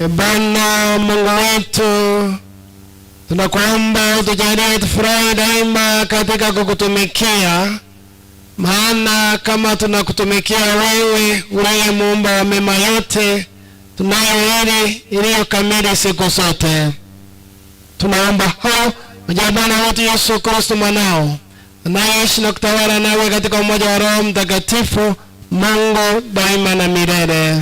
Bwana Mungu wetu, tunakuomba utujalie tufurahi daima katika kukutumikia, maana kama tunakutumikia wewe uliye muumba wa mema yote, tunayo heri iliyo kamili siku zote. Tunaomba hao kwa Bwana wetu Yesu Kristo mwanao, anayeishi na kutawala nawe katika umoja wa Roho Mtakatifu, Mungu daima na milele.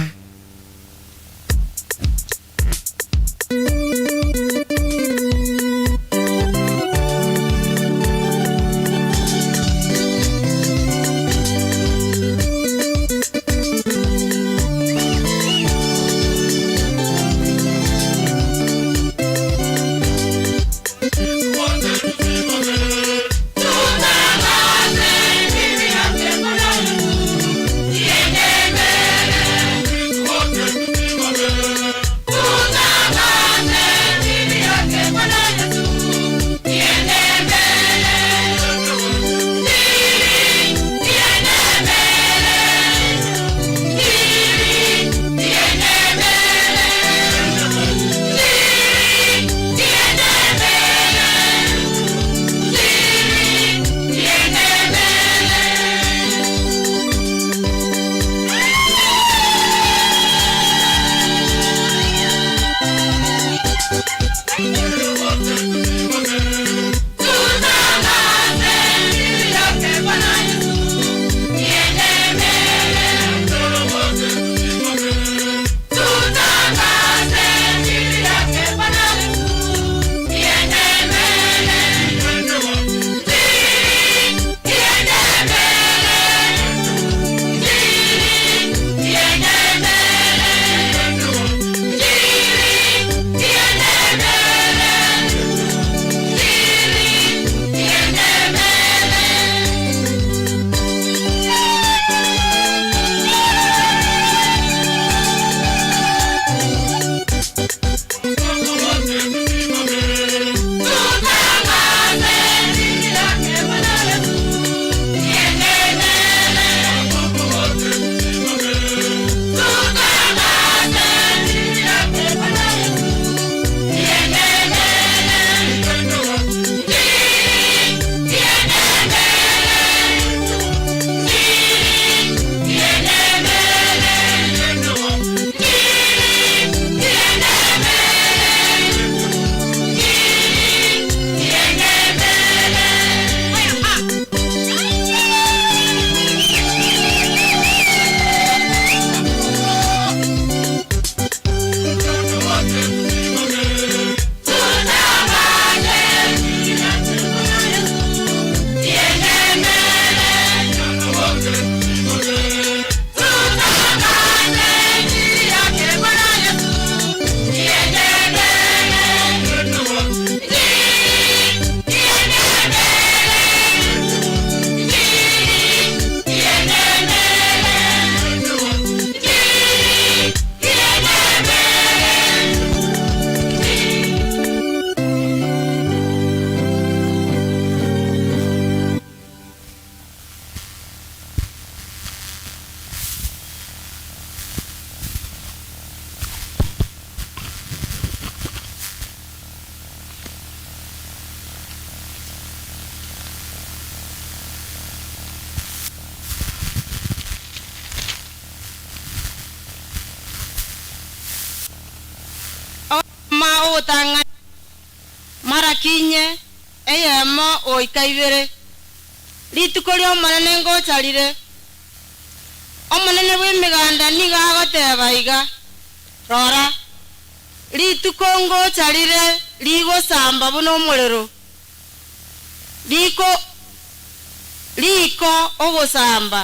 Tanga marakinye eyemo oikaivere litukoli omanene ngocharire omanene bw'emiganda nigagoteba iga rora lituko ngocharire ligosamba buno omuliro liko ogosamba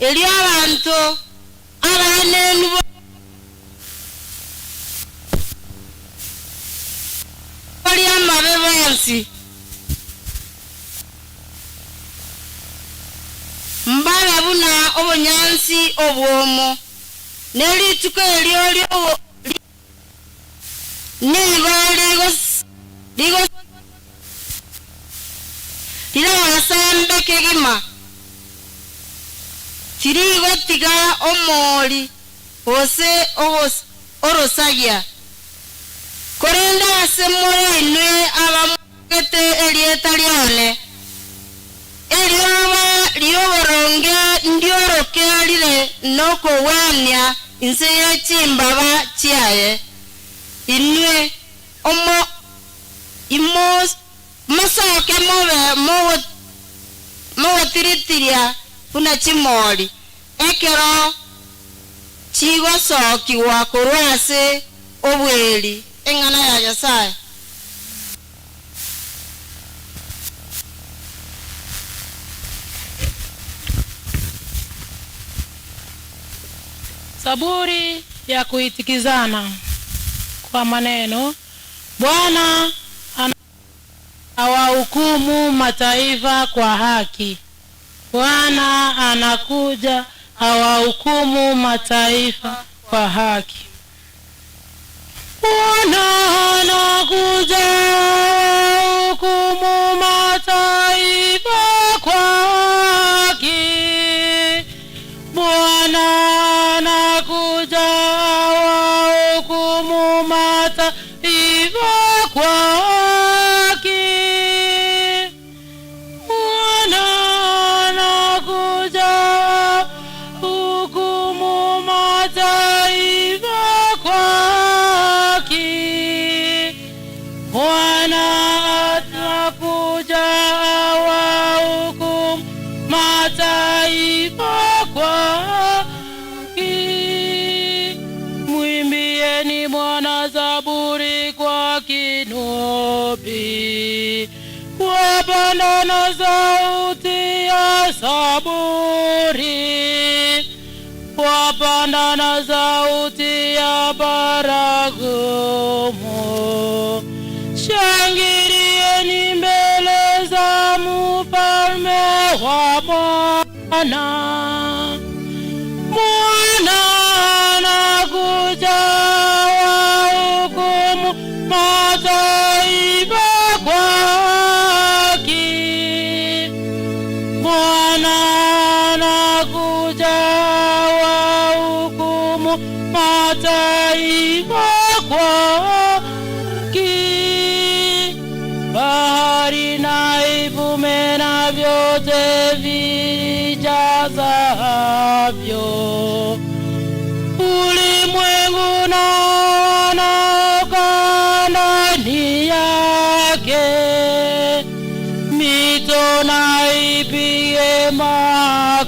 eli abantu abanene amabebansi mbala buna obonyansi obwomo nelituko elyo lilawasambe kegima tirigo tiga omoli ose orosagia korenda asemore inwe abamugete elieta lione elioba lioboronge ndioroke alire noko wenya inse yechimbaba chiaye inwe omo imos masoke mowe tiritiria puna chimori ekero chigosoki wakorwase obweli engana ya Nyasaye. Saburi ya kuitikizana kwa maneno. Bwana awahukumu mataifa kwa haki. Bwana anakuja awahukumu mataifa kwa haki. Bwana anakuja awahukumu mataifa kwa haki. Bwana anakuja awahukumu mataifa kwa haki. Bwana anakuja awahukumu mataifa kwa haki. Bwana anakuja awahukumu mataifa kwa haki. Mwimbieni Bwana zaburi kwa kinubi, kwa panda na sauti ya saburi, kwa panda na sauti ya baragumu. Shangilieni mbele za mfalme wa Bwana. Bwana anakuja awahukumu mataifa kwa haki. Bwana anakuja awahukumu mataifa kwa haki. Bahari na ivume na vyote vijazavyo, ulimwengu na wanaokaa ndani yake. Mito na ipige makofi,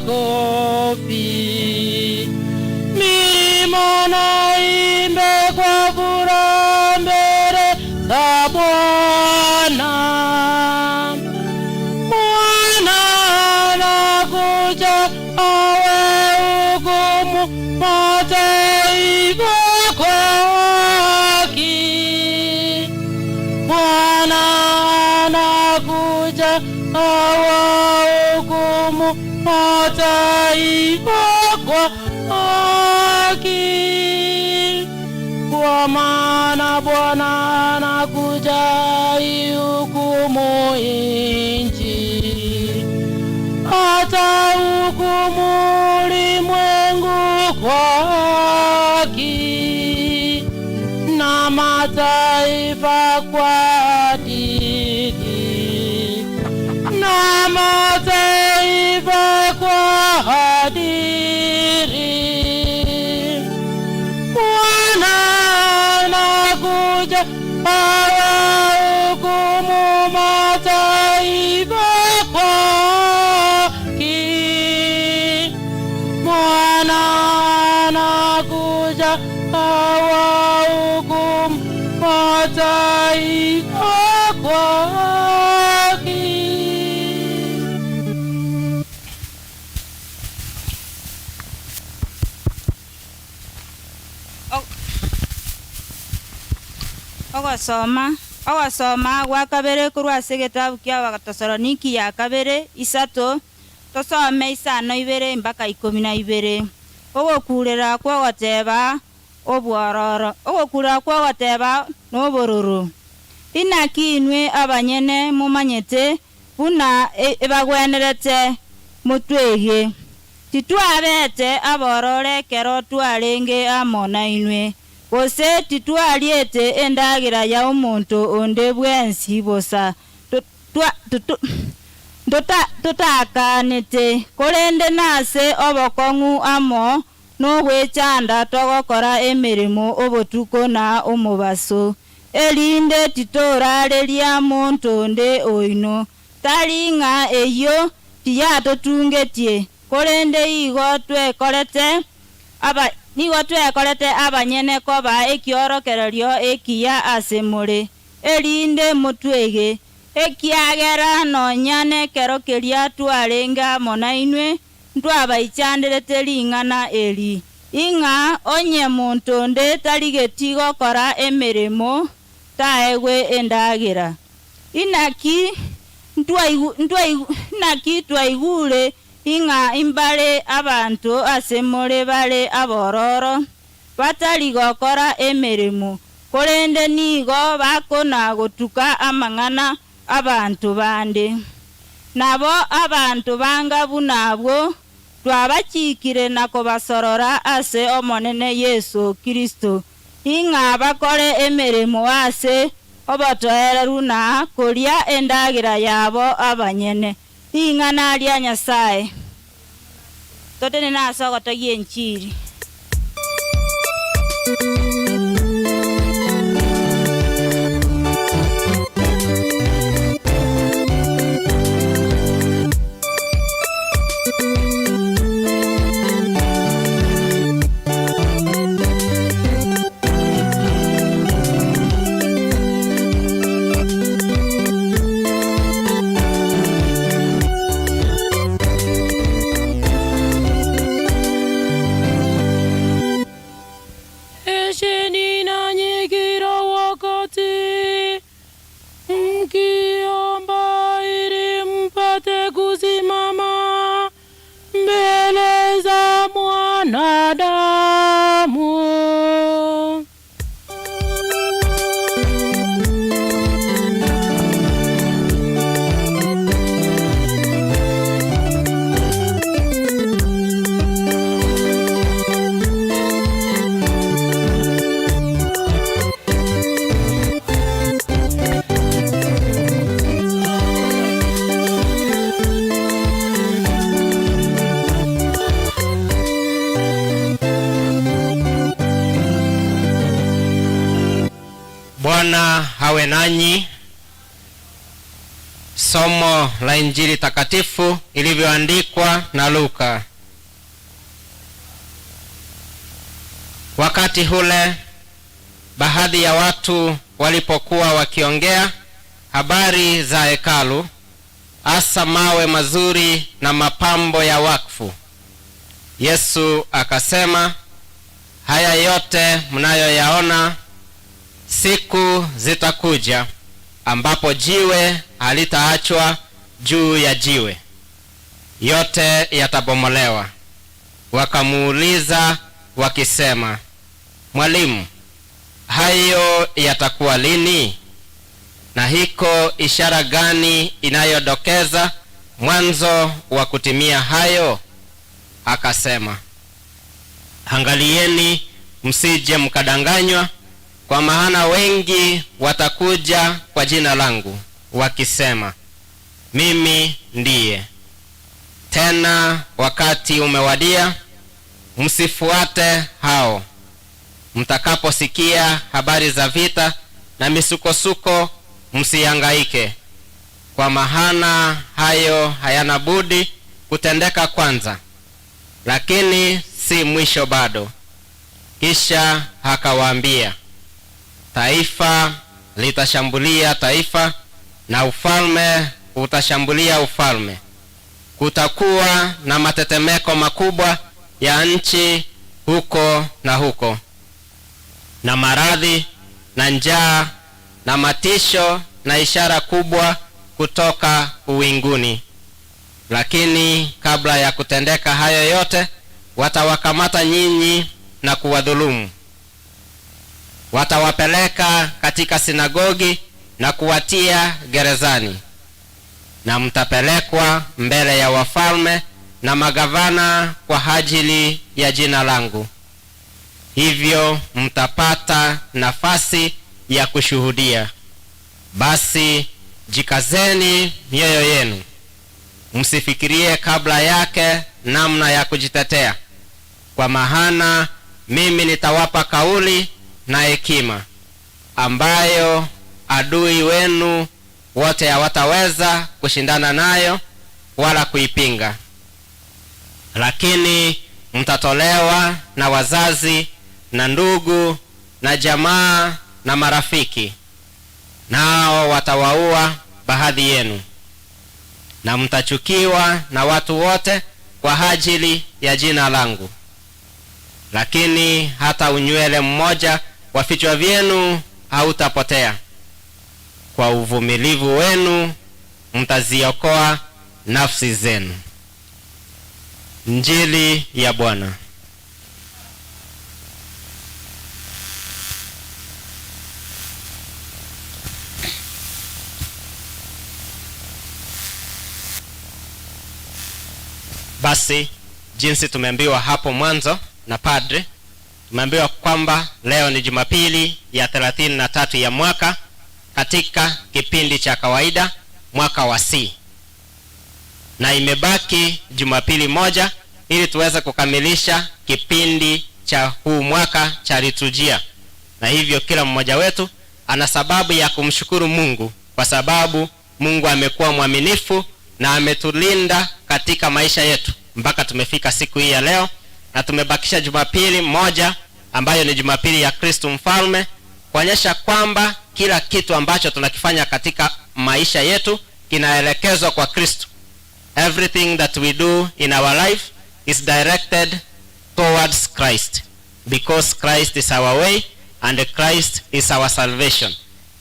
milima na imbe kwa furaha mbele za Bwana. Bwana anakuja awahukumu mataifa kwa haki. Bwana anakuja awahukumu mataifa kwa haki. Kwa maana Bwana anakuja ihukumu nchi, atahukumu ulimwengu kwa haki, na mataifa kwa adili, na mataifa kwa adili. Bwana anakuja awahukumu mataifa kwa haki. Bwana anakuja awahukumu mataifa kwa haki. Ogasoma gwa kabere kurwase gitabu kia Abatesaloniki ya kabere 3 tosome 5:2 mpaka 12. Ogokurira kwa goteba obwororo, ogokurira kwa goteba n'obororo. Inakinwe abanyene mumanyete buna ebagwenerete mutwege. Titwabete aborore kero twarenge amona inwe. gose titwaliete endagira ya omuntu onde bwensi bosa tutakanite korende nase obokong'u amo n'ogwechanda togokora emirimo obotuko na omubaso elinde titorareria muntu onde oino taring'a eyo tiyatotungetie korende igo twekorete abanyene koba ekiorokererio ekiya asemore elinde mutwege ekiagera nonyane kerokeria twarenga monainwe ntwabaichanderete ring'ana eri ing'a onye muntu onde tarigetigo kora emirimo taegwe endagira inaki twaigure ing'a imbare abantu asemore bare abororo batarigokora emirimo korende nigo bakona gotuka amang'ana abantu bande nabo abantu bangabu nabwo twabachikire na kubasorora ase omonene Yesu Kristo ing'a bakore emirimo ase obotoereru na koria endagira yabo abanyene ing'a naria Nyasaye totene nasogotagie enchiri. Bwana hawe nanyi. Somo la Injili takatifu ilivyoandikwa na Luka. Wakati hule baadhi ya watu walipokuwa wakiongea habari za hekalu, hasa mawe mazuri na mapambo ya wakfu, Yesu akasema, haya yote mnayoyaona, siku zitakuja ambapo jiwe halitaachwa juu ya jiwe, yote yatabomolewa. Wakamuuliza wakisema, Mwalimu, hayo yatakuwa lini? Na hiko ishara gani inayodokeza mwanzo wa kutimia hayo? Akasema, angalieni msije mkadanganywa, kwa maana wengi watakuja kwa jina langu wakisema, mimi ndiye. Tena wakati umewadia, msifuate hao. Mtakaposikia habari za vita na misukosuko, msihangaike, kwa maana hayo hayana budi kutendeka kwanza, lakini si mwisho bado. Kisha akawaambia, taifa litashambulia taifa na ufalme utashambulia ufalme. Kutakuwa na matetemeko makubwa ya nchi huko na huko, na maradhi na njaa na matisho na ishara kubwa kutoka uwinguni. Lakini kabla ya kutendeka hayo yote, watawakamata nyinyi na kuwadhulumu. Watawapeleka katika sinagogi na kuwatia gerezani, na mtapelekwa mbele ya wafalme na magavana kwa ajili ya jina langu. hivyo mtapata nafasi ya kushuhudia. Basi jikazeni mioyo yenu, msifikirie kabla yake namna ya kujitetea, kwa maana mimi nitawapa kauli na hekima ambayo adui wenu wote hawataweza kushindana nayo wala kuipinga. Lakini mtatolewa na wazazi na ndugu na jamaa na marafiki, nao watawaua baadhi yenu, na mtachukiwa na watu wote kwa ajili ya jina langu. Lakini hata unywele mmoja wa vichwa vyenu hautapotea. Kwa uvumilivu wenu mtaziokoa nafsi zenu. Injili ya Bwana. Basi jinsi tumeambiwa hapo mwanzo na padre, tumeambiwa kwamba leo ni Jumapili ya 33 ya mwaka katika kipindi cha kawaida, mwaka wa C. Na imebaki Jumapili moja ili tuweze kukamilisha kipindi cha huu mwaka cha liturujia. Na hivyo kila mmoja wetu ana sababu ya kumshukuru Mungu, kwa sababu Mungu amekuwa mwaminifu na ametulinda katika maisha yetu mpaka tumefika siku hii ya leo, na tumebakisha Jumapili moja ambayo ni Jumapili ya Kristo Mfalme, kuonyesha kwamba kila kitu ambacho tunakifanya katika maisha yetu kinaelekezwa kwa Kristo. Everything that we do in our life is directed towards Christ, because Christ is our way and Christ is our salvation.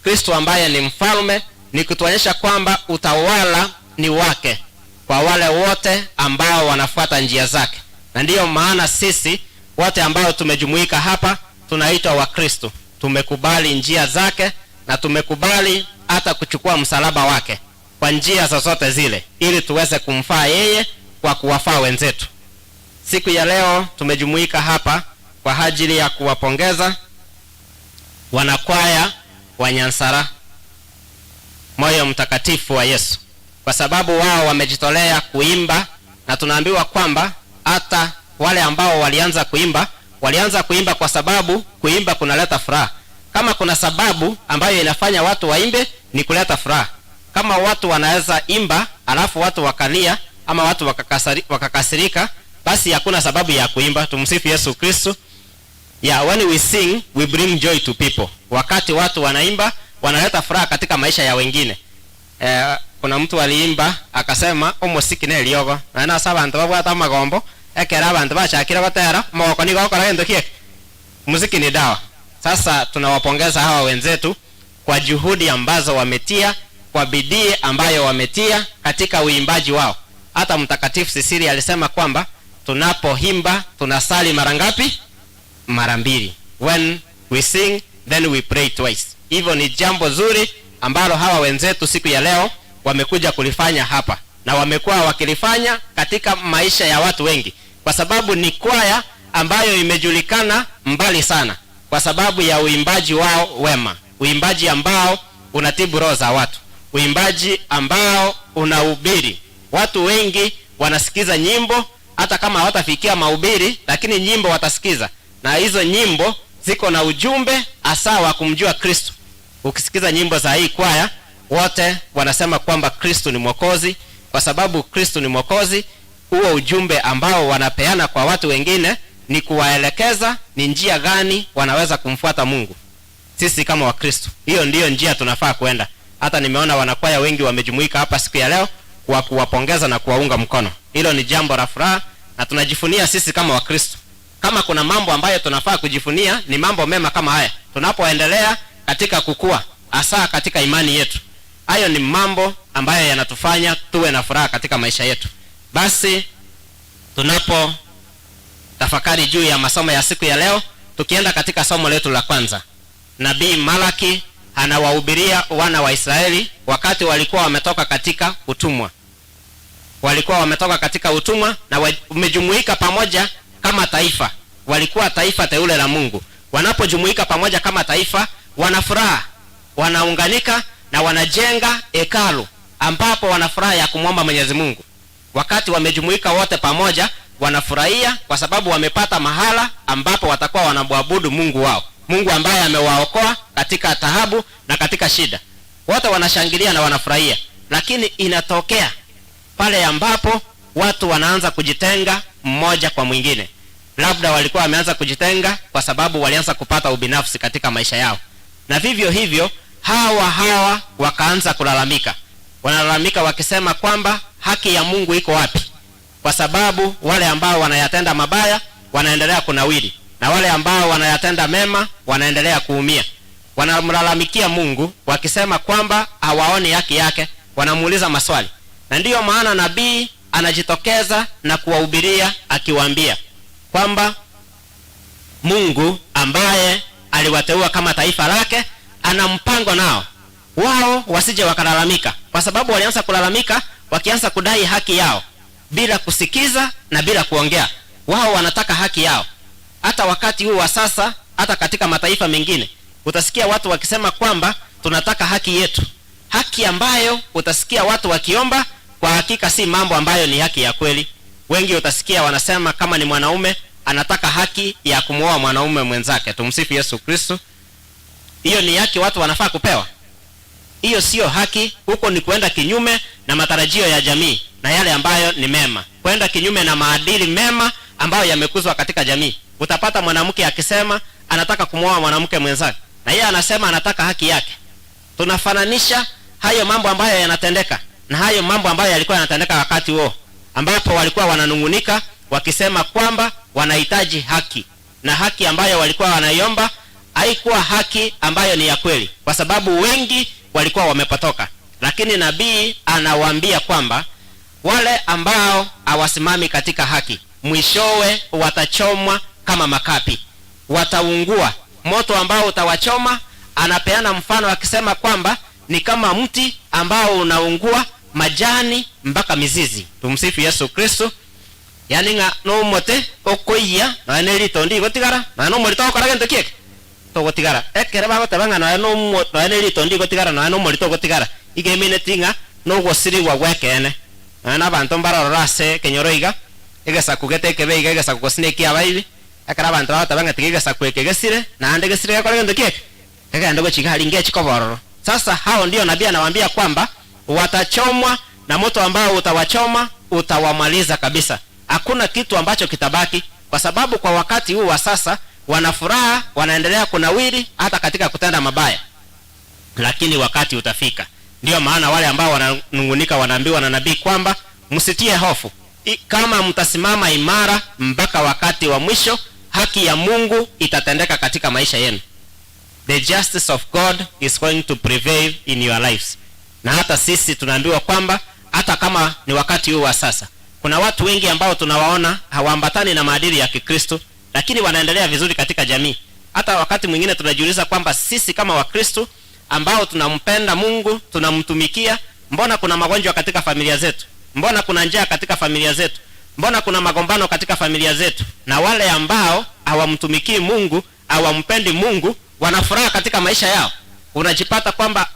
Kristo ambaye ni mfalme ni kutuonyesha kwamba utawala ni wake kwa wale wote ambao wanafuata njia zake. Na ndiyo maana sisi wote ambao tumejumuika hapa tunaitwa wa Kristo. Tumekubali njia zake na tumekubali hata kuchukua msalaba wake kwa njia zozote zile, ili tuweze kumfaa yeye kwa kuwafaa wenzetu. Siku ya leo tumejumuika hapa kwa ajili ya kuwapongeza wanakwaya wa Nyansara Moyo Mtakatifu wa Yesu, kwa sababu wao wamejitolea kuimba, na tunaambiwa kwamba hata wale ambao walianza kuimba kwa sababu kuimba kunaleta furaha. Kama kuna sababu ambayo inafanya watu waimbe ni kuleta furaha. Kama watu wanaweza imba alafu watu wakalia ama watu wakakasirika, basi hakuna sababu ya kuimba. Tumsifu Yesu Kristo. When we sing we bring joy to people. Wakati watu wanaimba wanaleta furaha katika maisha ya wengine. Kuna mtu aliimba akasema umuziki ne liogo na saba abantu babwata magombo ekera abantu bachakira batera moko ni gokora gendo kiek. Muziki ni dawa. Sasa tunawapongeza hawa wenzetu kwa juhudi ambazo wametia, kwa bidii ambayo wametia katika uimbaji wao. Hata Mtakatifu Sisilia alisema kwamba tunapoimba tunasali mara ngapi? Mara mbili. When we sing then we pray twice. Hivyo ni jambo zuri ambalo hawa wenzetu siku ya leo wamekuja kulifanya hapa, na wamekuwa wakilifanya katika maisha ya watu wengi, kwa sababu ni kwaya ambayo imejulikana mbali sana kwa sababu ya uimbaji wao wema, uimbaji ambao unatibu roho za watu, uimbaji ambao unahubiri. Watu wengi wanasikiza nyimbo hata kama hawatafikia mahubiri, lakini nyimbo watasikiza, na hizo nyimbo ziko na ujumbe hasa wa kumjua Kristo. Ukisikiza nyimbo za hii kwaya, wote wanasema kwamba Kristo ni Mwokozi. Kwa sababu Kristo ni Mwokozi, huo ujumbe ambao wanapeana kwa watu wengine ni kuwaelekeza ni njia gani wanaweza kumfuata Mungu. Sisi kama wa Kristo, hiyo ndiyo njia tunafaa kwenda. Hata nimeona wanakwaya wengi wamejumuika hapa siku ya leo kwa kuwapongeza na kuwaunga mkono. Hilo ni jambo la furaha, na tunajifunia sisi kama wa Kristo. Kama kuna mambo ambayo tunafaa kujifunia ni mambo mema kama haya. Tunapoendelea katika kukua, hasa katika imani yetu, hayo ni mambo ambayo yanatufanya tuwe na furaha katika maisha yetu. Basi tunapo tafakari juu ya masomo ya siku ya leo, tukienda katika somo letu la kwanza, Nabii Malaki anawahubiria wana wa Israeli wakati walikuwa wametoka katika utumwa. Walikuwa wametoka katika utumwa na wamejumuika pamoja kama taifa walikuwa taifa teule la Mungu. Wanapojumuika pamoja kama taifa, wanafuraha, wanaunganika na wanajenga hekalu ambapo wanafuraha ya kumwomba Mwenyezi Mungu. Wakati wamejumuika wote pamoja, wanafurahia kwa sababu wamepata mahala ambapo watakuwa wanamwabudu Mungu wao, Mungu ambaye amewaokoa katika taabu na katika shida. Wote wanashangilia na wanafurahia. Lakini inatokea pale ambapo watu wanaanza kujitenga mmoja kwa mwingine. Labda walikuwa wameanza kujitenga kwa sababu walianza kupata ubinafsi katika maisha yao, na vivyo hivyo hawa wakaanza kulalamika. Wanalalamika wakisema kwamba haki ya Mungu iko wapi? Kwa sababu wale ambao wanayatenda mabaya wanaendelea kunawiri, na wale ambao wanayatenda mema wanaendelea kuumia. Wanamlalamikia Mungu wakisema kwamba hawaoni haki yake, wanamuuliza maswali. Na ndiyo maana nabii anajitokeza na kuwahubiria akiwaambia kwamba Mungu ambaye aliwateua kama taifa lake ana mpango nao. Wao wasije wakalalamika, kwa sababu walianza kulalamika wakianza kudai haki yao bila kusikiza na bila kuongea. Wao wanataka haki yao. Hata wakati huu wa sasa, hata katika mataifa mengine utasikia watu wakisema kwamba tunataka haki yetu. Haki ambayo utasikia watu wakiomba kwa hakika si mambo ambayo ni haki ya kweli. Wengi utasikia wanasema kama ni mwanaume anataka haki ya kumwoa mwanaume mwenzake. Tumsifu Yesu Kristo. Hiyo ni haki watu wanafaa kupewa? Hiyo sio haki. Huko ni kwenda kinyume na matarajio ya jamii na yale ambayo ni mema, kwenda kinyume na maadili mema ambayo yamekuzwa katika jamii. Utapata mwanamke akisema anataka kumwoa mwanamke mwenzake na yeye anasema anataka haki yake. Tunafananisha hayo mambo ambayo yanatendeka na hayo mambo ambayo yalikuwa yanatendeka wakati huo ambapo walikuwa wananungunika wakisema kwamba wanahitaji haki, na haki ambayo walikuwa wanaiomba haikuwa haki ambayo ni ya kweli, kwa sababu wengi walikuwa wamepotoka. Lakini nabii anawaambia kwamba wale ambao hawasimami katika haki mwishowe watachomwa kama makapi, wataungua. Moto ambao utawachoma, anapeana mfano akisema kwamba ni kama mti ambao unaungua majani mpaka mizizi. Tumsifu Yesu Kristo. Yani nga no mote okoia na nelito ndi gotigara na no molito okora gento kieke to gotigara ekere ba gotabanga na no moto na nelito ndi gotigara na no molito gotigara igemine tinga no gosiri wa gwekene na abantu mbaroro rase kenyoroiga egesa kugete kebeiga egesa kugosneki abaibi ekara abantu batabanga tigegesa kwekegesire na ande gesire gakora gento kieke egenda gochiga halinge chikobororo. Sasa hao ndio nabii anawaambia kwamba watachomwa na moto ambao utawachoma, utawamaliza kabisa. Hakuna kitu ambacho kitabaki, kwa sababu kwa wakati huu wa sasa wanafuraha, wanaendelea kunawiri hata katika kutenda mabaya. Lakini wakati utafika. Ndio maana wale ambao wananungunika wanaambiwa na nabii kwamba msitie hofu. Kama mtasimama imara mpaka wakati wa mwisho, haki ya Mungu itatendeka katika maisha yenu. The justice of God is going to prevail in your lives. Na hata sisi tunaambiwa kwamba hata kama ni wakati huu wa sasa, kuna watu wengi ambao tunawaona hawaambatani na maadili ya Kikristo, lakini wanaendelea vizuri katika jamii. Hata wakati mwingine tunajiuliza kwamba sisi kama Wakristo ambao tunampenda Mungu, tunamtumikia, mbona kuna magonjwa katika familia zetu? Mbona kuna njaa katika familia zetu? Mbona kuna magombano katika familia zetu? Na wale ambao hawamtumikii Mungu, hawampendi Mungu, wanafuraha katika maisha yao.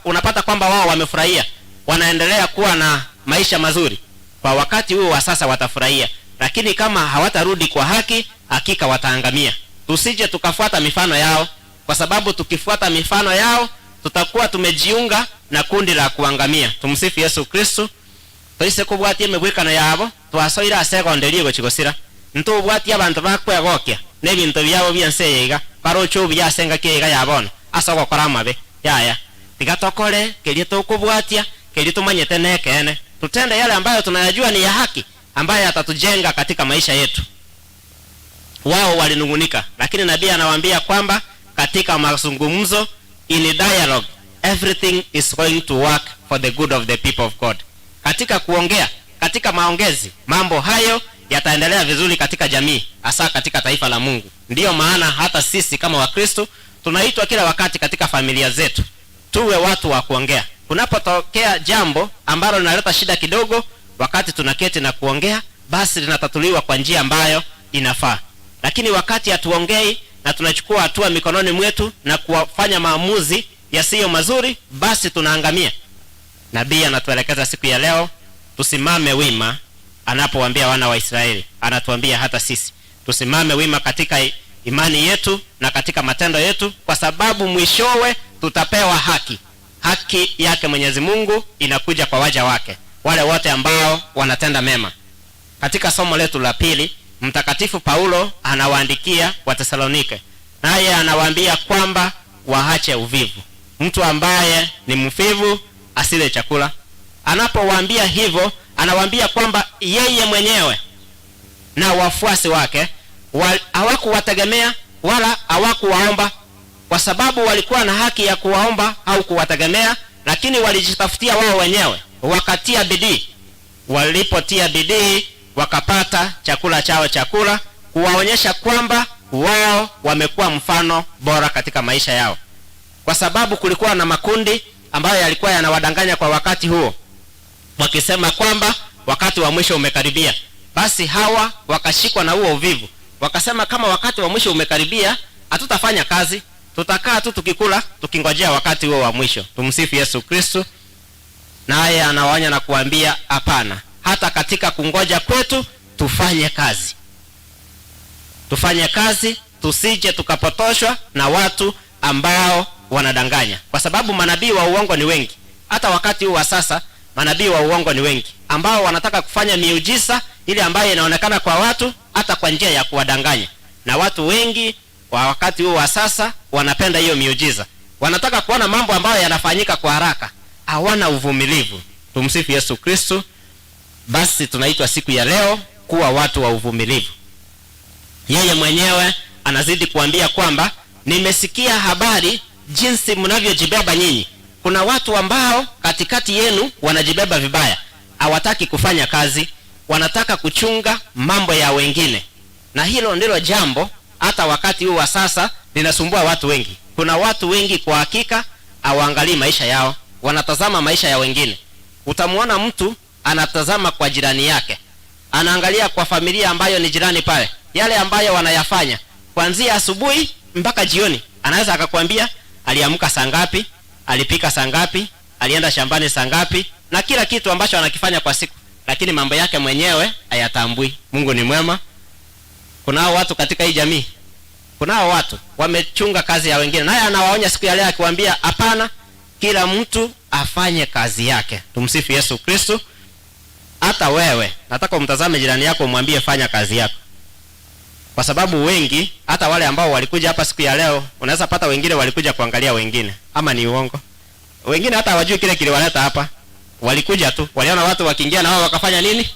Unapata kwamba wao wamefurahia, wanaendelea kuwa na maisha mazuri. Kwa wakati huo wa sasa watafurahia, lakini kama hawatarudi kwa haki, hakika wataangamia. Tusije tukafuata mifano yao, kwa sababu tukifuata mifano yao tutakuwa tumejiunga na kundi la kuangamia. Tumsifu Yesu Kristo. Toise kubwatie megwikana yabo twasoira asegonderi gochigosira nto bwatie abantu bakwegokia nebintu byabo byanseyega barocho byasenga kiyega yabona asogo koramabe yaya tigatokore kelie tukubwatia kelie tumanyete nekene tutende yale ambayo tunayajua ni ya haki, ambayo atatujenga katika maisha yetu. Wao walinungunika, lakini nabii anawaambia kwamba katika mazungumzo, in dialogue, everything is going to work for the good of the people of God. Katika kuongea, katika maongezi, mambo hayo yataendelea vizuri katika jamii, hasa katika taifa la Mungu. Ndiyo maana hata sisi kama Wakristo tunaitwa kila wakati katika familia zetu tuwe watu wa kuongea. Kunapotokea jambo ambalo linaleta shida kidogo, wakati tunaketi na kuongea, basi linatatuliwa kwa njia ambayo inafaa. lakini wakati hatuongei na tunachukua hatua mikononi mwetu na kufanya maamuzi yasiyo mazuri, basi tunaangamia. Nabii anatuelekeza siku ya leo tusimame wima. Anapowaambia wana wa Israeli, anatuambia hata sisi tusimame wima katika imani yetu na katika matendo yetu, kwa sababu mwishowe tutapewa haki. Haki yake Mwenyezi Mungu inakuja kwa waja wake, wale wote ambao wanatenda mema. Katika somo letu la pili, Mtakatifu Paulo anawaandikia Wathesalonike, naye anawaambia kwamba waache uvivu. Mtu ambaye ni mvivu asile chakula. Anapowaambia hivyo, anawaambia kwamba yeye mwenyewe na wafuasi wake hawakuwategemea wala hawakuwaomba, kwa sababu walikuwa na haki ya kuwaomba au kuwategemea, lakini walijitafutia wao wenyewe, wakatia bidii. Walipotia bidii wakapata chakula chao chakula, kuwaonyesha kwamba wao wamekuwa mfano bora katika maisha yao. Kwa sababu kulikuwa na makundi ambayo yalikuwa yanawadanganya kwa wakati huo, wakisema kwamba wakati wa mwisho umekaribia. Basi hawa wakashikwa na huo uvivu, wakasema kama wakati wa mwisho umekaribia, hatutafanya kazi, tutakaa tu tukikula tukingojea wakati huo wa mwisho. Tumsifu Yesu Kristo. Naye anawaonya na kuambia hapana, hata katika kungoja kwetu tufanye kazi. Tufanye kazi, tusije tukapotoshwa na watu ambao wanadanganya, kwa sababu manabii wa uongo ni wengi. Hata wakati huu wa sasa manabii wa uongo ni wengi ambao wanataka kufanya miujiza ile ambayo inaonekana kwa watu, hata kwa njia ya kuwadanganya. Na watu wengi kwa wakati huu wa sasa wanapenda hiyo miujiza, wanataka kuona mambo ambayo yanafanyika kwa haraka, hawana uvumilivu. Tumsifu Yesu Kristo. Basi tunaitwa siku ya leo kuwa watu wa uvumilivu. Yeye mwenyewe anazidi kuambia kwamba nimesikia habari jinsi mnavyojibeba nyinyi. Kuna watu ambao katikati yenu wanajibeba vibaya, hawataki kufanya kazi, wanataka kuchunga mambo ya wengine. Na hilo ndilo jambo hata wakati huu wa sasa linasumbua watu wengi. Kuna watu wengi kwa hakika hawaangalii maisha yao, wanatazama maisha ya wengine. Utamuona mtu anatazama kwa jirani yake, anaangalia kwa familia ambayo ni jirani pale, yale ambayo wanayafanya kuanzia asubuhi mpaka jioni. Anaweza akakwambia aliamka saa ngapi, alipika saa ngapi, alienda shambani saa ngapi, na kila kitu ambacho anakifanya kwa siku, lakini mambo yake mwenyewe hayatambui. Mungu ni mwema. Kunao watu katika hii jamii, kunao watu wamechunga kazi ya wengine, naye anawaonya siku ya leo akiwaambia hapana, kila mtu afanye kazi yake. Tumsifu Yesu Kristo. Hata wewe nataka umtazame jirani yako, umwambie fanya kazi yako, kwa sababu wengi, hata wale ambao walikuja hapa siku ya leo, unaweza pata wengine walikuja kuangalia wengine, ama ni uongo. Wengine hata hawajui kile kiliwaleta hapa, walikuja tu, waliona watu wakiingia na wao wakafanya nini.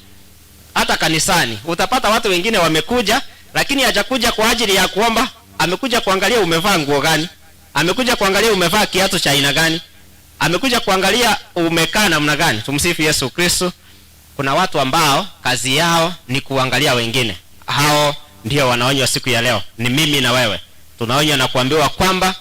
Hata kanisani utapata watu wengine wamekuja, lakini hajakuja kwa ajili ya kuomba, amekuja kuangalia umevaa nguo gani, amekuja kuangalia umevaa kiatu cha aina gani, amekuja kuangalia umekaa namna gani. Tumsifu Yesu Kristo. Kuna watu ambao kazi yao ni kuangalia wengine. Hao ndio wanaonywa siku ya leo. Ni mimi na wewe tunaonywa na kuambiwa kwamba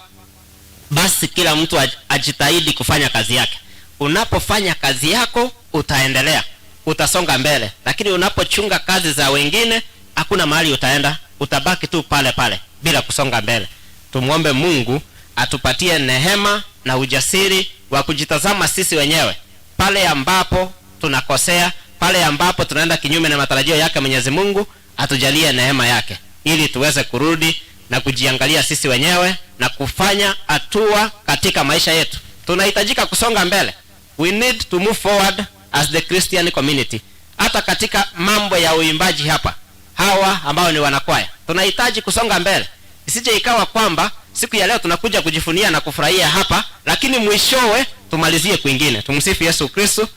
basi kila mtu ajitahidi kufanya kazi yake. Unapofanya kazi yako utaendelea, utasonga mbele, lakini unapochunga kazi za wengine hakuna mahali utaenda, utabaki tu pale pale bila kusonga mbele. Tumuombe Mungu atupatie neema na ujasiri wa kujitazama sisi wenyewe pale ambapo tunakosea, pale ambapo tunaenda kinyume na matarajio yake Mwenyezi Mungu. Atujalie neema yake ili tuweze kurudi na kujiangalia sisi wenyewe na kufanya hatua katika maisha yetu. Tunahitajika kusonga mbele. We need to move forward as the Christian community. Hata katika mambo ya uimbaji hapa, hawa ambao ni wanakwaya, tunahitaji kusonga mbele. Isije ikawa kwamba siku ya leo tunakuja kujifunia na kufurahia hapa, lakini mwishowe tumalizie kwingine. Tumsifu Yesu Kristo.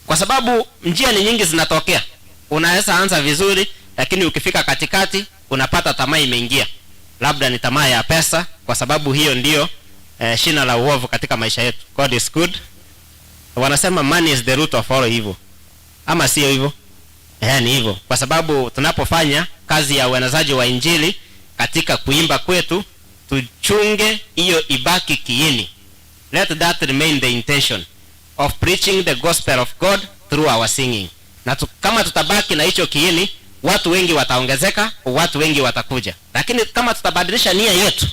Kwa sababu njia ni nyingi zinatokea. Unaweza anza vizuri, lakini ukifika katikati unapata tamaa imeingia. Labda ni tamaa ya pesa, kwa sababu hiyo ndio shina la uovu katika maisha yetu. God is good. Wanasema money is the root of all evil. Ama sio hivyo? Ni hivyo. Kwa sababu tunapofanya kazi ya uenezaji wa Injili katika kuimba kwetu, tuchunge hiyo ibaki kiini. Let that remain the intention of preaching the gospel of God through our singing. Na kama tutabaki na hicho kiini, watu wengi wataongezeka, watu wengi watakuja. Lakini kama tutabadilisha nia yetu,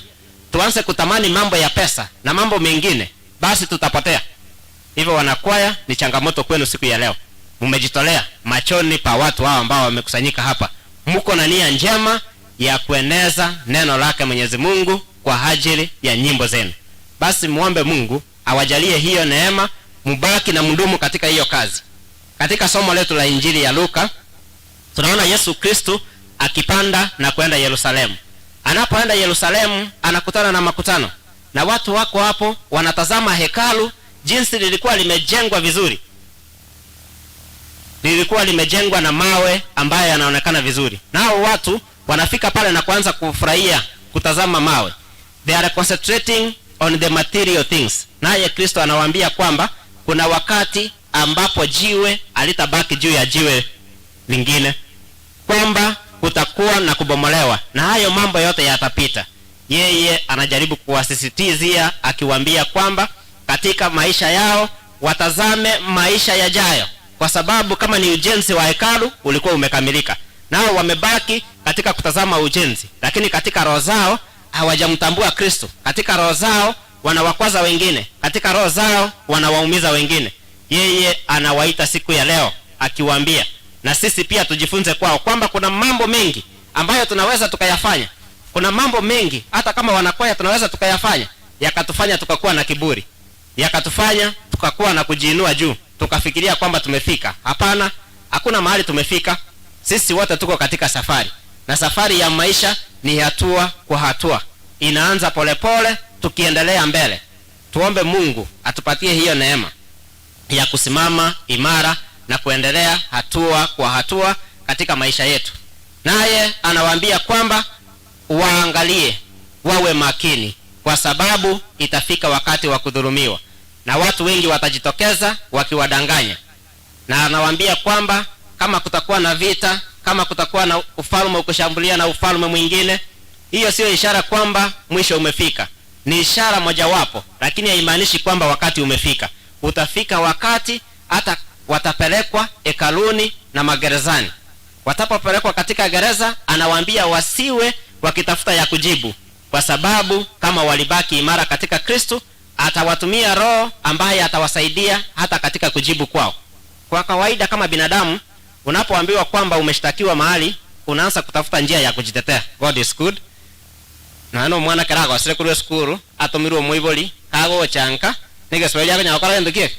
tuanze kutamani mambo ya pesa na mambo mengine, basi tutapotea. Hivyo wanakwaya, ni changamoto kwenu siku ya leo. Mmejitolea machoni pa watu hao ambao wamekusanyika hapa. Mko na nia njema ya kueneza neno lake Mwenyezi Mungu kwa ajili ya nyimbo zenu. Basi muombe Mungu awajalie hiyo neema, mubaki na mdumu katika hiyo kazi. Katika somo letu la Injili ya Luka, tunaona Yesu Kristo akipanda na kwenda Yerusalemu. Anapoenda Yerusalemu, anakutana na makutano. Na watu wako hapo wanatazama hekalu jinsi lilikuwa limejengwa vizuri. Lilikuwa limejengwa na mawe ambayo yanaonekana vizuri. Nao watu wanafika pale na kuanza kufurahia kutazama mawe. They are concentrating on the material things. Naye Kristo anawaambia kwamba kuna wakati ambapo jiwe alitabaki juu ya jiwe lingine, kwamba kutakuwa na kubomolewa, na hayo mambo yote yatapita. Yeye anajaribu kuwasisitizia akiwaambia kwamba katika maisha yao watazame maisha yajayo, kwa sababu kama ni ujenzi wa hekalu ulikuwa umekamilika, nao wamebaki katika kutazama ujenzi, lakini katika roho zao hawajamtambua Kristo. Katika roho zao wanawakwaza wengine, katika roho zao wanawaumiza wengine. Yeye anawaita siku ya leo akiwaambia, na sisi pia tujifunze kwao, kwamba kuna mambo mengi ambayo tunaweza tukayafanya. Kuna mambo mengi hata kama wanakwaya tunaweza tukayafanya, yakatufanya tukakuwa na kiburi, yakatufanya tukakuwa na kujiinua juu, tukafikiria kwamba tumefika. Hapana, hakuna mahali tumefika. Sisi wote tuko katika safari, na safari ya maisha ni hatua kwa hatua. Inaanza polepole, tukiendelea mbele. Tuombe Mungu atupatie hiyo neema ya kusimama imara na kuendelea hatua kwa hatua katika maisha yetu. Naye anawaambia kwamba waangalie, wawe makini, kwa sababu itafika wakati wa kudhulumiwa na watu wengi watajitokeza wakiwadanganya. Na anawaambia kwamba kama kutakuwa na vita, kama kutakuwa na ufalme ukishambulia na ufalme mwingine, hiyo sio ishara kwamba mwisho umefika. Ni ishara mojawapo, lakini haimaanishi kwamba wakati umefika. Utafika wakati hata watapelekwa hekaluni na magerezani. Watapopelekwa katika gereza, anawaambia wasiwe wakitafuta ya kujibu, kwa sababu kama walibaki imara katika Kristo, atawatumia Roho ambaye atawasaidia hata katika kujibu kwao. Kwa kawaida kama binadamu, unapoambiwa kwamba umeshtakiwa mahali, unaanza kutafuta njia ya kujitetea. God is good. Na ano mwana kerago asire kuri skuru atomirwo muiboli kago chanka nige Swahili yako nyakora ndukie.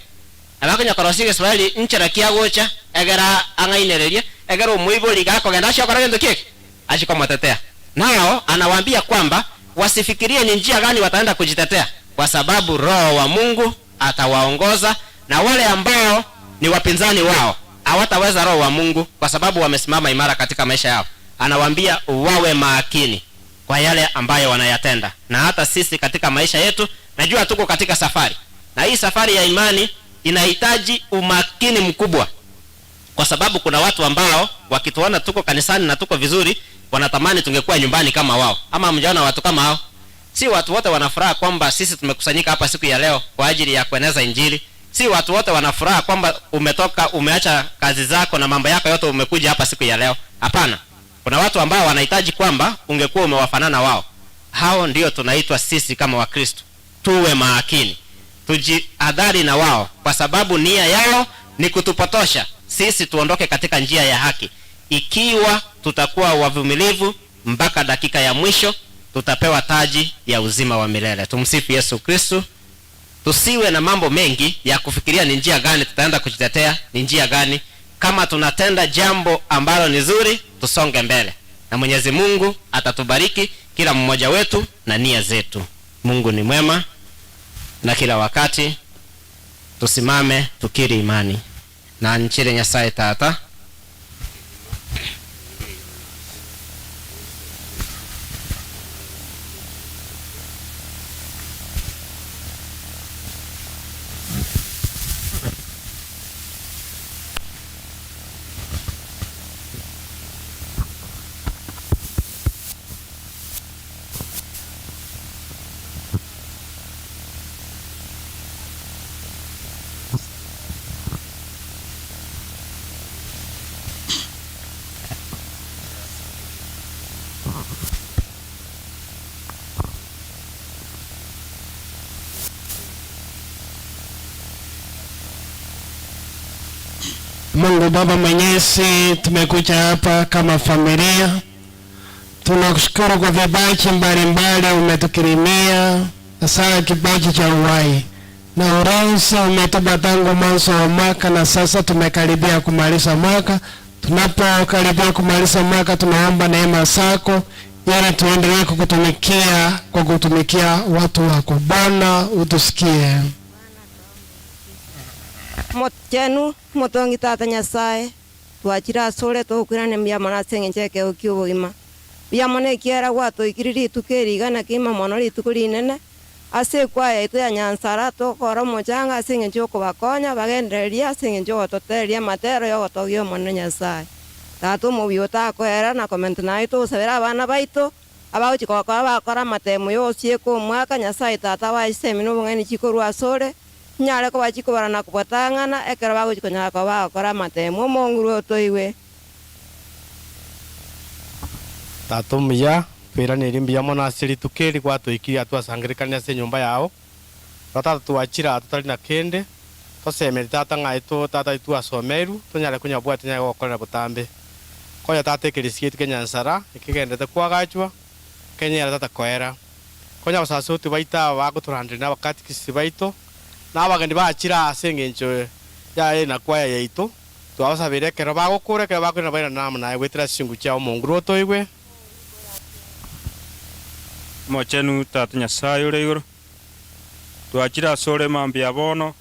Abako nyakora sige Swahili nchera kiagocha egera angainererie egera muiboli gako genda shokora ndukie. Ashiko matetea. Nao anawaambia kwamba wasifikirie ni njia gani wataenda kujitetea, kwa sababu Roho wa Mungu atawaongoza, na wale ambao ni wapinzani wao hawataweza Roho wa Mungu, kwa sababu wamesimama imara katika maisha yao. Anawaambia wawe makini kwa yale ambayo wanayatenda. Na hata sisi katika maisha yetu, najua tuko katika safari, na hii safari ya imani inahitaji umakini mkubwa, kwa sababu kuna watu ambao wakituona tuko kanisani na tuko vizuri, wanatamani tungekuwa nyumbani kama wao. Ama mjaona watu kama hao? Si watu wote wanafuraha kwamba sisi tumekusanyika hapa siku ya leo kwa ajili ya kueneza Injili. Si watu wote wanafuraha kwamba umetoka, umeacha kazi zako na mambo yako yote, umekuja hapa siku ya leo. Hapana. Kuna watu ambao wanahitaji kwamba ungekuwa umewafanana wao. Hao ndio tunaitwa sisi kama Wakristo. Tuwe makini, tujihadhari na wao, kwa sababu nia yao ni kutupotosha sisi tuondoke katika njia ya haki. Ikiwa tutakuwa wavumilivu mpaka dakika ya mwisho, tutapewa taji ya uzima wa milele. Tumsifu Yesu Kristo. Tusiwe na mambo mengi ya kufikiria ni njia gani tutaenda kujitetea, ni njia gani. Kama tunatenda jambo ambalo ni zuri, tusonge mbele, na Mwenyezi Mungu atatubariki kila mmoja wetu na nia zetu. Mungu ni mwema, na kila wakati tusimame tukiri imani na nchire Nyasaye Tata Mungu Baba Mwenyezi, tumekuja hapa kama familia. Tunakushukuru kwa vipaji mbalimbali umetukirimia, hasa kipaji cha uhai na uronsa umetupa tangu mwanzo wa mwaka, na sasa tumekaribia kumaliza mwaka. Tunapokaribia kumaliza mwaka, tunaomba neema zako ili tuendelee kukutumikia kwa kutumikia watu wako. Bwana utusikie. Motjenu motongi tata Nyasaye twachira sore tukwirane myamana sengenjeke ukiubugima byamone kiera gwato ikiriri tukerigana kima mono ritukurinene ase kwaya itu ya Nyansara tokora mojanga asengenjo kubakonya bagendereria sengenjo gototereria matero yo gotogio mono Nyasaye tatu mubiota kwera na comment naito sabera abana baito abauchi kwa bakora matemo yosie ku mwaka Nyasaye tata wa isemi no bungeni chikorwa sore nyale ko bachiko barana kubotangana ekera bago chikonya ko bakora matemo monguru otoiwe tatumia pera ni rimbia mona siri tukeri kwa toiki atwasangirikania se nyumba yao tata tuachira tutari na kende toseme tata ngaito tata itu asomeru tonyale kunya bwati nya gokora butambe koya tata kirisikie tukenya Nyansara ikigendete kwagachwa kenya tata koera konya basasuti baita baguturandira na bakati kisibaito n'abagandi bachira asengenjo ya na kwaya yaito twabasabire kero bagukure kero bakwina baina namwe naye gwetira singu cyao munguru otoigwe mochenu tata Nyasaye uri iguru twachira sore mambi abono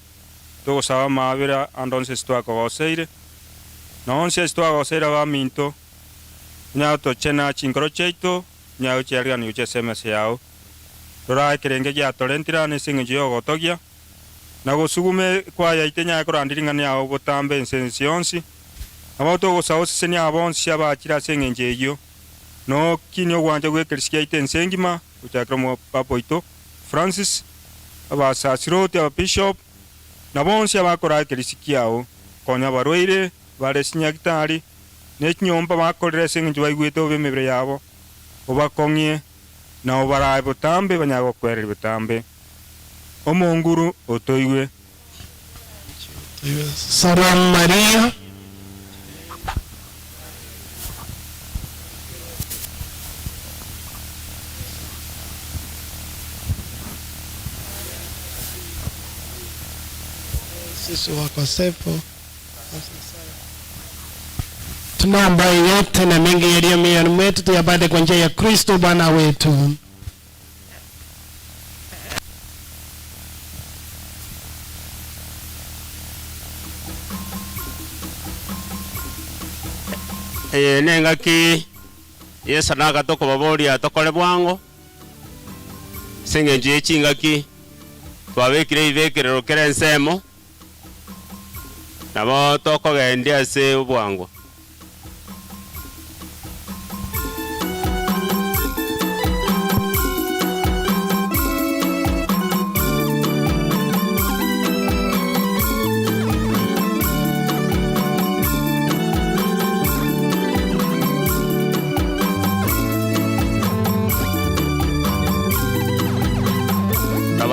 tugusaba mabira andonse twakogoseire nonse twagoseira baminto nya tochena chingoro cheito nya ucheria ni uchesemese yao rora kirenge ya torentira ne singenjo gotogia na gusugume kwa ya itenya kurandiringania abo botambe ensensi yonsi abato gusausi senya abonsi abakira sengenje iyo no kinyo gwanje gwekerisikia itensengima utakromo papoito Francis abasasiroti aba bishop na bonsi abakora kerisikiao konya barweire baresinya gitari ne nyomba bakorera sengenje baigwete obemebre yabo obakongie na obara botambe banyago kwerera botambe omonguru otoiwe. Salamu Maria. Sisi wakosefu tunaomba yote na mengi yaliyo mioyoni mwetu tuyapate kwa njia ya Kristo Bwana wetu. Nengaki Yesu naga toko baboria tokole bwango singenje chingaki twabekire ibekere rokere nsemo nabo toko gendia se bwango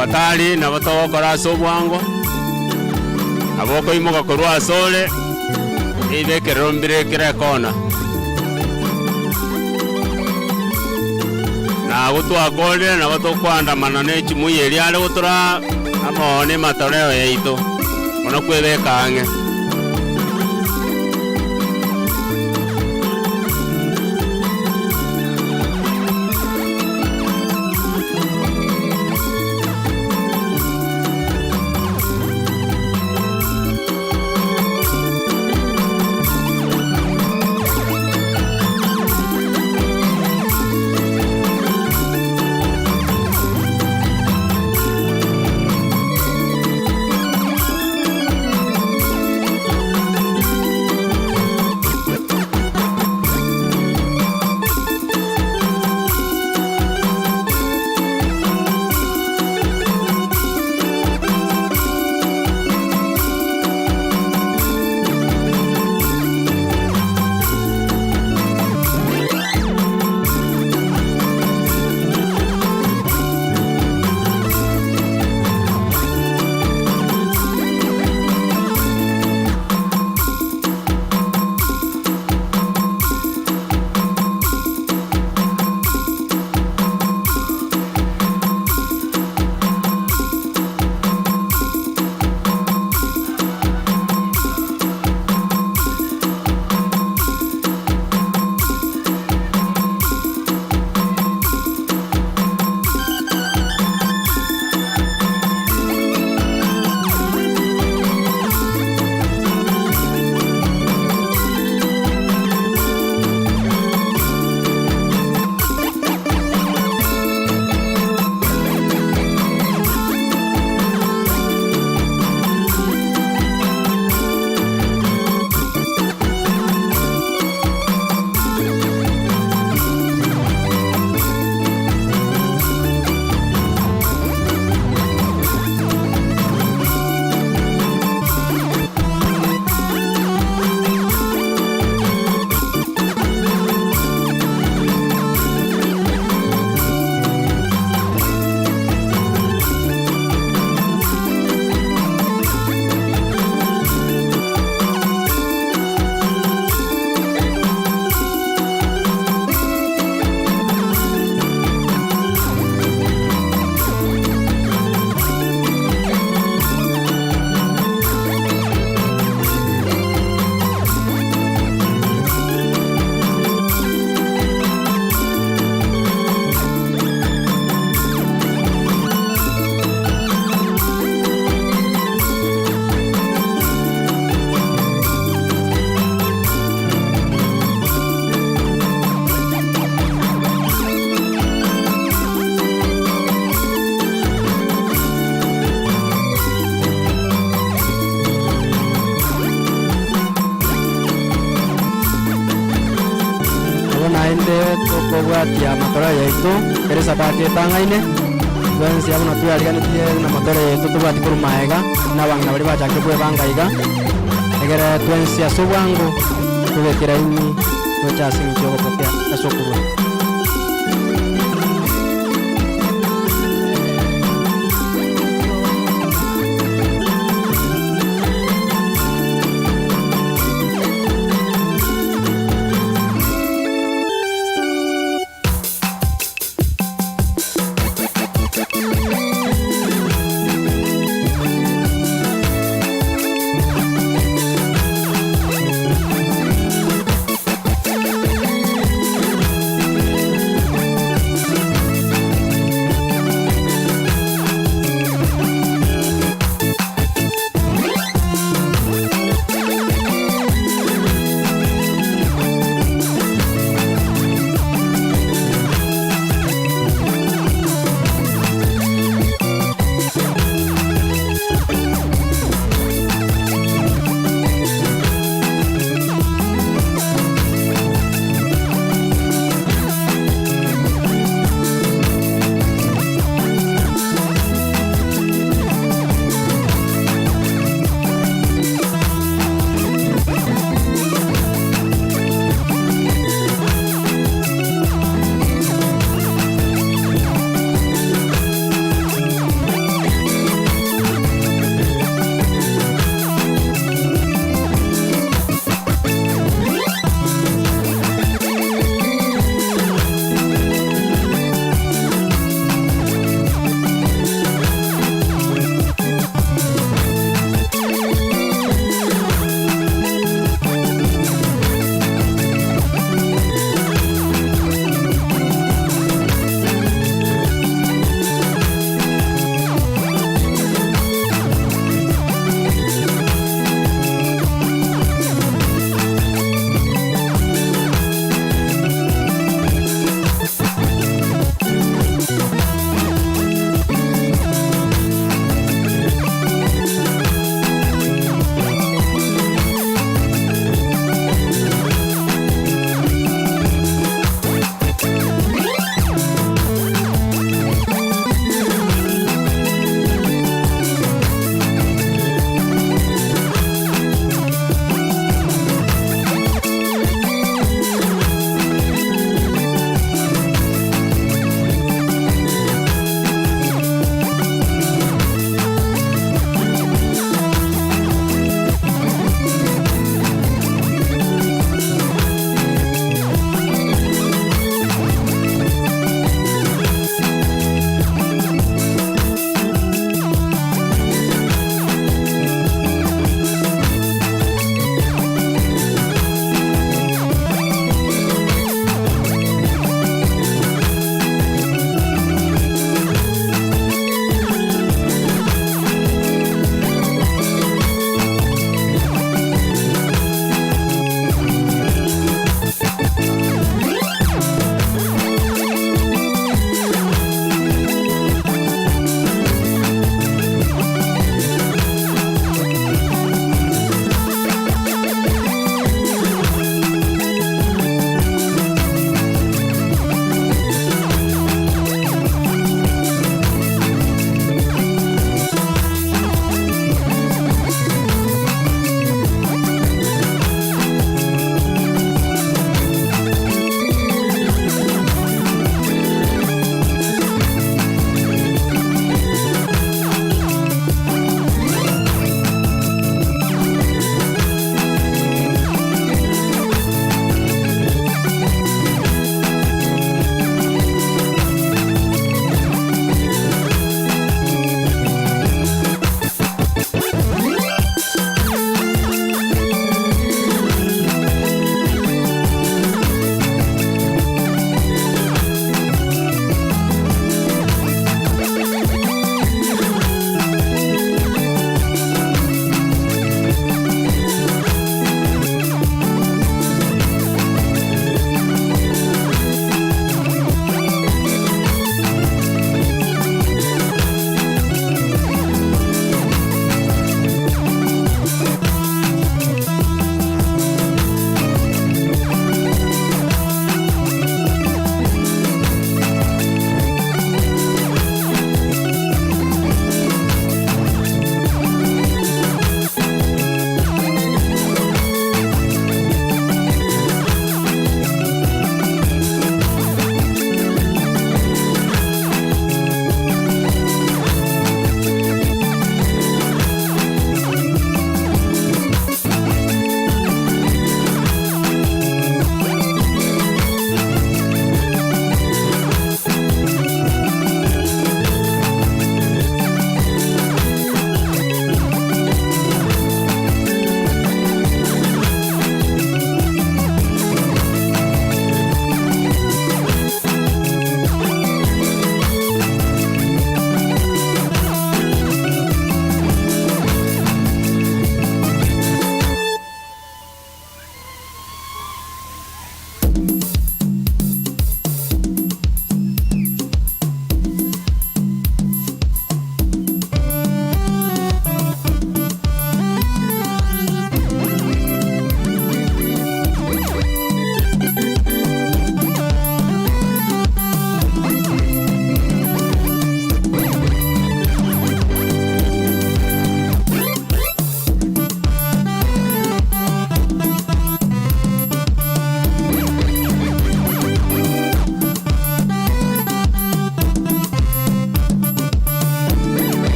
batali na batokora sobwango aboko imoka korwa sole ibekere rombire kire kona na gutwa gole na batokwanda manane chimuyeri ale gutura amone matoreo yaito ona kwebekange twatia matoro yaitu kere sadaka etangaine twensi abo natuyariganitie na matoro yaitu tubati kuru maega na bang'ina bari bachake kwebanga iga egere twensi ase obwango tugekera imi twechasing'iki ogopokea ase okobua.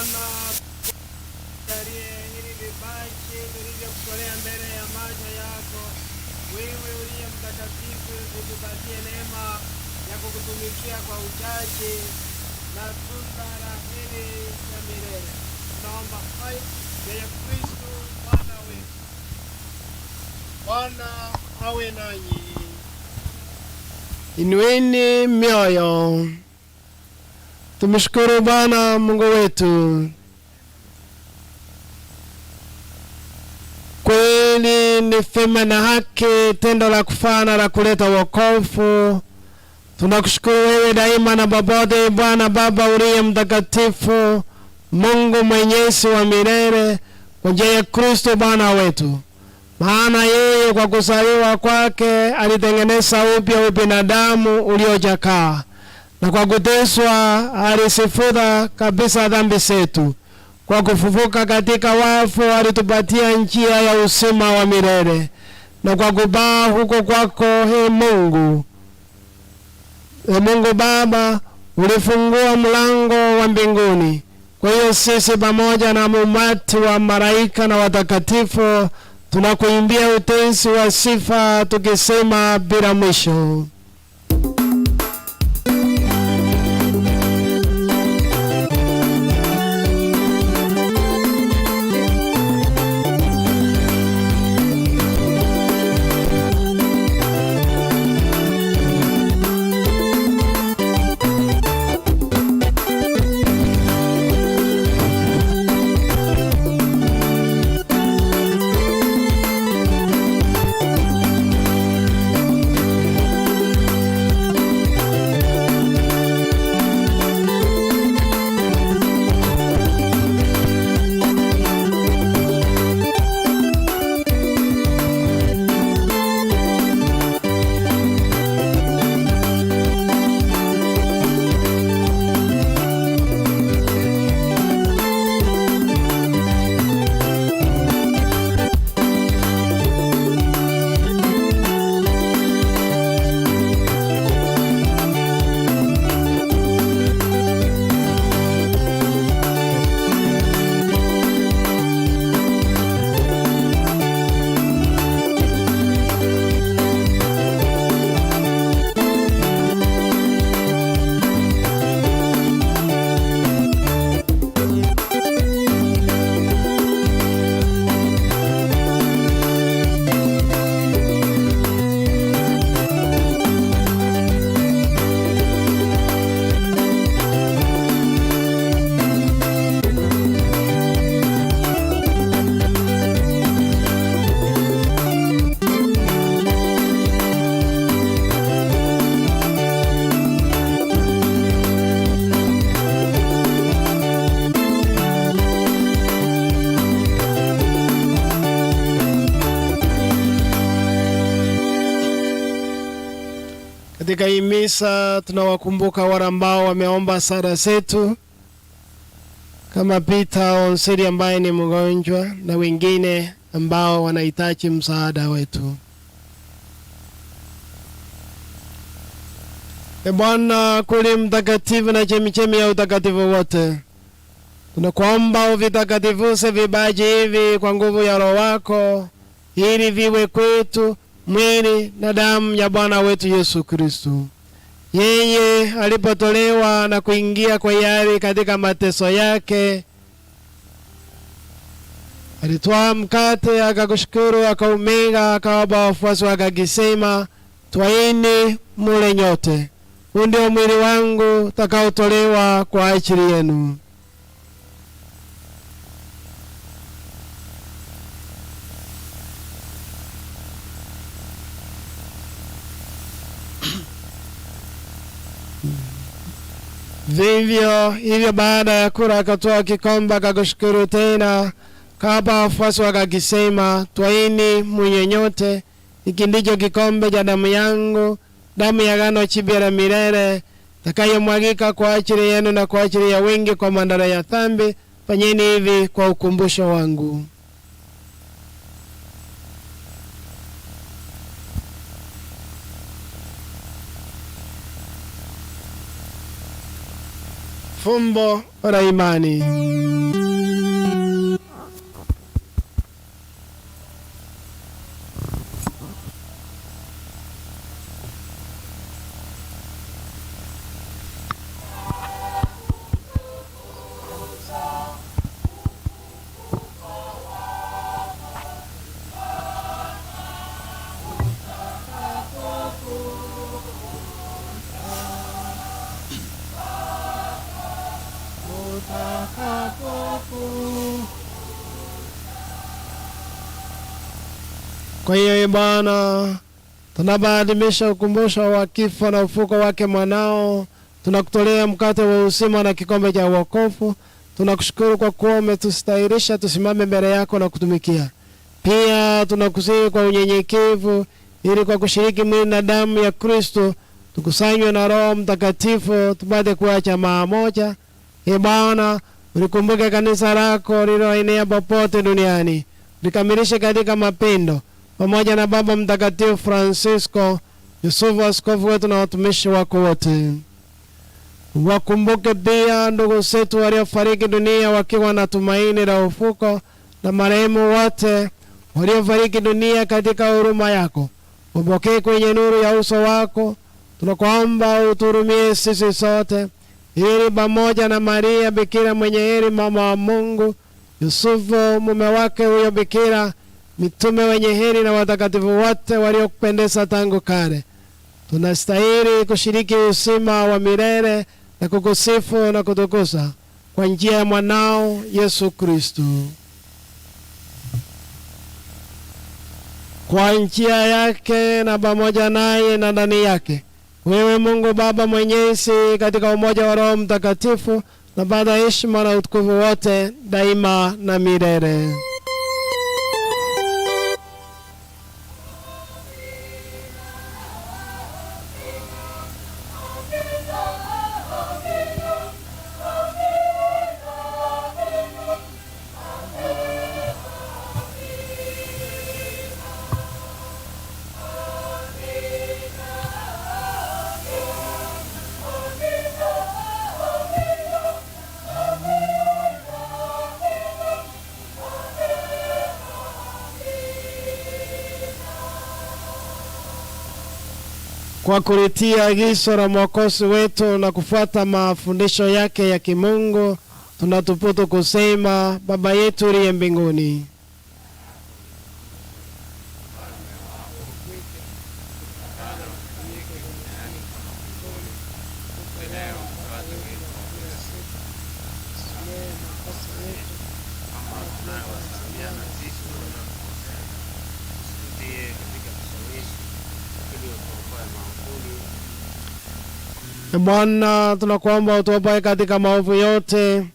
Bwana jalie hili vipaji vilivyokutolea mbele ya macho yako, wewe uliye mtakatifu, utupatie neema ya kukutumikia kwa uchaji na tunda la heri ya milele. Tunaomba hayo ya Kristo Bwana wetu. Bwana awe nanyi. Inueni mioyo. Tumshukuru Bwana Mungu wetu. Kweli ni fema na haki tendo la kufana la kuleta wokovu. Tunakushukuru wewe daima na popote, Bwana Baba uliye mtakatifu, Mungu mwenyezi wa milele, kwa njia ya Kristo Bwana wetu. Maana yeye kwa kuzaliwa kwake alitengeneza upya ubinadamu uliochakaa, na kwa kuteswa alisifuta kabisa dhambi zetu. Kwa kufufuka katika wafu alitupatia njia ya uzima wa milele, na kwa kupaa huko kwako, Mungu Baba, ulifungua mlango wa mbinguni. Kwa hiyo sisi pamoja na umati wa malaika na watakatifu tunakuimbia utenzi wa sifa tukisema bila mwisho. Katika hii misa tunawakumbuka wale ambao wameomba sala zetu, kama Peter Onseri ambaye ni mgonjwa na wengine ambao wanahitaji msaada wetu. Bwana kuli mtakatifu na chemichemi ya utakatifu wote, tunakuomba uvitakatifuze vipaji hivi kwa nguvu ya Roho wako, ili viwe kwetu mwili na damu ya Bwana wetu Yesu Kristo. Yeye alipotolewa na kuingia kwa hiari katika mateso yake, alitwaa mkate, akakushukuru, akaumega, akawapa wafuasi wake akisema, twaini mule nyote, huu ndio mwili wangu utakaotolewa kwa ajili yenu. Vivyo hivyo baada ya kula akatoa kikombe, akakushukuru tena, akawapa wafuasi wake akisema, twaini mnywe nyote, hiki ndicho kikombe cha damu yangu, damu ya agano jipya la milele, itakayomwagika kwa ajili yenu na kwa ajili ya wengi kwa maondoleo ya dhambi. Fanyeni hivi kwa ukumbusho wangu. fumbo la imani. Kwa hiyo Bwana, tunapoadhimisha ukumbusho wa kifo na ufuko wake mwanao, tunakutolea mkate wa uzima na kikombe cha wokovu. Tunakushukuru kwa kuwa umetustahilisha tusimame mbele yako na kutumikia. Pia tunakusihi kwa unyenyekevu, ili kwa kushiriki mwili na damu ya Kristo tukusanywe na Roho Mtakatifu tupate kuwa jamaa moja. Bwana, ulikumbuke kanisa lako lililoenea popote duniani, likamilishe katika mapendo, pamoja na Baba Mtakatifu Francisco, Yusufu askofu wetu na watumishi wako wote. Wakumbuke pia ndugu zetu waliofariki dunia wakiwa na tumaini la ufuko, na marehemu wote waliofariki dunia katika huruma yako. Wapokee kwenye nuru ya uso wako. Tunakuomba uturumie sisi sote, ili pamoja na Maria Bikira mwenye heri mama wa Mungu, Yusufu mume wake huyo Bikira, mitume wenye heri na watakatifu wote waliokupendeza tangu kale, tunastahili kushiriki uzima wa milele na kukusifu na kutukuza kwa njia ya mwanao Yesu Kristo. Kwa njia yake na pamoja naye na ndani yake, wewe Mungu Baba Mwenyezi, katika umoja wa Roho Mtakatifu, na baada heshima na utukufu wote daima na milele. Kwa kulitia agizo la Mwokozi wetu na kufuata mafundisho yake ya kimungu, tunatuputu kusema: Baba yetu uliye mbinguni, Bwana, tunakuomba utuopoe katika maovu yote,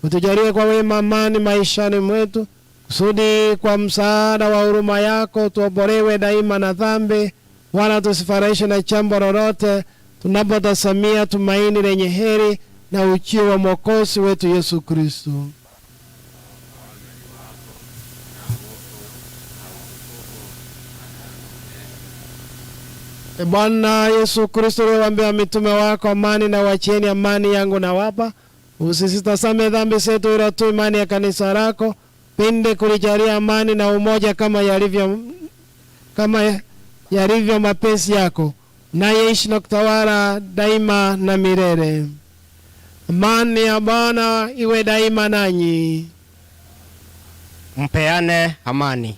utujalie kwa wema amani maishani mwetu, kusudi kwa msaada wa huruma yako tuopolewe daima na dhambi, wala tusifaraishwe na jambo lolote, tunapotasamia tumaini lenye heri na ujio wa Mwokozi wetu Yesu Kristo. Bwana Yesu Kristo, uliwaambia mitume wako, amani na wachieni, amani yangu na wapa. Usisitazame dhambi zetu, ila tu imani ya kanisa lako. Pinde kulijalia amani na umoja kama yalivyo mapenzi yako, naye ishi na kutawala daima na milele. Amani ya Bwana iwe daima nanyi. Mpeane amani.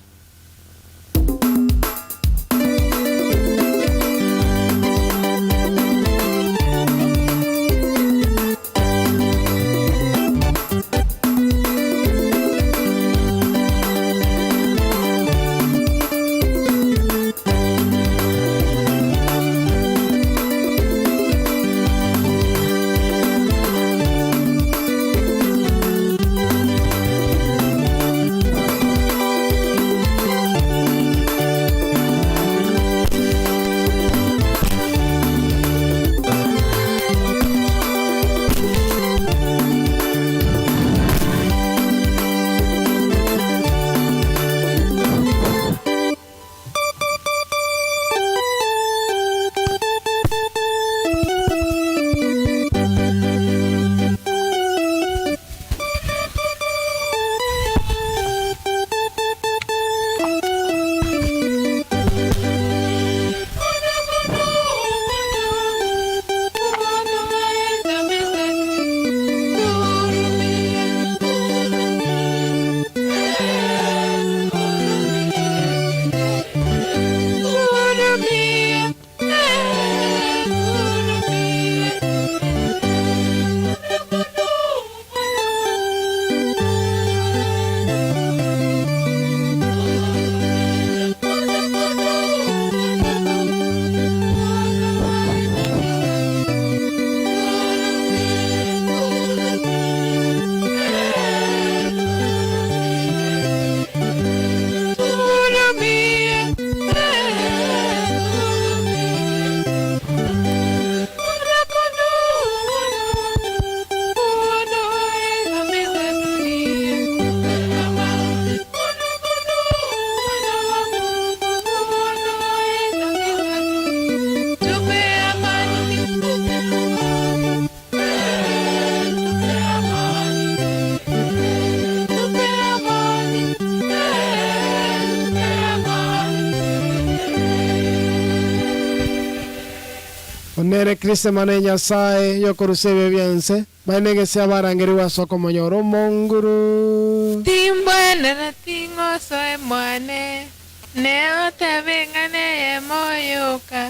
nere Kristo mane Nyasaye yokorusebe byense bainege sia barangeri wasoko monyoro monguru timbwene na tingo soe mwane neo tabengane ye moyoka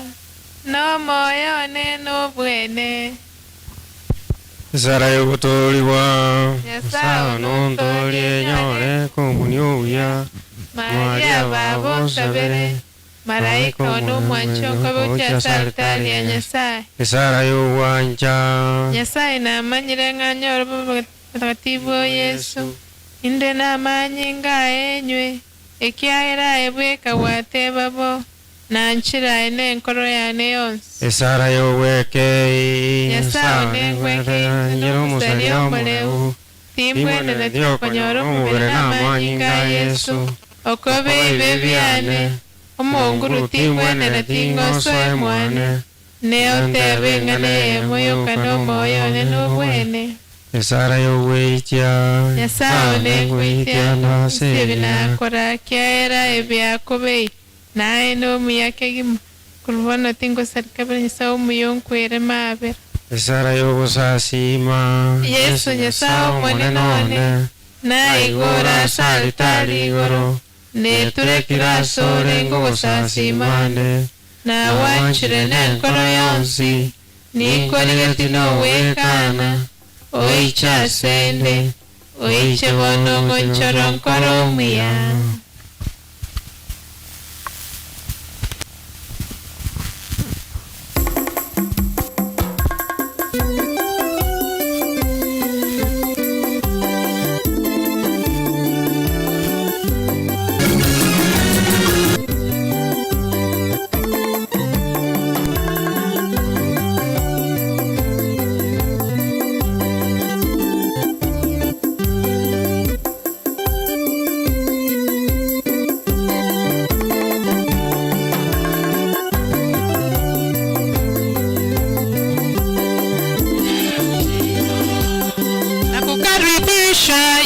no moyo ne no bwene Sara yogotoriwa Nyasaye nontolie nyore komunioya Maria babo sabere Malaika ono mwanchoko bucha saltari ya Nyasaye Sara yowanja Nyasaye na manyire nganyoro mtakatifu Yesu inde na manyinga enywe ekiaira ebweka wate babo na nchira ene nkoro yane yonse Sara yoweke Nyasaye nengweke njero musalio moleu timbwene na tikonyoro mubere na manyinga Yesu okobe ibebiane omonguru timbwene na tingo soe mwane neo tebengane moyo kano moyo neno bwene Sara yoweitia Nyasaye nengweitia na sebina kora kiaera ebiakobe nae no miyake gim kulvano tingo sarkabra Nyasaye muyonkwere maber Sara yogosasima Yesu Nyasaye mwane none na igora saltari igoro ne turekira sore ngogosasimane na wanchire ne nkoro yonsi nikoligetino wekana oicha sende oiche bono gonchoro nkoro muya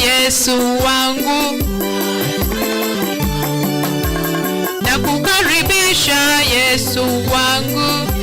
Yesu wangu nakukaribisha Yesu wangu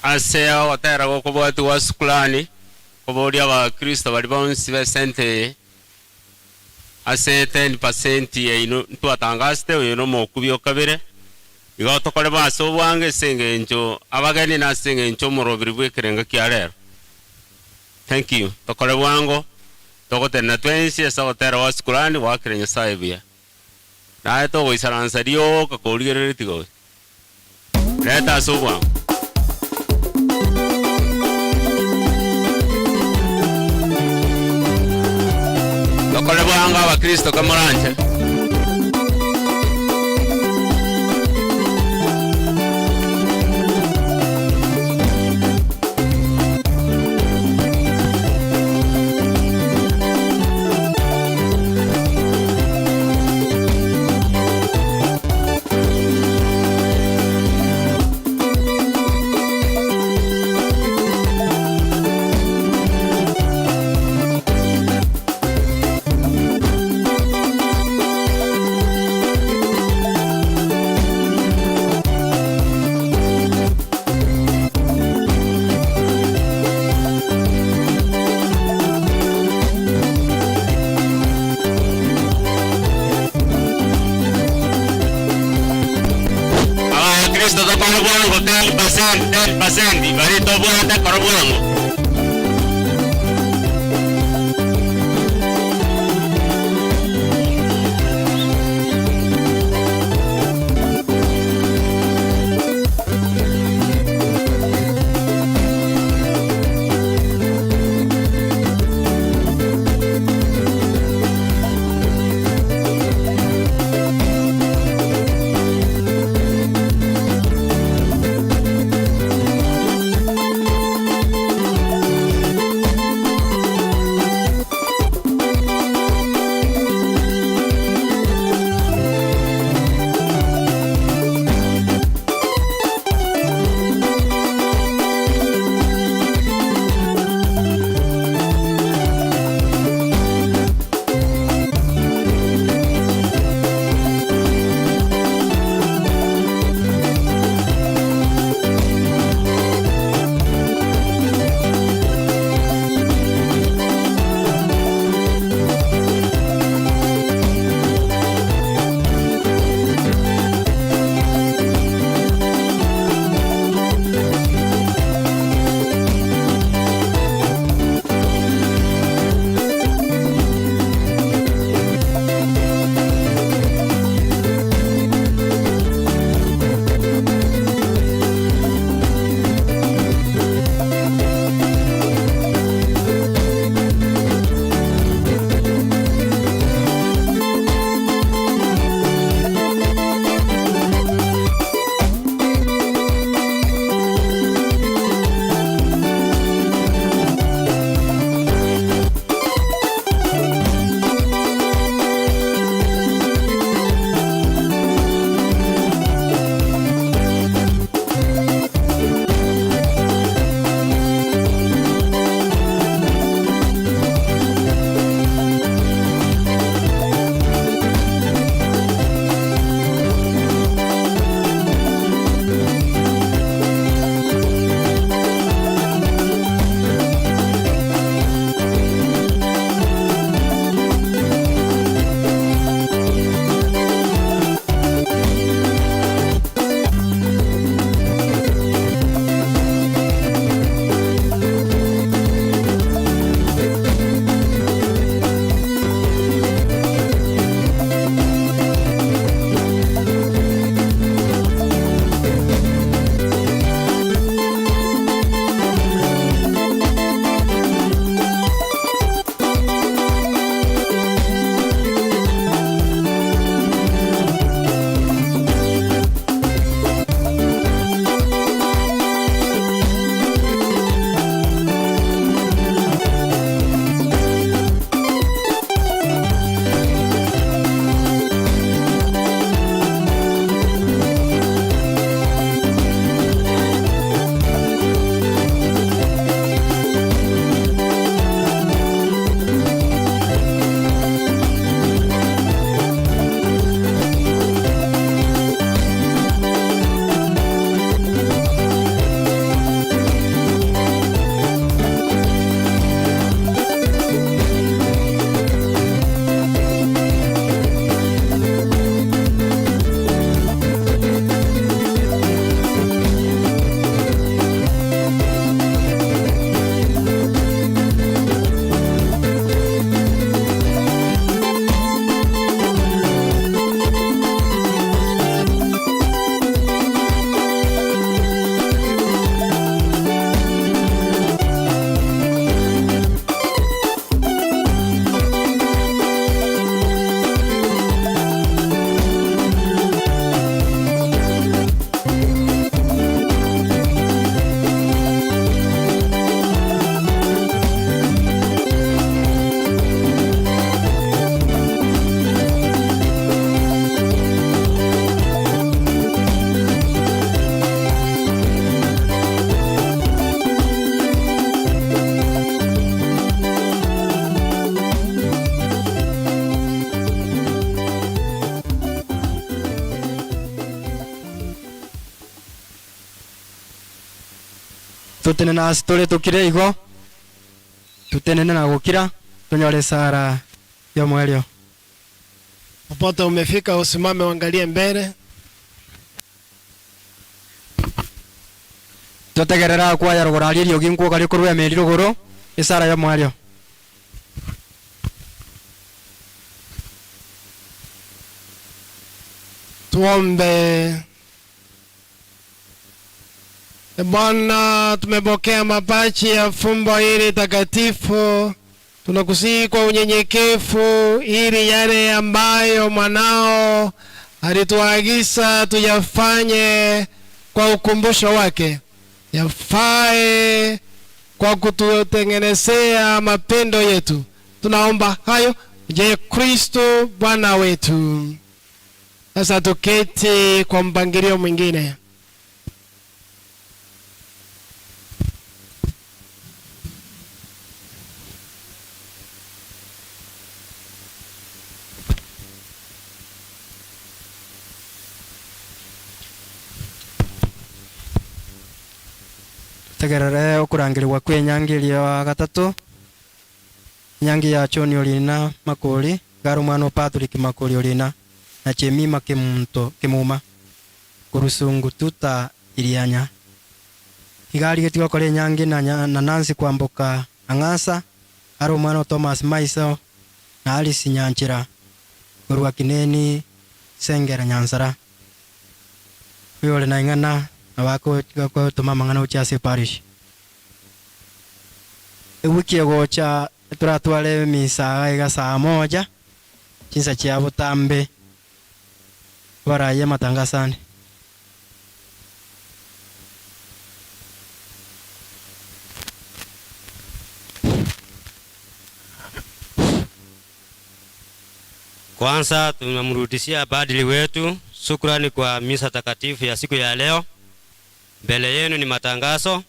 aseo otera gokobwati wa sukulani koboria abakristo bari bonsi besente ase 10% yaino twatangaste oyo no mokubio kabire igo tokore base obwange sengencho abageni na sengencho morobiri bwekerenga kiarero. Thank you. Tokore bwango togotena twensi asa otera wa sukulani wakire Nyasaye buya naye togoisaransa rio kakorigerere tigo leta ase obwango. Tokore bwango abakristo kamoranje pasendi barito buata korobuango. tutenena asitore tukire igo tutenene na gukira tunyore sara ya mwelio. Popote umefika usimame uangalie mbele. Tutegerera kwa ya rugorari rio ginko kali kurwe meri rugoro isara ya mwelio. Tuombe. Bwana, tumepokea mapachi ya fumbo hili takatifu. Tunakusihi kwa unyenyekevu ili yale ambayo mwanao alituagiza tuyafanye kwa ukumbusho wake yafae kwa kututengenezea mapendo yetu. Tunaomba hayo je Kristo Bwana wetu. Sasa tuketi kwa mpangilio mwingine. Tegerere okurangirwa kwe nyangiri ya gatatu. Nyangi ya Choni olina makoli garo mwana Patrick makoli olina na chemima kemunto kemuma kurusungu tuta ilianya igari getiko kole nyangi na Nancy kwamboka angasa aro mwana Thomas Maiso na Alice Nyanchira kurwa kineni sengera nyansara yole na ingana na wako kwa tuma mangana uchase parish wiki gocha turatwale misa iga saa moja chinsa chia butambe baraye matangasani. Kwanza tunamrudishia padri wetu shukrani kwa misa takatifu ya siku ya leo. Mbele yenu ni matangazo.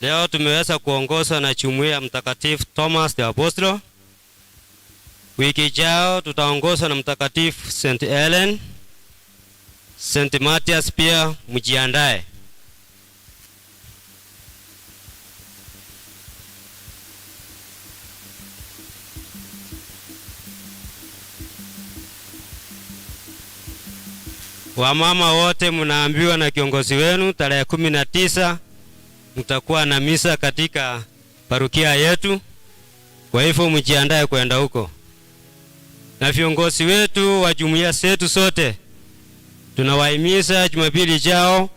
Leo tumeweza kuongozwa na jumuiya Mtakatifu Thomas the Apostle. Wiki ijayo tutaongozwa na Mtakatifu St. Helen, St. Matthias pia mjiandae. Wamama wote mnaambiwa na kiongozi wenu tarehe 19 mtakuwa na misa katika parokia yetu. Kwa hivyo mjiandae kwenda huko. Na viongozi wetu wa jumuiya zetu sote tunawahimiza Jumapili jao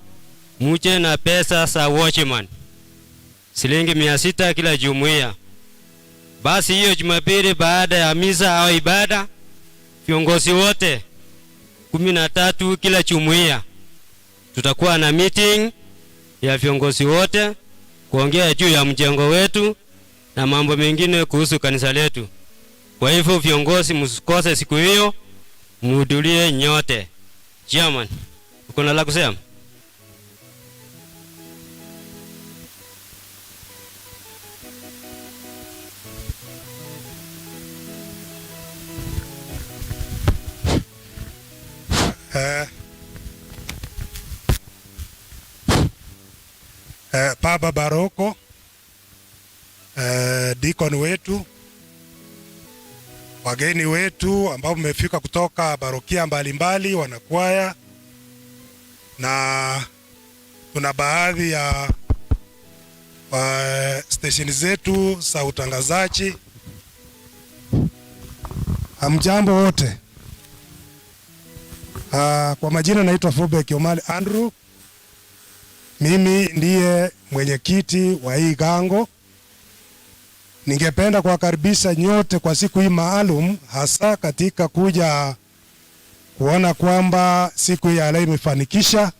muje na pesa za watchman. Shilingi 600 kila jumuiya. Basi hiyo Jumapili baada ya misa au ibada viongozi wote 13 kila jumuiya tutakuwa na meeting ya viongozi wote kuongea juu ya mjengo wetu na mambo mengine kuhusu kanisa letu. Kwa hivyo viongozi msikose siku hiyo, mhudhurie nyote. Chairman, uko na la kusema? Baba Baroko, deacon wetu, wageni wetu ambao mmefika kutoka barokia mbalimbali, wanakwaya, na tuna baadhi ya station zetu za utangazaji. Hamjambo wote. Kwa majina naitwa Fubek Omali Andrew. Mimi ndiye mwenyekiti wa hii gango. Ningependa kuwakaribisha nyote kwa siku hii maalum, hasa katika kuja kuona kwamba siku hii ya leo imefanikisha,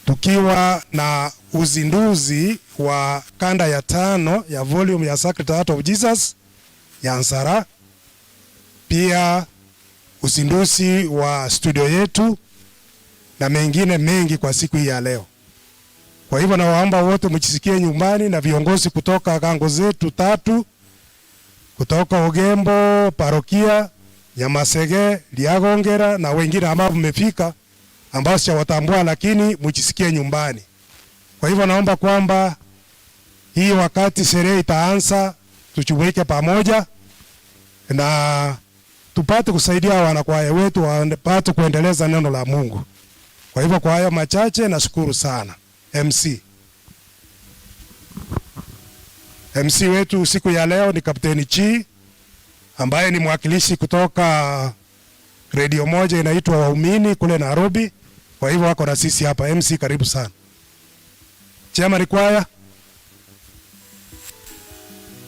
tukiwa na uzinduzi wa kanda ya 5 ya volume ya Sacred Heart of Jesus ya Ansara, pia uzinduzi wa studio yetu na mengine mengi kwa siku hii ya leo. Kwa hivyo nawaomba wote mjisikie nyumbani, na viongozi kutoka gango zetu 3 kutoka Ogembo, parokia Nyamasege, Liagongera na wengine ambao mmefika ambao sijawatambua, lakini mjisikie nyumbani. Kwa hivyo naomba kwamba hii wakati sherehe itaanza tuchumuike pamoja na tupate kusaidia wanakwaya wetu wapate kuendeleza neno la Mungu. Kwa hivyo kwa hayo machache nashukuru sana. MC wetu siku ya leo ni Kapteni Chi ambaye ni mwakilishi kutoka radio moja inaitwa Waumini kule Nairobi. Kwa hivyo wako na sisi hapa. MC, karibu sana. Chairman Kwaya.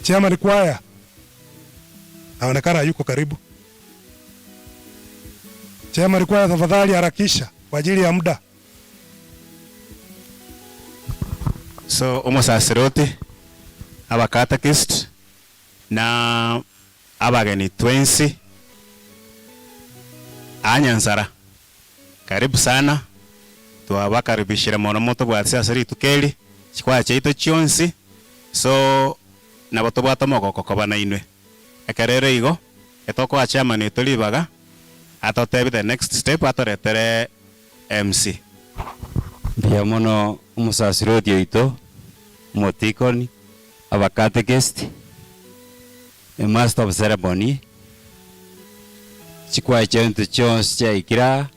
Chairman Kwaya. Naonekana yuko karibu. Chairman Kwaya, tafadhali harakisha kwa ajili ya muda. So umusasiroti abakatekist na abageni 20 Anyansara, karibu sana. Twabakaribishira mono moto bwa siasa ritukeli chikwaya cheito chionsi. So nabo tobwata mogoko kobana inwe ekerere igo etoko achama ni tolibaga atotebi the next step atoretere MC bia mono umusasiroti oito motikoni abakatekist a master of ceremony chikwaya chento chionsi chaikira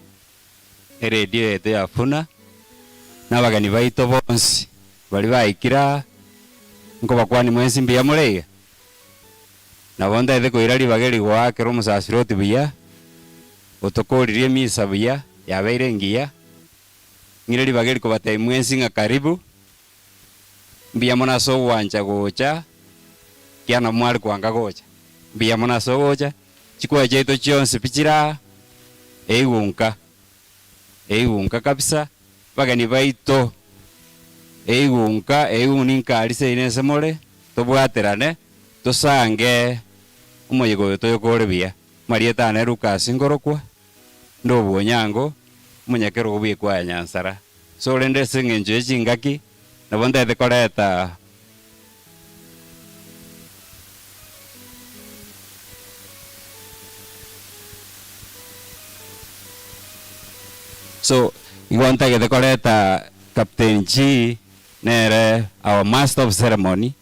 eredio eto yafuna n'abagani baito bonsi bali baikira ngo bakwani mwensi mbia mulega nabonda ede koirari bageri gwakero umusasiroti buya otokoririe misa buya yabeire ngiya ngirari bageri ko batai mwensi nga karibu mbia mona so wanja gocha kiana mwari kwanga gocha mbia mona so gocha chikwa jeito chionse pichira eigunka kabisa bagani baito eigunka eiuninkari inese more tobwaterane tosange umoyigo toyokore bia marieta ne Lucas ngorokwa ndobo nyango munyakero ubi kwa Nyansara so rende singenje chingaki nabonde dekoreta so iwanta ke dekoreta Captain G nere our master of ceremony,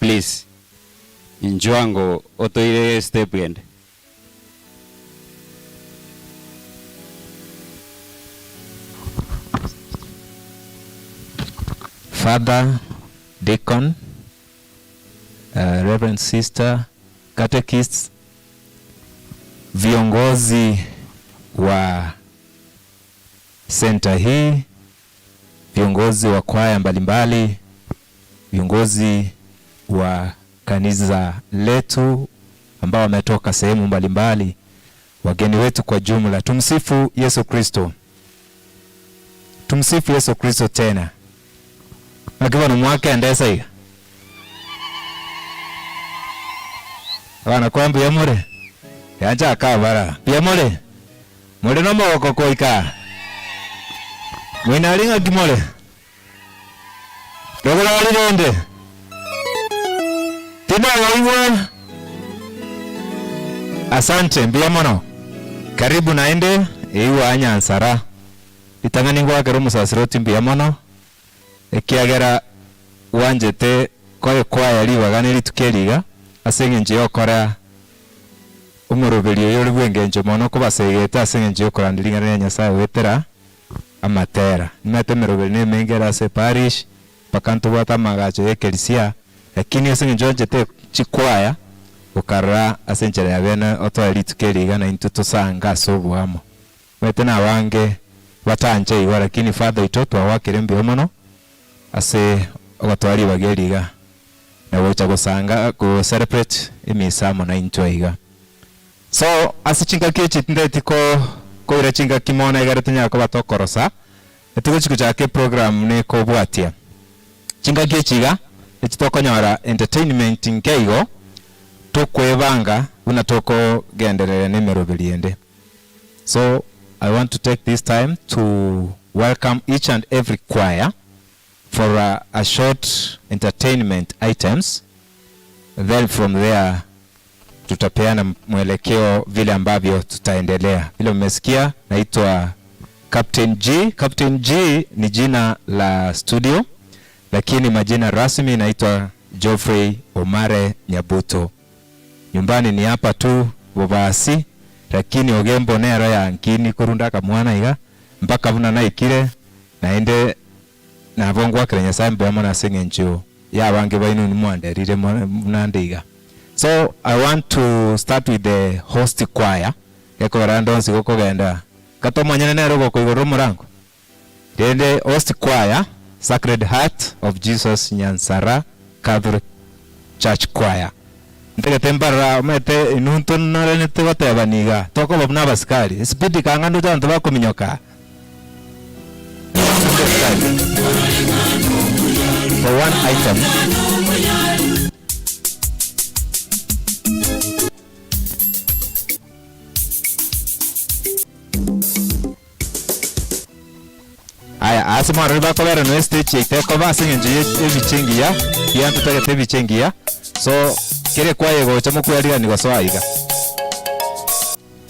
please injuango otoire step end. Father, Deacon, Reverend Sister, catechists, viongozi wa center hii, viongozi wa kwaya mbalimbali, viongozi wa kanisa letu ambao wametoka sehemu mbalimbali, wageni wetu kwa jumla, tumsifu Yesu Kristo. Tumsifu Yesu Kristo tena. Akiwa na mwaka endesa hiyo. Wana kwambi ya mure. Yanja akabara. Pia mure. Mure no moko koika. Mwinalinga kimole. Dogora walirende. Tina waiwa. Asante mbia mono. Karibu naende iwa Anyansara. Itangani ngwa kero musasiroti mbia mono. Ekiagera wanjete koye kwaya libaga litukeliga asengenje okora umurubiri yo rwenge mono kubasegeta asengenje okora ndilinga Nyasaye wetera amatera nimetemeroberi nemengera se parish pakanto bata magacho ekelisia lakini asengenje njete chikwaya ukara asenjera yabene oto litukeliga na intuto sanga sobuhamo wetena wange watanje iwa lakini father itotwa wakire mbio mono ase ogatwari bageriga na wocha gusanga go celebrate imisamo na enjoyiga so asichinga kichi ndetiko ko ira chinga kimona igaretanya ko batokorosa etiko chikuchake program ne ko bwatia chinga kichiga ekitokonyora entertainment nkeigo tokwebanga una toko genderere nemerobeliende. So I want to take this time to welcome each and every choir for a short entertainment items. Then from there tutapeana mwelekeo vile ambavyo tutaendelea. Vile mmesikia naitwa Captain G. Captain G ni jina la studio lakini majina rasmi naitwa Geoffrey Omare Nyabuto. Nyumbani ni hapa tu Bobasi, lakini ogembo nero ya nkini kurunda kamwana iga mpaka buna naikire naende nabongwa kirenya sambe amana sengencho ya bange bainu ni mwanderire munandiga. So I want to start with the host choir. Eko randonsi goko genda katomanyane nero goko igoro murango. Dende host choir, Sacred Heart of Jesus Nyansara Catholic Church Choir. Ndegete mbara mete inunto nare nete baniga toko babna baskari speed kangando janto bakominyoka. For one item. Aya asema riba kolera no stage te ko ba singe ebichengia ya tutagete ebichengia so kire kwaye go chamo kwari ni waswaiga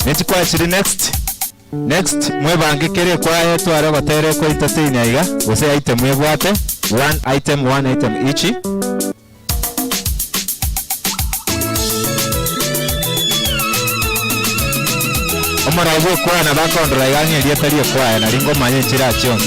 neti kwa chiri next mwebange kire kwaye tware gotere ko entertain aiga ose item mwebwate one item each. Omara ugo kwa na bakondra igange lietarie kwa na ringo manye chira chon.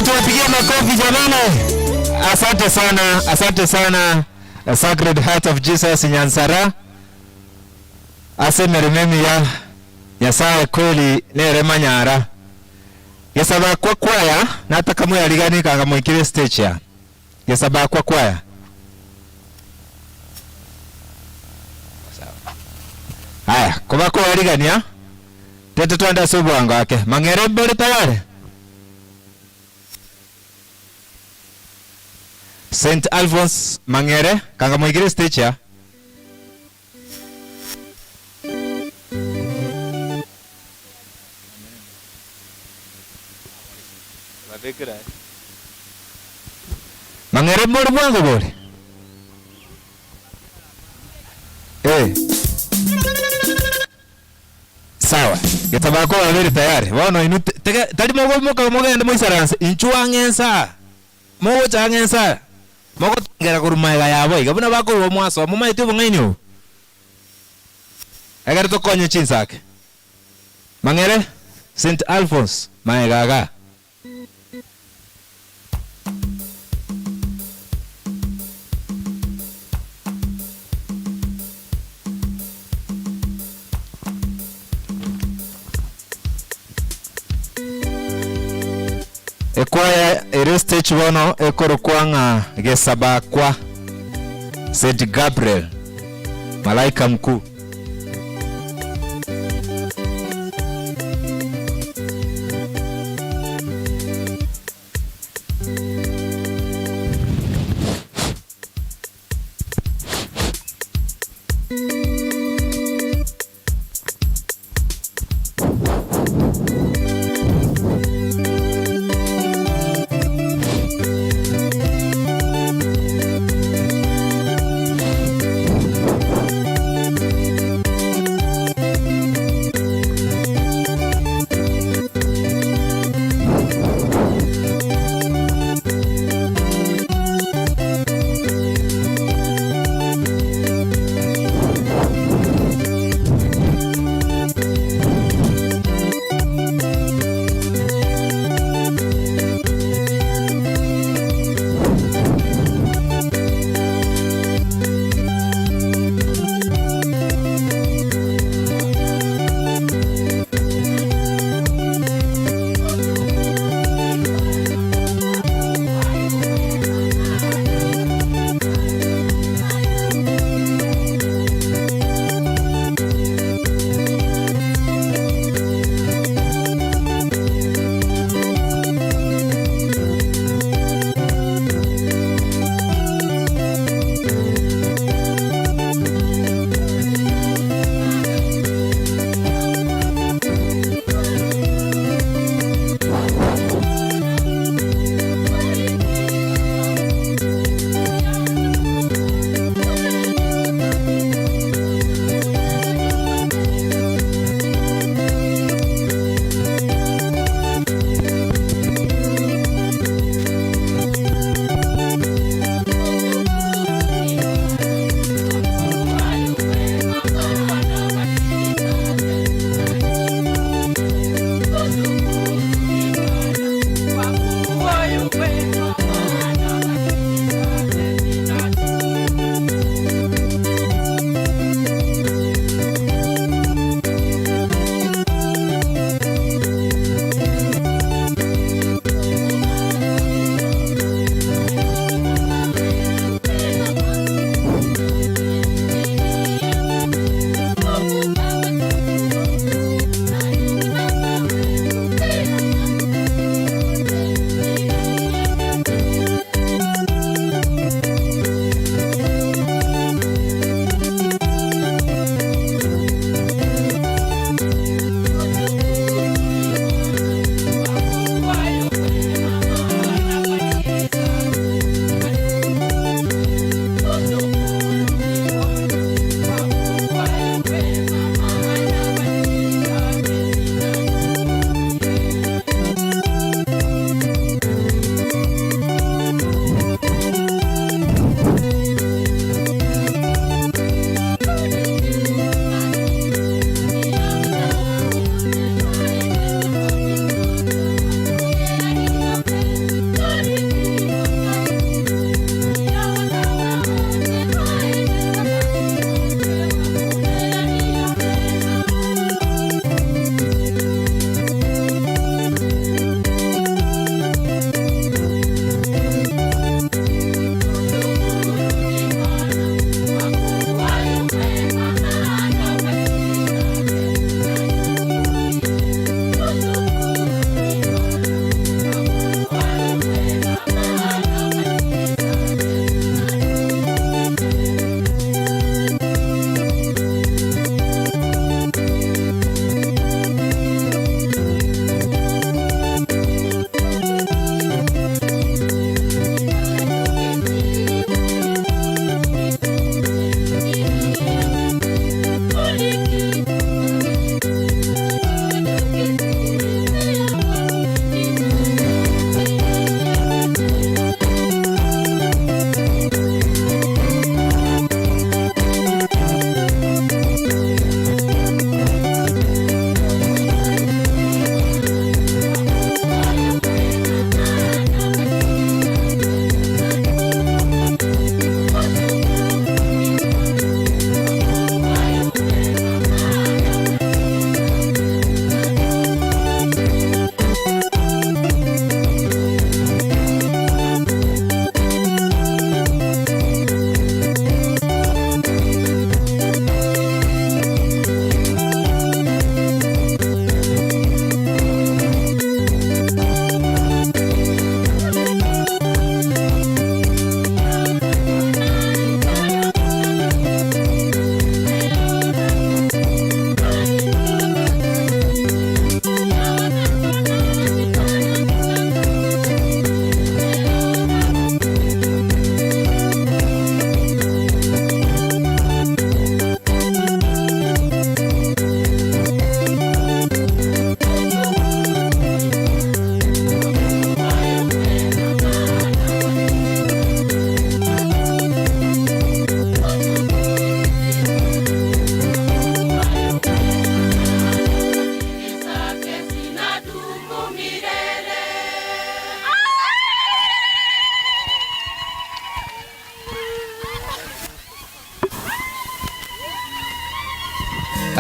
Tuwapigie makofi jamani. Asante sana Sacred Heart of Jesus Nyansara. Aseme rememi ya Nyasaye kweli nere manyara. Yesaba kwa kwaya na hata kama yaligani kanga mwikire stage ya. Yesaba kwa kwaya. Haya, kwa kwa yaligani ya. Tete tuanda subu wangu wake. Mangere mbele tayari. St. Alphonse Mangere kanga mwigire stage ya. Mangere mbole mwangu bole. Sawa. Yatabako wabiri tayari. Waona inu tali moga ende moisaranse. Inchua ngensa. Mogo cha ngensa. Mogo ngera kurumaiga yabo. Igabuna bako uwa mwaso. Muma iti uwa ngainyo. Agari to konye chinsake. Mangere. St. Alphonse. Maegaga. Ekwaya stage bono ekoro kwanga gesaba kwa St. Gabriel malaika mkuu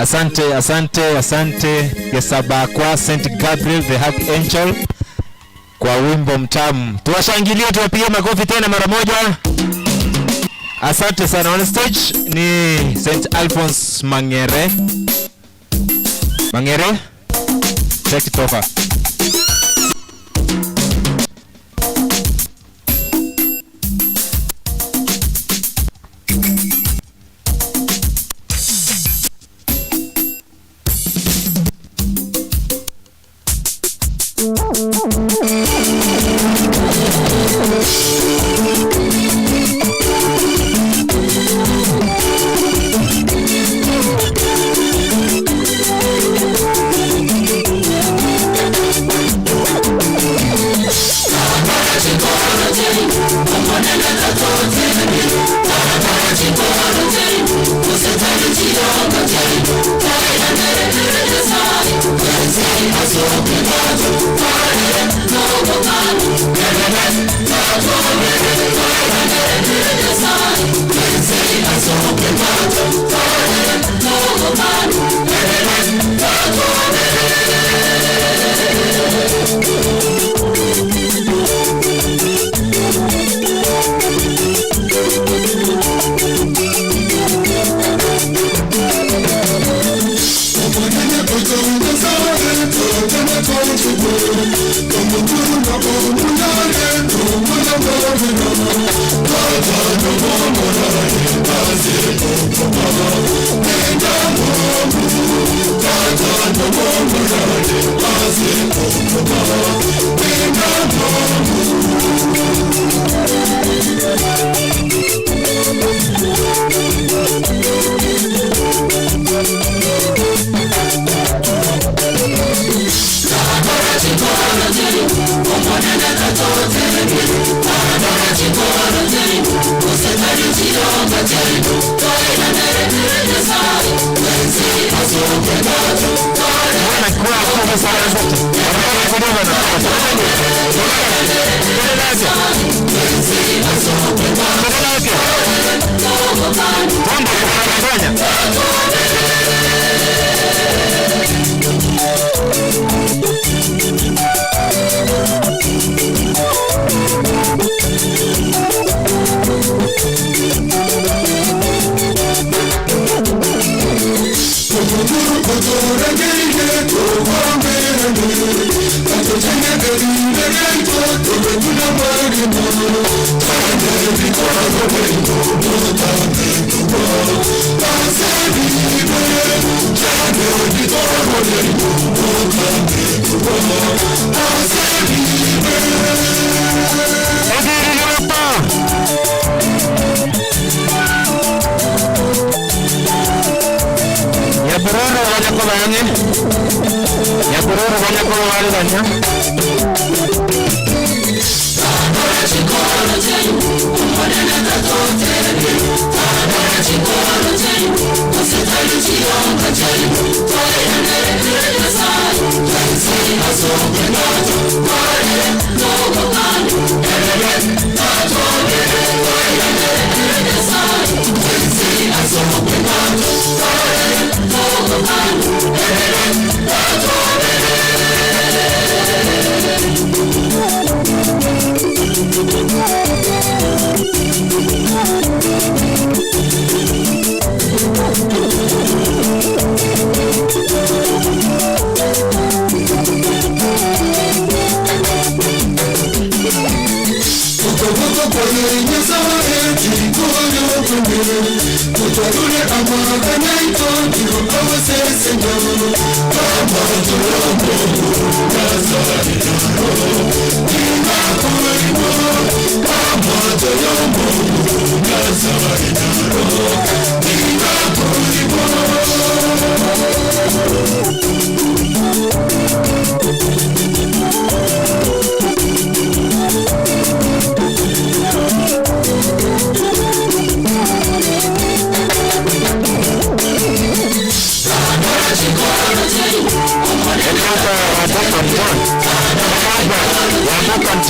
Asante Gesaba kwa St. Gabriel the Archangel kwa wimbo mtamu. Tuwashangilie, tuwapige makofi tena mara moja. Asante sana. On stage ni St. Alphonse Mangere. Take it over.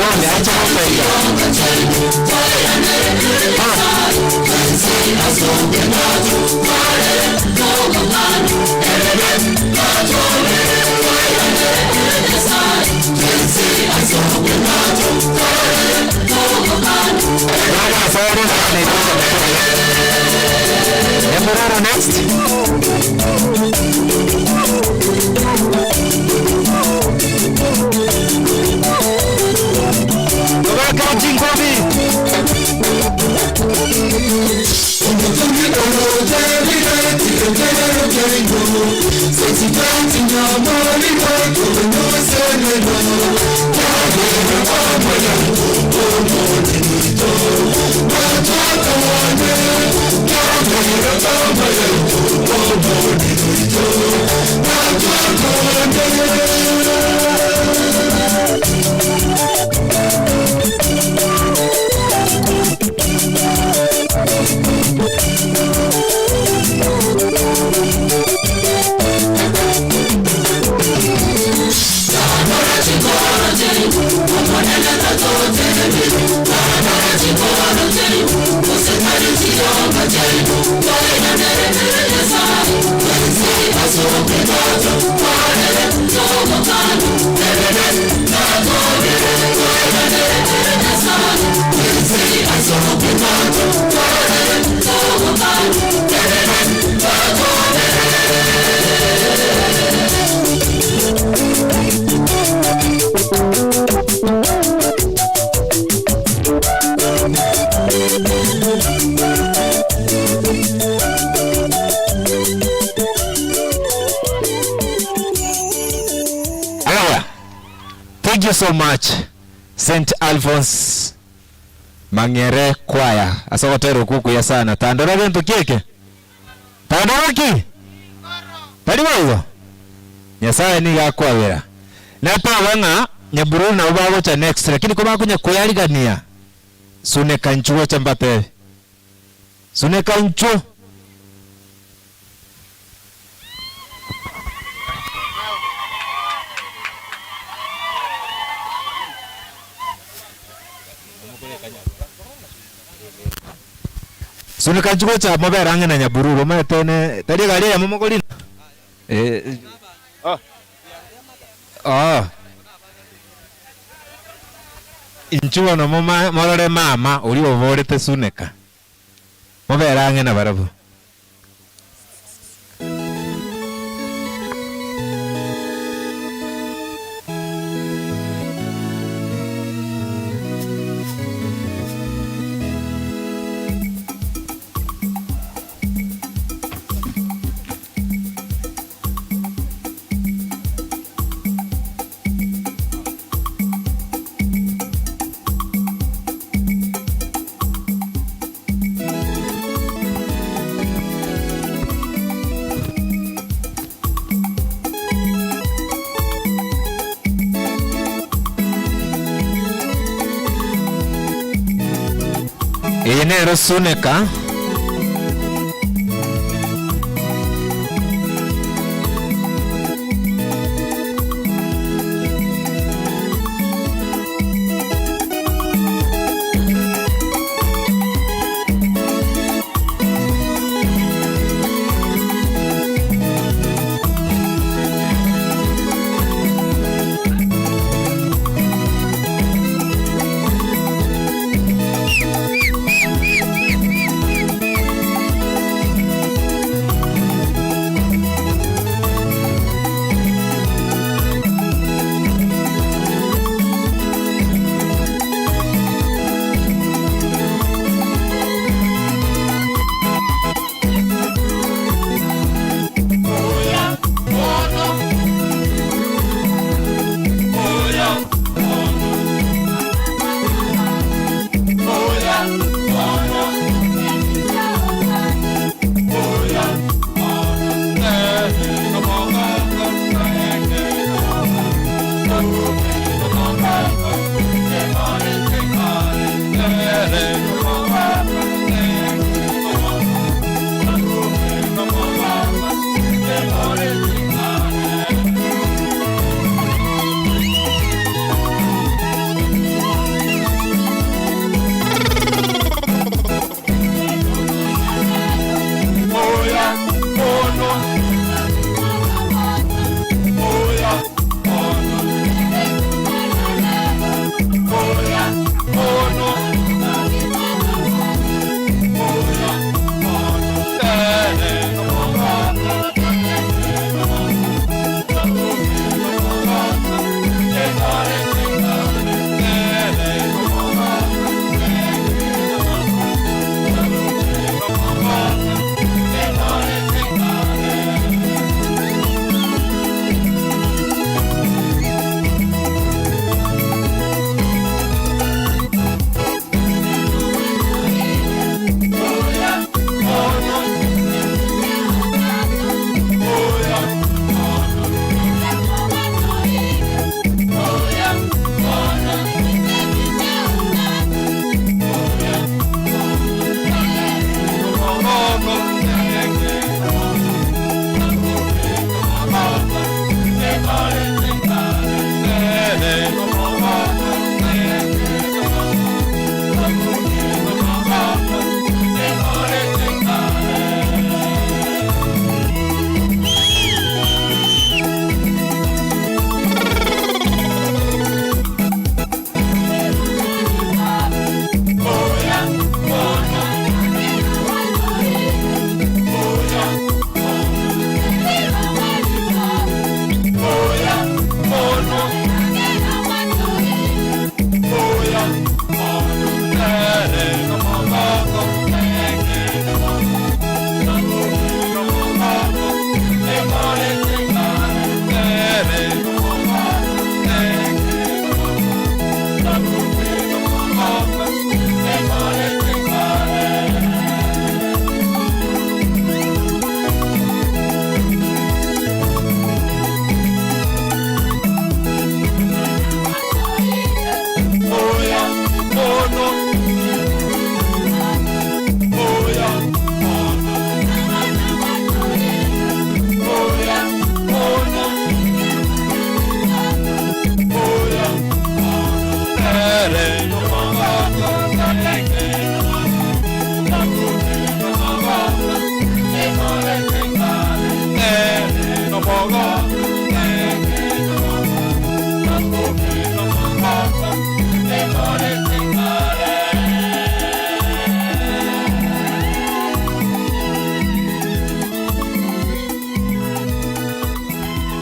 John, Thank you so much, St. Alphonse Mangere Choir. Asogotero kuku ya sana. Tandora bento keke. Tandora ki? Tadiwa. Nyasaye ni gakwabera. Na pa bana nyaburu na ubabo cha next lakini kwa kunya koyaligania. Sune kanchuo cha mbate. Sune kanchuo. Sune kanchuo cha mabera ngena nyaburu boma tene. Tadi gari ya momogolina. Inchuo no mama morore mama uri ovorete suneka. Mobera ngena barabu. Enero suneka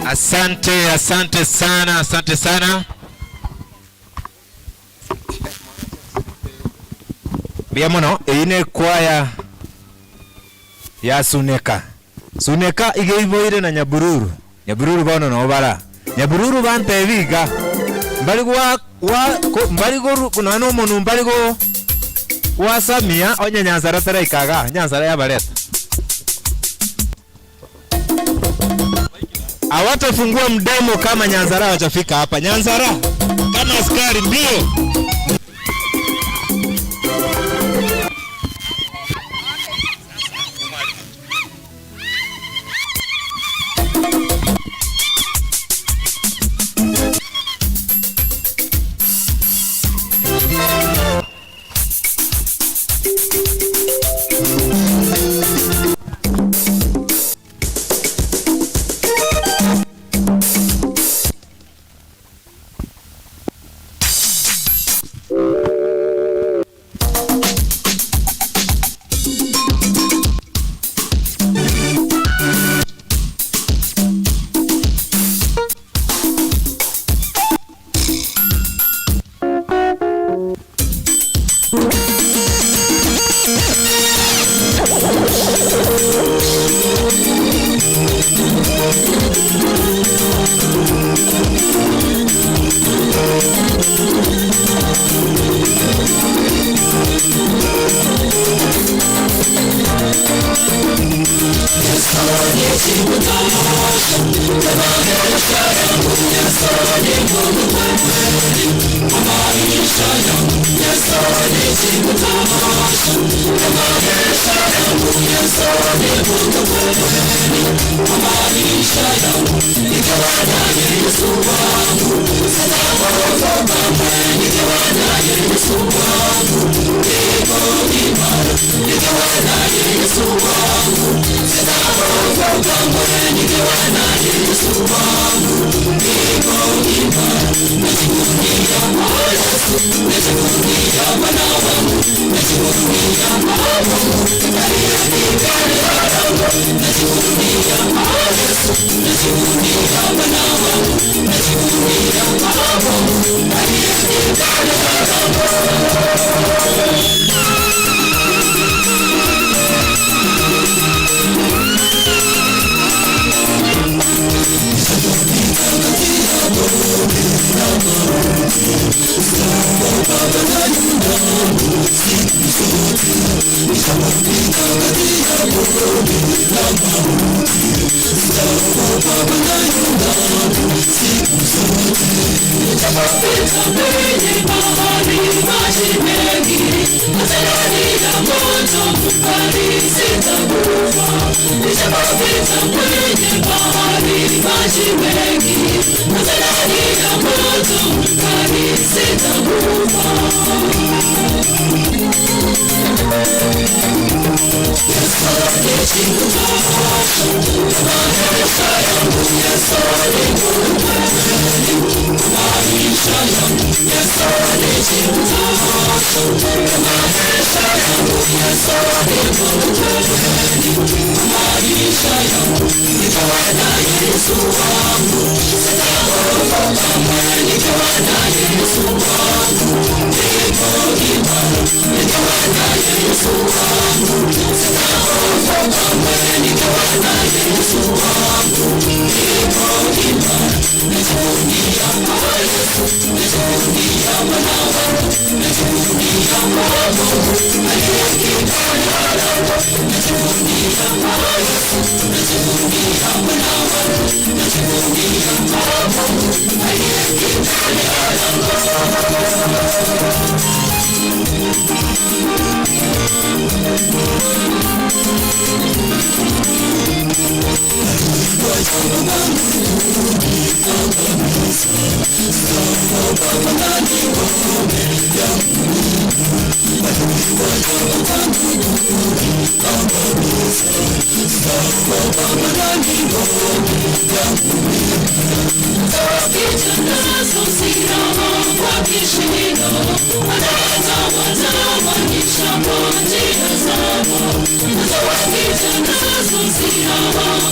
Asante sana. Biamono ine kwaya ya Suneka igeiboire na Nyabururu bono no bara Nyabururu bante biga mbaligo kuna no monu mbaligo wasamia onye Nyansara tara ikaga Nyansara ya bareta hawatafungua mdomo kama Nyansara hawajafika hapa. Nyansara kama askari mbio.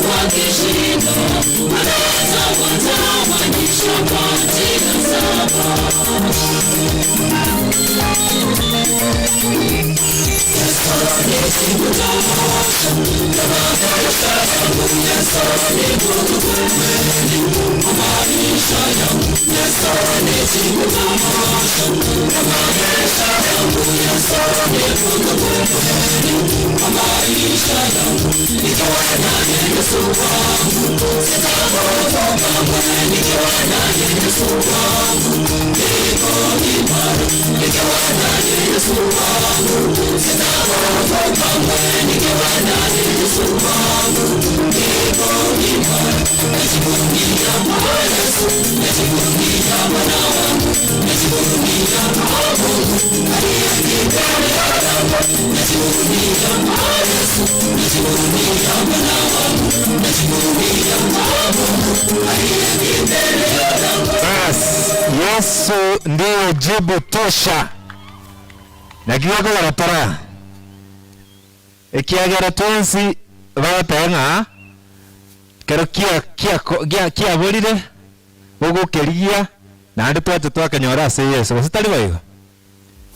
Kwa kishindo, Yesu ndiyo jibu tosha. Na kiwako waratora. Ekiagera twensi vataenga. Kero kia bolire. Ugu keria. Na andi tuache twakanyora se Yesu. Wasitali baigo.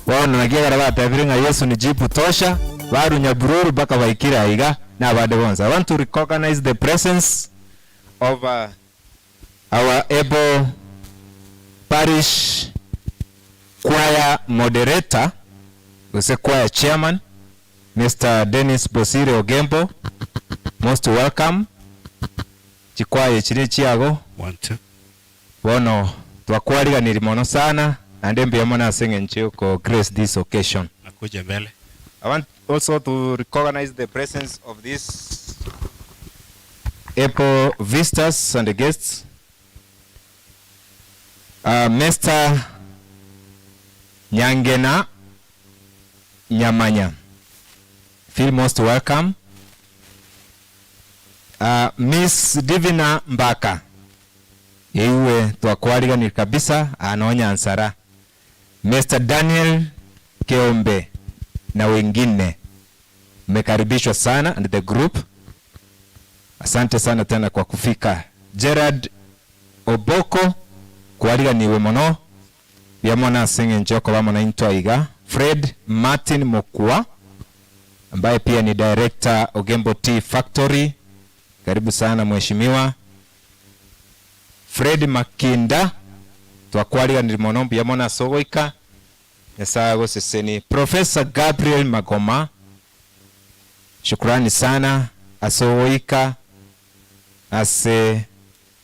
Wana na kiagera vataviringa Yesu ni jibu tosha. Varu nyabururu baka vaikira aiga. Na bade bonza. I want to recognize the presence of our able parish choir moderator, we say choir chairman, Mr. Dennis Bosire Ogembo. Most welcome. Chikwaya chiri chiago. Bono twakwariga nirimono sana and mbiyamona asenge nchiko grace this occasion. Nakuja mbele. I want also to recognize the presence of these able visitors and the guests. Mr. Nyangena Nyamanya, feel most welcome. Miss Divina Mbaka, iwe twakwariga ni kabisa anonya ansara. Mr. Daniel Keombe na wengine mmekaribishwa sana and the group. Asante sana tena kwa kufika. Gerard Oboko kwariga niwe mono yamona singe njoko bamona intwaiga. Fred Martin Mokua ambaye pia ni director Ogembo Tea Factory, karibu sana mheshimiwa. Fred Makinda twakwariga ni mono yamona sogoika yasago seseni. Professor Gabriel Magoma, shukrani sana asogoika ase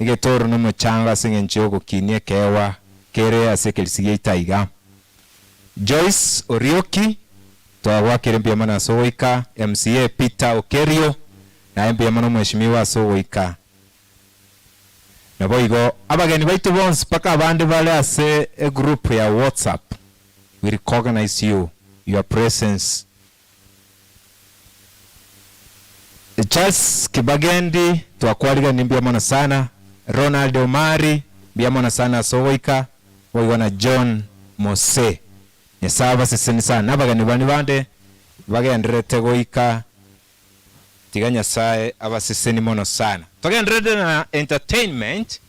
igetoro no muchanga singe nchoko kinie kewa kere ase kelisiye itaiga. Joyce Orioki twawa kirembia mana soika. MCA Peter Okerio na mbia mana mheshimiwa soika. Naboigo abageni baitu bonse paka abandi bale ase a group ya WhatsApp. We recognize you, your presence. Charles Kibagendi twakwariga nimbia mana sana. Ronald Omari biamona sana soika. Woigona John Mose nyesaba seseni sana nabagani bani bande bagendrete goika tiganya sae abaseseni mono sana togendrete na entertainment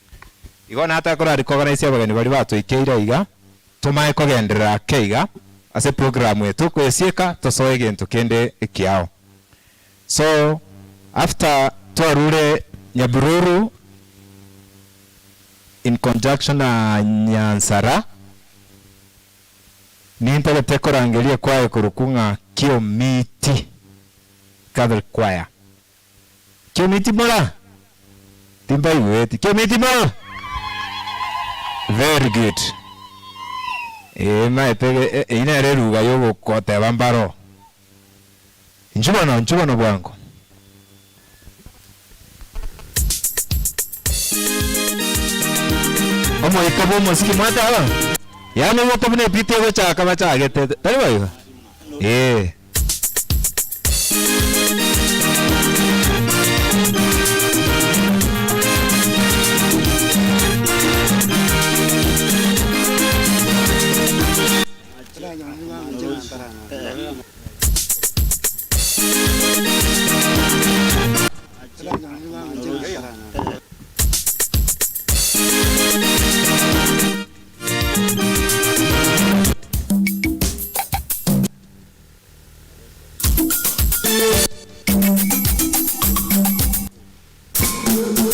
igona hata kora recognize abagani bali batoikeira iga tumaye kogendera keiga ase program yetu kwesieka tosoe gento kende ekiao. So after twarure Nyabururu in conjunction na Nyansara nintele tekora angelia kwae kurukunga Kiomiti Catholic Choir. Kiomiti mola timba iweti Kiomiti mola. Very good. Maepege ina ruga yogo kote bambaro. Njubano bwangu. Omo ikabo moski mata wa. Yani moto bune pite go cha kama cha gete. Tari bayo. Maria,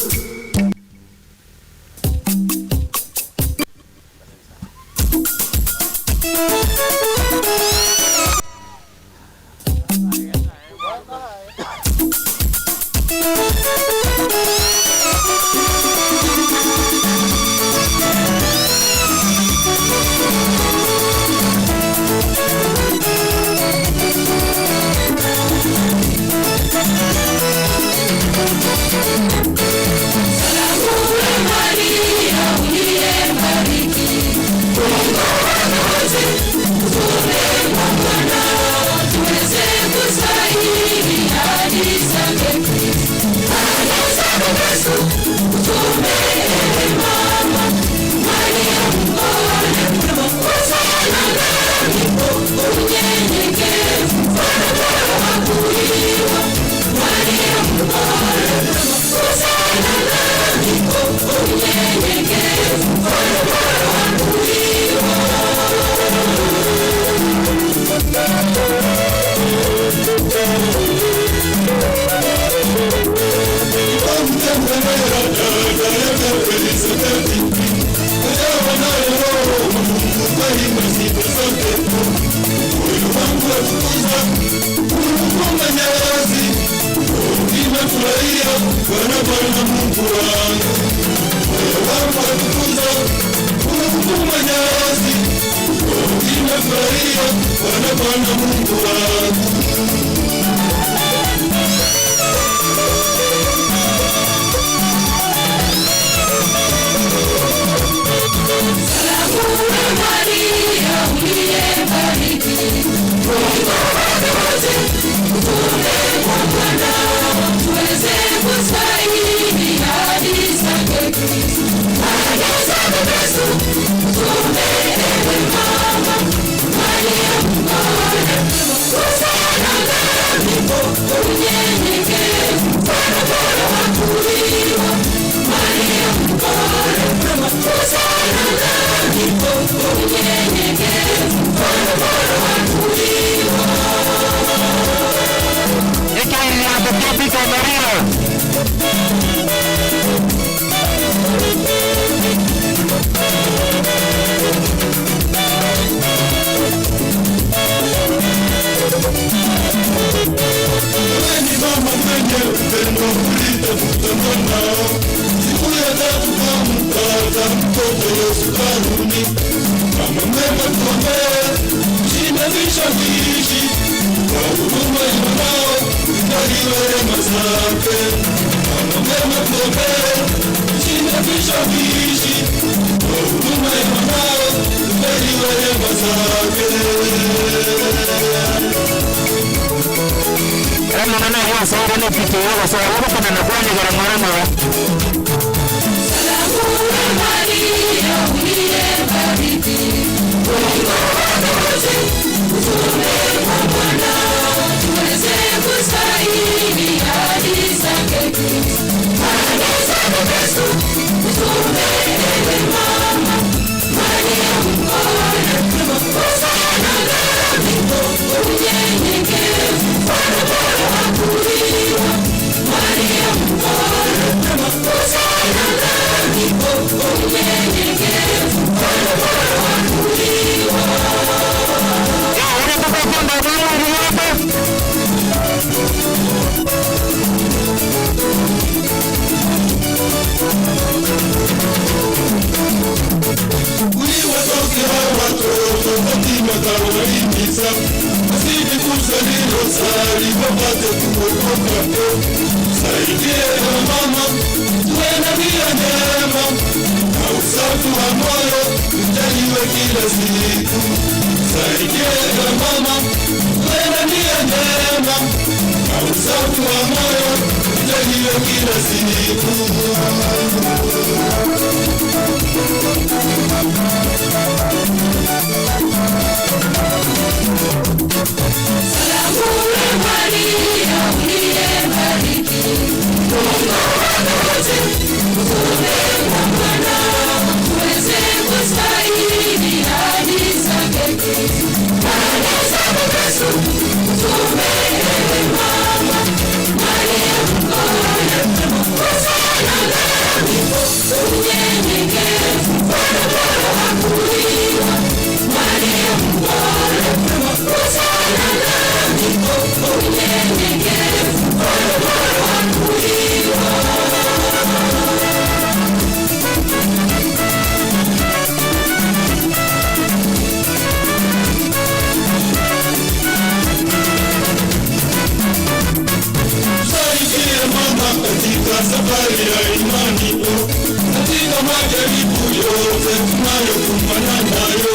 tunayokumbana nayo.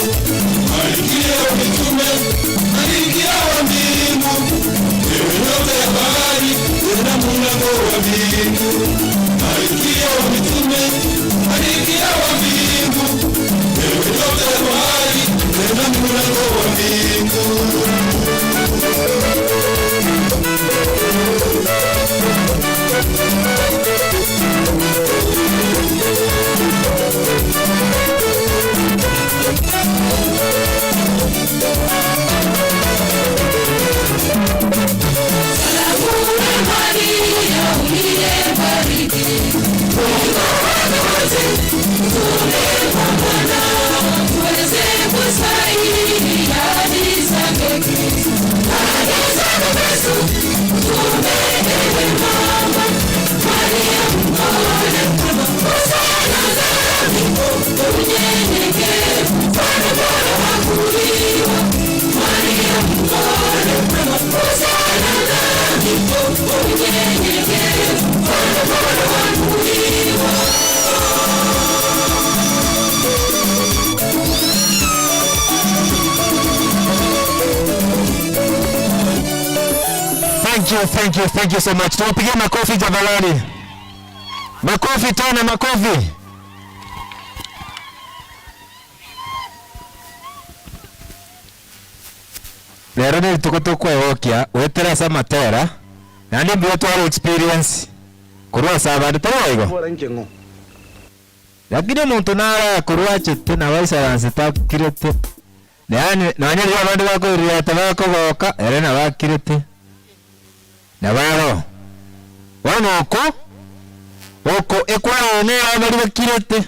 Malkia wa mitume, malkia wa mbingu, wewe nyota ya bahari, tena mlango wa mbingu. Malkia wa mitume, malkia wa mbingu, wewe nyota ya bahari, tena mlango wa mbingu. Thank you so much. Tuwapigie makofi tafadhali. Makofi tena, makofi. Lero ni tuko yokia, wetera sa matera. Nani mbio twaro experience. Kurwa sabadi tawo. Lakini muntu nara kurwa chete na waisa ranse tap kirete. Yani nanya liwa bandu bako riata bako boka, erena bakirete. Nabaro wanoko oko ekwane abali bakirete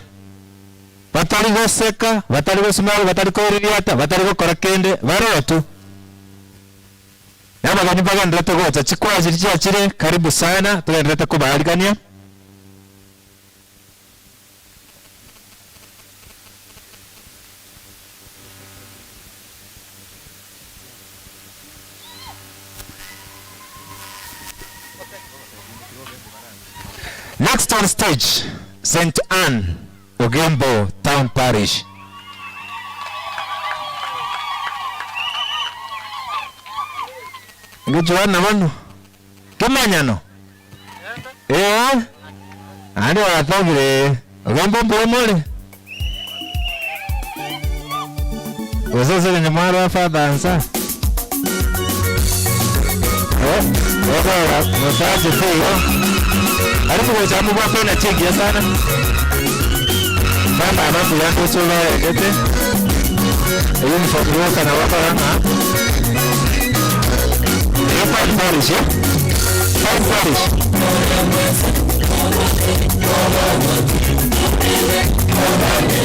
batali goseka batali gosumara batali koririata batali gokora kende barotu nabagani bagandete gocha chikwazi cyakire karibu sana tugendete kubahaligania. Next on stage, St. Anne, Ogembo Town Parish. Ngijuana manu. Kimanyano. Andi wathogire. Ogembo mbomole. Wazazele ni mwaro wa fadansa. Wasaji fiyo. Arifu kwa chamu kwa pena chiki ya sana. Mama amambu yangu chula ya gete. Iyo ni fokiroka na wapa rana. Iyo Town Parish ya? Town Parish.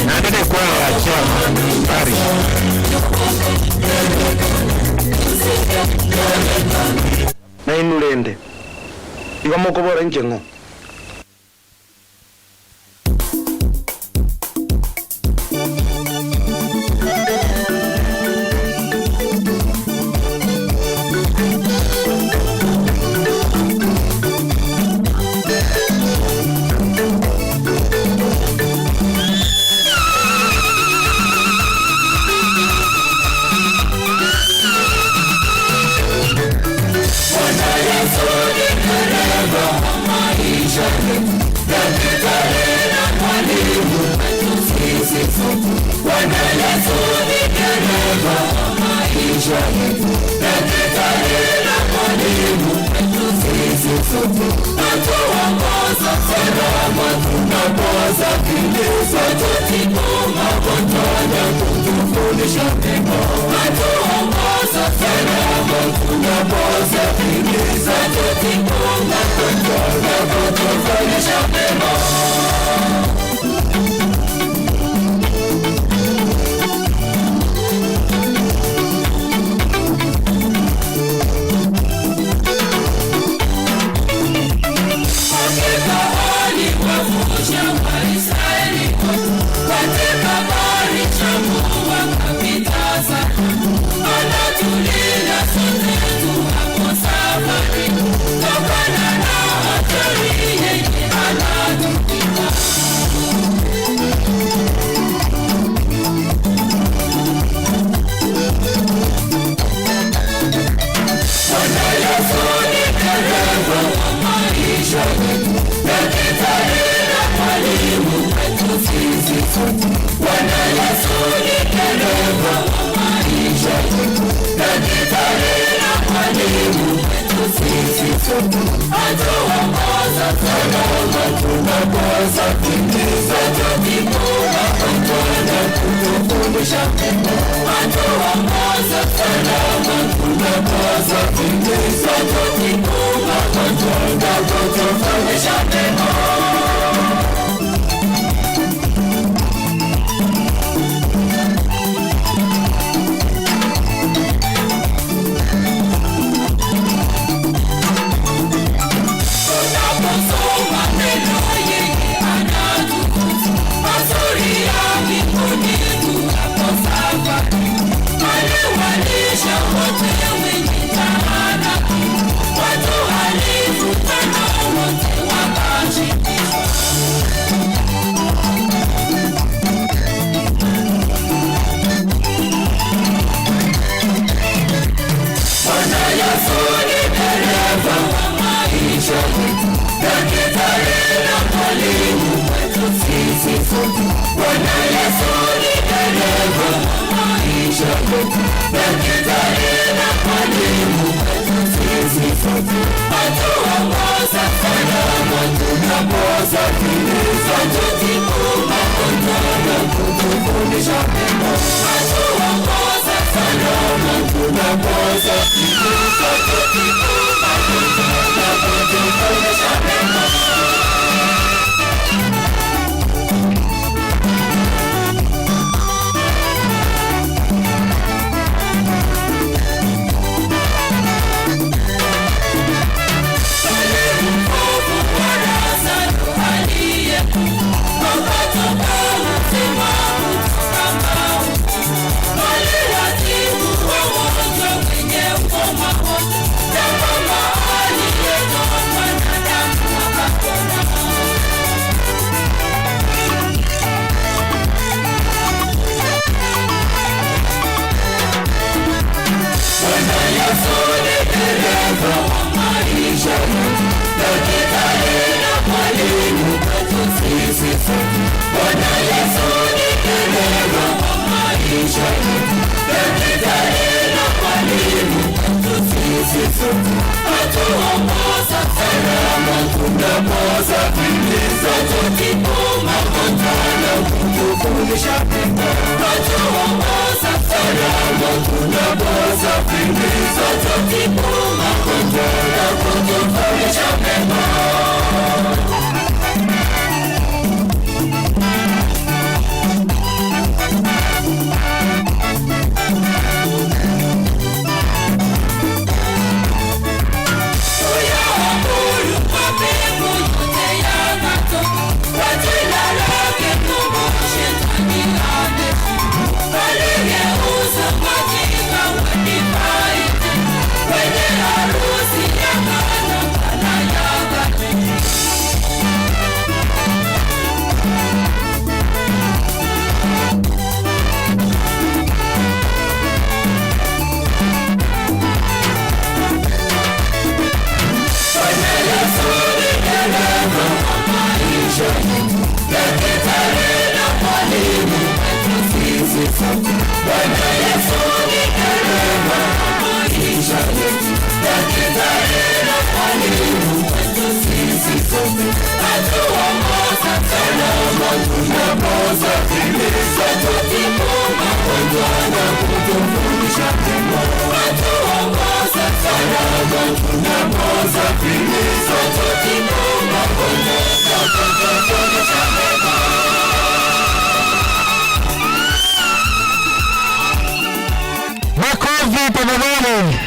Nandine kwa ya Town Parish. Na inulende. Iwa moko bora njengo. Makofi tafadhali.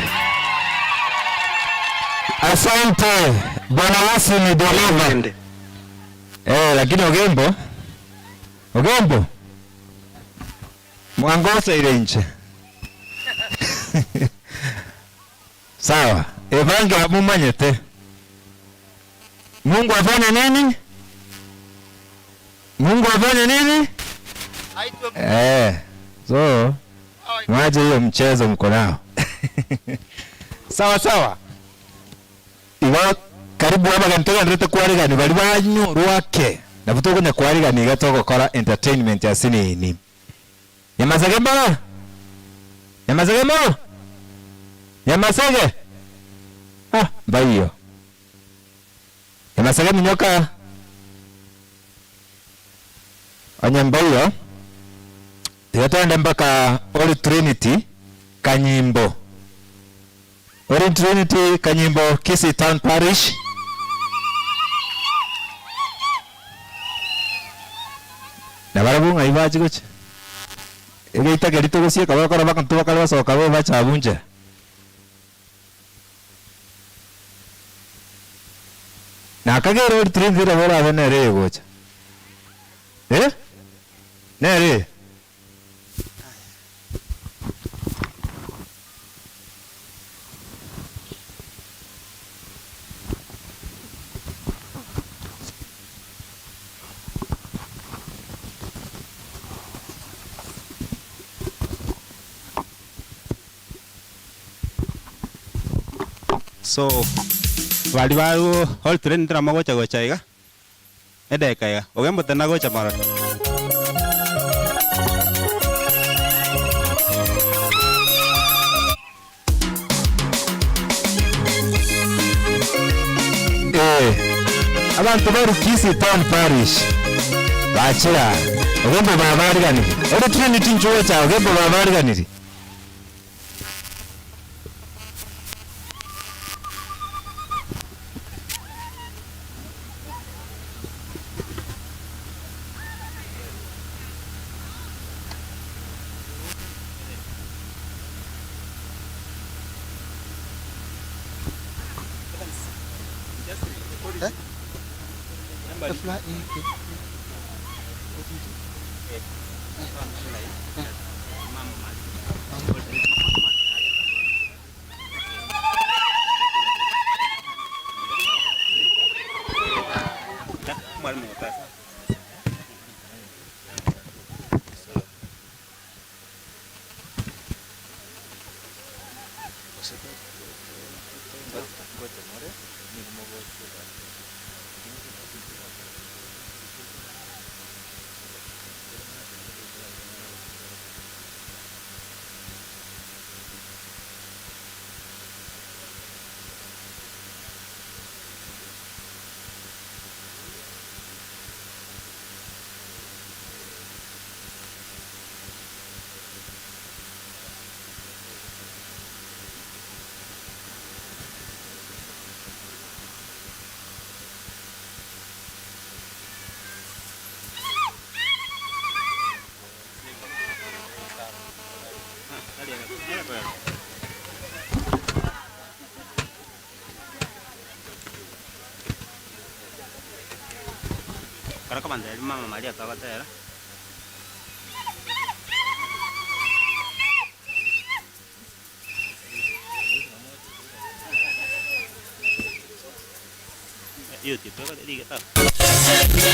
Asante. Bwana Yesu ni dereva. Lakini Ogembo mwangosa ile nje. Sawa. Evanga mumanyete. Mungu afanye nini? So mwaje hiyo mchezo mko nao. Sawa. Iwa karibu hapa kantoka ndete kwariga ni bali banyu rwake. Na butoko nya kwariga ni gatoko kora entertainment ya sini ni. Yamasage. Bayo. Imasage minyoka Anyambayo Tigatwende mpaka Holy Trinity Kanyimbo. Holy Trinity Kanyimbo Kisii Town Parish. Nabarabunga ibaji gocha. Egeita gerito gosie kabakora bakantuba kalwa soka bo bacha bunje. Na kagero Holy Trinity rabora benere gocha. Nere. So wali baru Holy Trinity drama gocha gocha iga edeka iga ogembo tena gocha mara Abantu bari Kisii Town Parish bachira ogembo babariganire Holy Trinity njuwe cha ogembo babariganire Para comandar Mama Maria toca terra. Io ti provo a dire che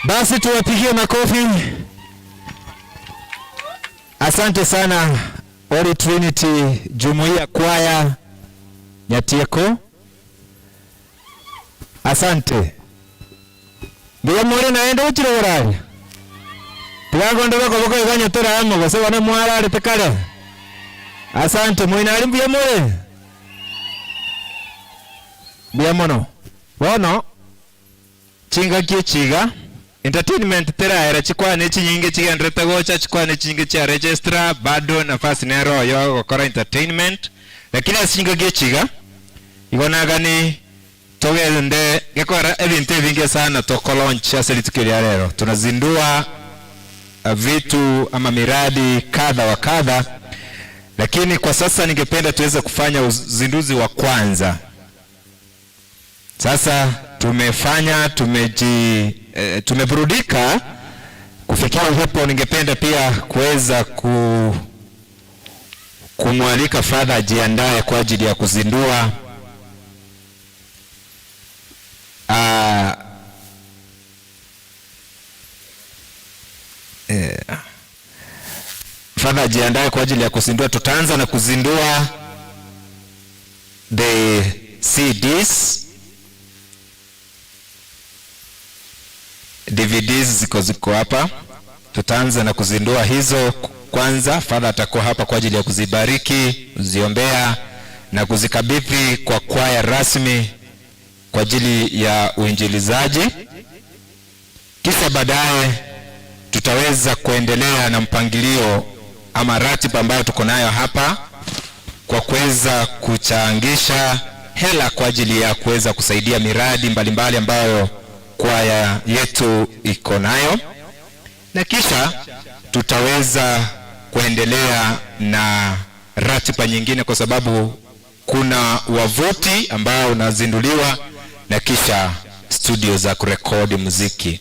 Basi tuwapigie makofi. Asante sana Holy Trinity Jumuiya Kwaya Nyatieko. Asante. Ngiye muri naende uchirogorari. Twagondoka koboko iganyo toramo gose wane mwara ari tekare. Asante muinari mbiye muri. Biya mono. Wono chinga kichiga entertainment tera era chikwane chinyinge chigendrete gocha chikwane chinyinge cha registra bado nafasi nero yo gukora entertainment lakini asinga gichiga igonaga ni togende gekora ebintu ebinge sana to launch asilitukiri rero tunazindua vitu ama miradi kadha wa kadha, lakini kwa sasa ningependa tuweze kufanya uzinduzi wa kwanza. Sasa tumefanya tumeburudika kufikia hapo. Ningependa pia kuweza kumwalika Father ajiandae kwa ajili ya kuzindua Father ajiandae kwa ajili ya kuzindua. Tutaanza na kuzindua the CDs, DVDs ziko hapa. Tutaanza na kuzindua hizo kwanza. Father atakuwa hapa kwa ajili ya kuzibariki, kuziombea na kuzikabidhi kwa kwaya rasmi kwa ajili ya uinjilizaji. Kisha baadaye tutaweza kuendelea na mpangilio ama ratiba ambayo tuko nayo hapa kwa kuweza kuchangisha hela kwa ajili ya kuweza kusaidia miradi mbalimbali ambayo kwaya yetu iko nayo, na kisha tutaweza kuendelea na ratiba nyingine kwa sababu kuna wavuti ambao unazinduliwa na kisha studio za kurekodi muziki.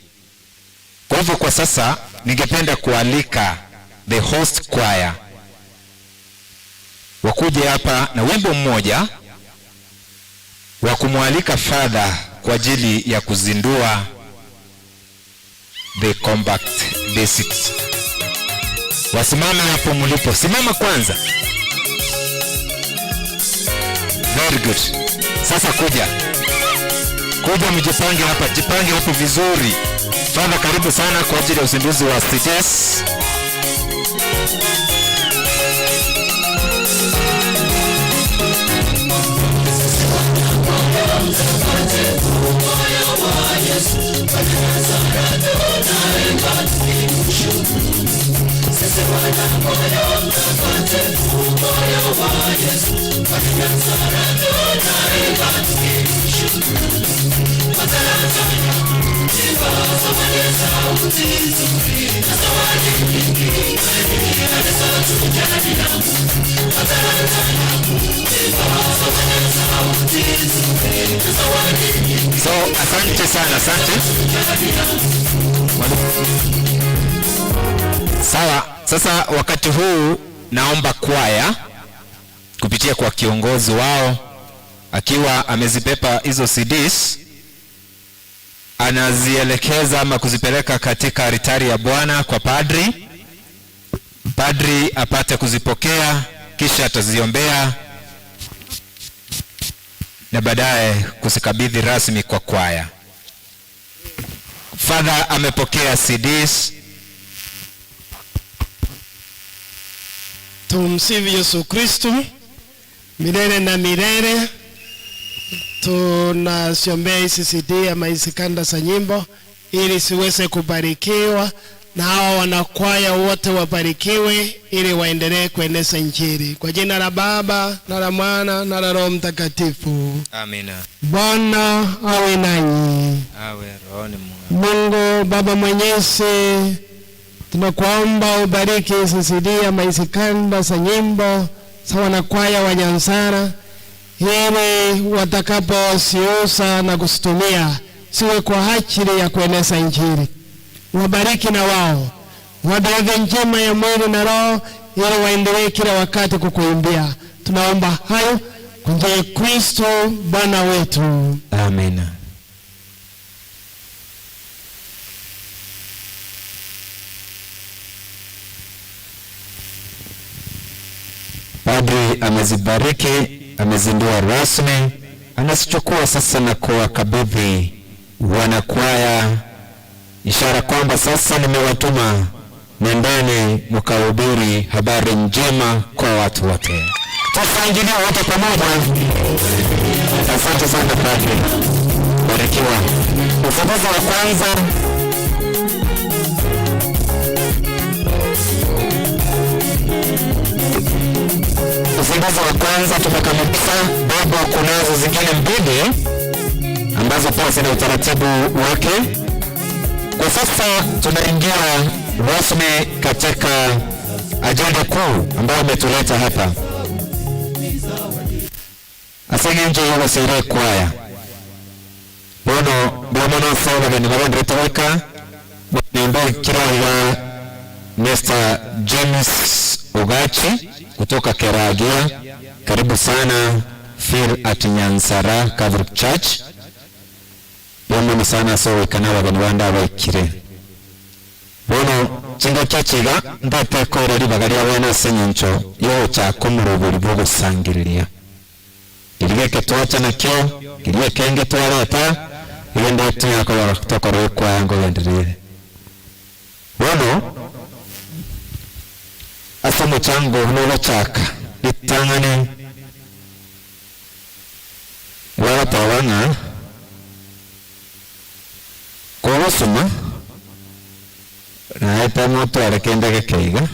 Kwa hivyo kwa sasa ningependa kualika the host choir wakuje hapa na wimbo mmoja wa kumwalika Father kwa ajili ya kuzindua the Compact Basics. Wasimame hapo mlipo. Simama kwanza. Very good. Sasa kuja mjipange hapa. Jipange hapo vizuri. Father karibu sana kwa ajili ya uzinduzi wa CDs. Sisi So asante sana, asante. Sawa, sasa wakati huu naomba kwaya kupitia kwa kiongozi wao akiwa amezipepa hizo CDs anazielekeza ama kuzipeleka katika altari ya Bwana kwa padri. Padri apate kuzipokea kisha ataziombea na baadaye kusikabidhi rasmi kwa kwaya. Father amepokea CDs. Tumsifu Yesu Kristo milele na milele. Tunasiombea hizi CD ama hizi kanda za nyimbo ili siweze kubarikiwa na hawa wanakwaya wote wabarikiwe ili waendelee kueneza Injili. Kwa jina la Baba na la Mwana na la Roho Mtakatifu. Amina. Bwana awe nanyi. Awe rohoni mwako. Mungu Baba Mwenyezi, tunakuomba ubariki hizi CD ama hizi kanda za nyimbo za wanakwaya wa Nyansara ili watakaposiuza na kusitumia siwe kwa ajili ya kueneza Injili. Wabariki na wao, wabariki njema ya mwili na roho ili waendelee kila wakati kukuimbia. Tunaomba hayo kwa njia ya Kristo Bwana wetu. Amina. Padri amezibariki, amezindua rasmi, anasichukua sasa na kuwakabidhi wanakwaya, ishara kwamba sasa nimewatuma, nendeni mkahubiri habari njema kwa watu wote. Tusangilie wote pamoja. Asante sana Padri. Barikiwa. Ufunguzi wa kwanza. Ufunguzi wa kwanza tumekamilisha, bado kunazo zingine mbili ambazo pia zina utaratibu wake. Kwa sasa tunaingia rasmi katika ajenda kuu ambayo umetuleta hapa. Asenge nje yuwa sire kwaya. Bono bwana sawa ni mabandi retaweka nimba kirawa Mr. James Ugachi kutoka Keragia. Karibu sana Phil at Nyansara Catholic Church. Yamuni sana so ikanawa ganwanda waikire. Bono chingo chachiga ndate koreri bagaria wena senyencho yo cha kumuruburi bwo sangiriria. Ilike tuacha na kyo, ilike kenge tuareta, ilende tunyakora kutoka kwa yango yendirire. Bono asamu chango nulo chaka litangane wala tawanga Kowasuma na eta moto arekenda gekeiga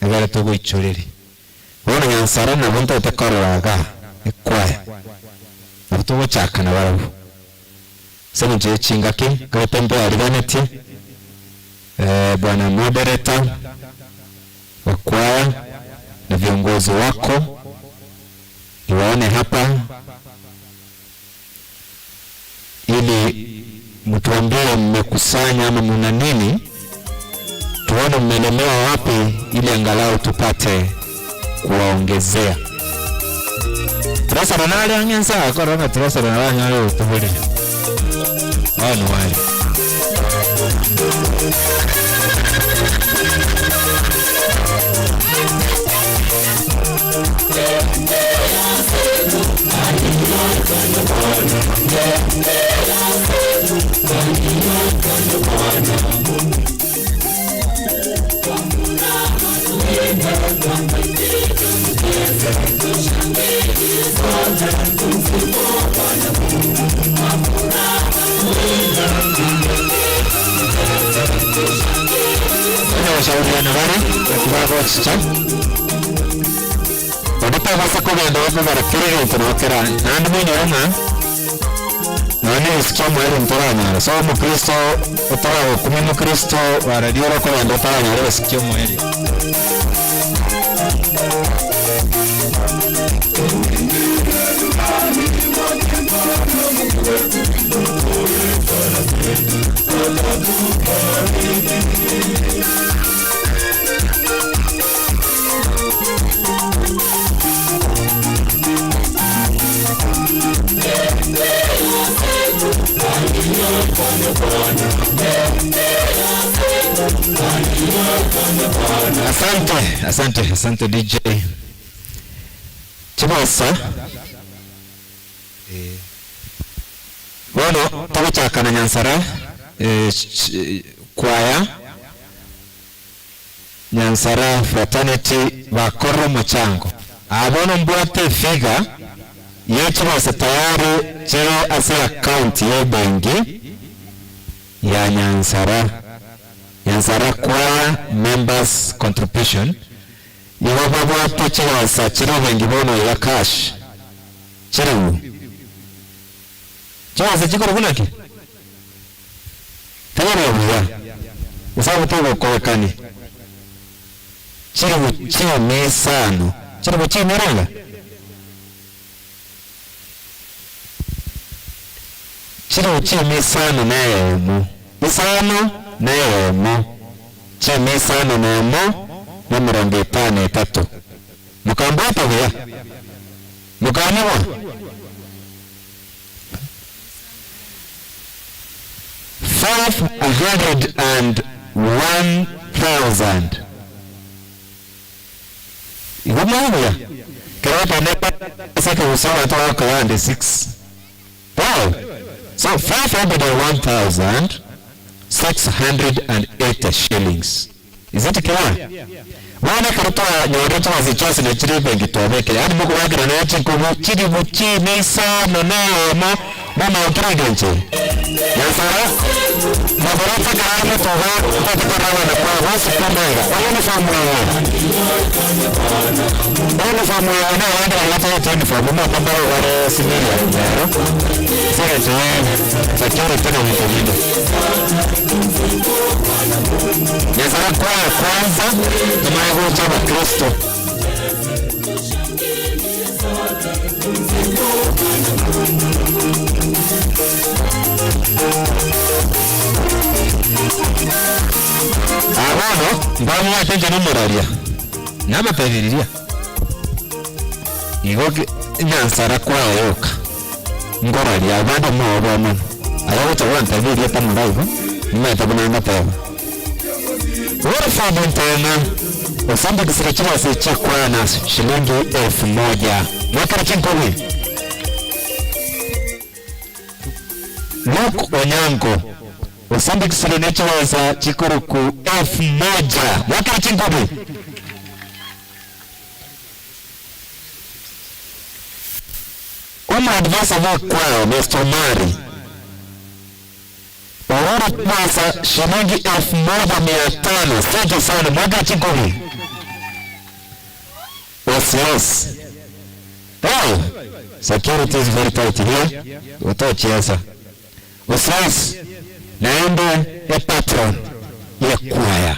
egare tugo ichoreri bona Nyansara na bonto tekoreraga ekwaya tugo chaka na barabu sema je chingaki gatembe ariganeti bwana moderator wa kwaya na viongozi wako niwaone hapa ili mtuambie mmekusanya ama mna nini, tuone mmelemewa wapi ili angalau tupate kuwaongezea. Trasa ranale anyansa korona trasa ranale nalo tubuli. Oh no wali. Washauriana bana kwa chicha. Wadipa basa kugenda wapo barakiri tunokera. Nandi mwenye roma. none sikio mwere mtoranya so mukristo utara kumi mukristo waradiora kwa ndo taranya leo sikio mwere Asante DJ Chibasa Bono tabuchaka na Nyansara kwaya Nyansara fraternity bakoro muchango abono mbwate figa Chibasa tayari chero ase account ya bengi ya Nyansara kwaya members contribution Iwa baba Chibasa chero bengi bono ya cash chero Chibasa chikoro kunaki tayari ya usabu tuko kwa kani chero mesano chero chimeranga chiro chimisano nayemo isano nayemo chimisano nayemo na 53 mukambata bya mukaniwa 501,000 igomaya kawapa nepa saka usawa toa kwa 6 wow so 501,680 shillings. Is it clear? Wana karutoa nyoreto wazichosi na chiri bengi tuwabeke. Yani muku wakira na yachi kubu chiri buchi misa nonemo mama ukirigenche. Yansara mabarata kaarme toga katika rawa na kwa wasi kumega. Wayoni famu ya wana wanda alata ya teni famu mwa kambaro wale simili ya njaro. Saka tuwe sakiri tena mtumido. Yansara kwa ya kwanza tumaego chama Kristo. Abono mbamu ya tenja numuraria nama peviriria igoke Nyansara kwa yoka ngoraria abando mwa mwana ayawo tawanta biria tamuraivo nimeta bunanga pewa ora famu tena Osamba kisira Chibasa chakwa na shilingi 1,000 mwaka chinkowi Luke Onyango Osamba kisira Chibasa chikuruku 1,000 mwaka chinkowi Oma advasa kwao Mr. Mari Ora Chibasa shilingi 1,500 Sante sana mwaka chinkowi Yes. Oh, security is very tight here. Utochiasa. Usias, naende ya patron ya kwaya.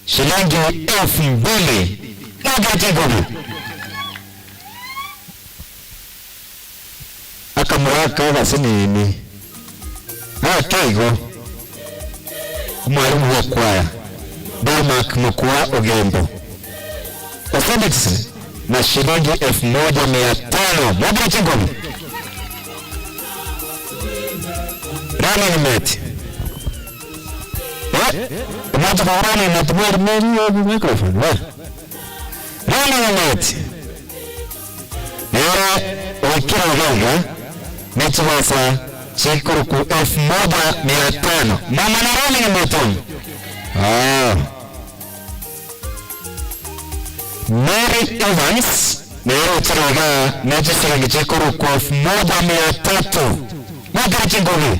Shilingi 2,000. Mwaka chinkowi. Akamuraka wasi nini. Kaigo. Mwalimu wa kwaya. Damak mkua Ogembo. Offendix na shilingi 1,500 mwaka chinkowi. Running mate. Unaja kwa running mate mwari microphone. Running mate. Nera wakira ugonga. Chibasa chikuruku 1,500. Mama na running mate. Mary Evans Nero Chiraga Najisira Gichekuru kwa 1,300 mwaka chinkowi.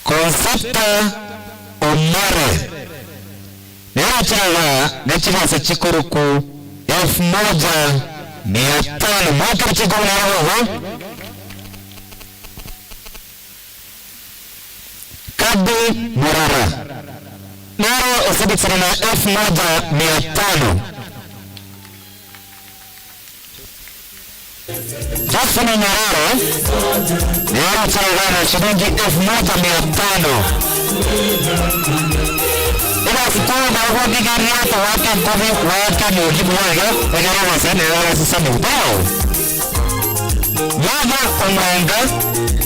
Concepta Omare Nero Chiraga Najibasa chikuruku 1,500 mwaka chikoni hawa Kadi Murara naro usibitsana na 1,500 Josephine Nyararo naro charagana shilingi 1,500 ila sikuwa na wabigari hata wake mkovi wake mujibu wake egara wasene egara sisa mbao Yava Omwenga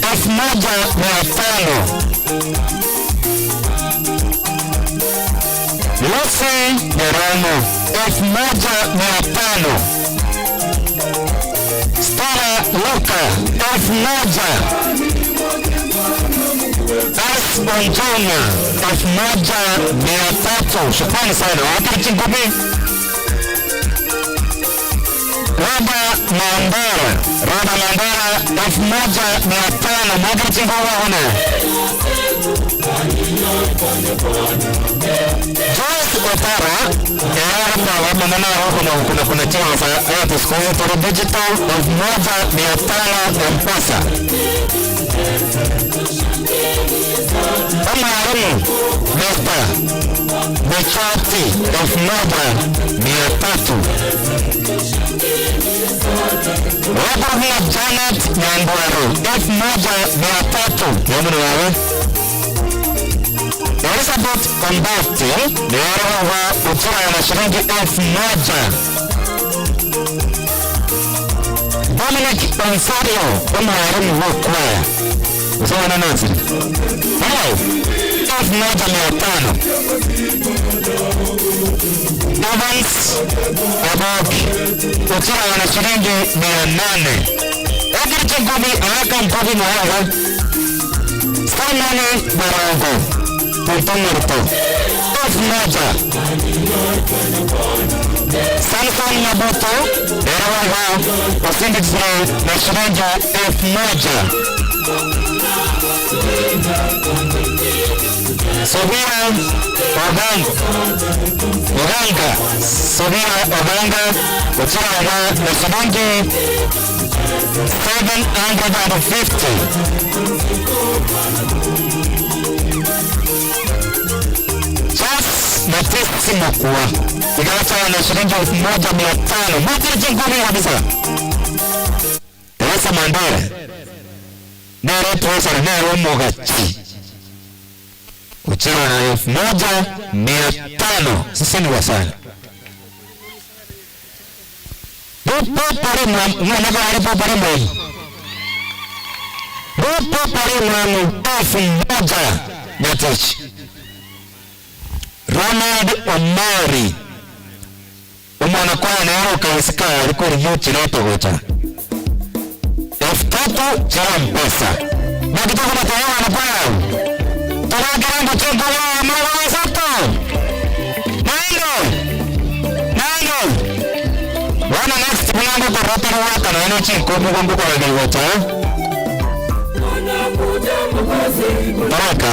1,500 Lucy Nyeromo 1,500 Stella Luka 1,000 As Bonjona 1,300 Shukrani sana wakati chingumi Rada Mandara 1,500 mwaka chingumi huna Joyce Otara hapa wamemana kuna chama za hapa siku toro digital 1,500 M-Pesa Kama harimu Besta Bechati 1,300 Wabuhia Janet Nyangwaru 1,300 Yamuni wawe Elizabeth Kombati ni wa uchura ya shilingi 1,000 Dominic Onsario kama harimu wa kwaya usawa na nazi Hello 1,500 Evans Aboki uchura ya shilingi 800 Wakati chingumi awaka mkovi mwaga Stanani Barongo Puntumurto 1,000 Samson Nabuto Erawaga Wasindikisra na shilingi 1,000 Sobia Oganga Sobia Oganga Uchiraga na shilingi 750 Matesi Makua Igawacha na shilingi 1,500 mwaka jingumi kabisa Teresa Mandare Nero Teresa Nero Mogachi Uchira na 1,500 sisi ni wasana Rupo pari mwana haripo pari mwana Rupo pari mwana 1,000 Nyatichi Ronald Omari umwana kwa nero kaisika aliko rimuti nato gocha 3,000 cha M-Pesa na kitoko na tayawa na pao tarakirango cheko wa mwana sato Naino wana next mwango kwa rotaro waka na eno chiko mwango kwa wagi gocha Taraka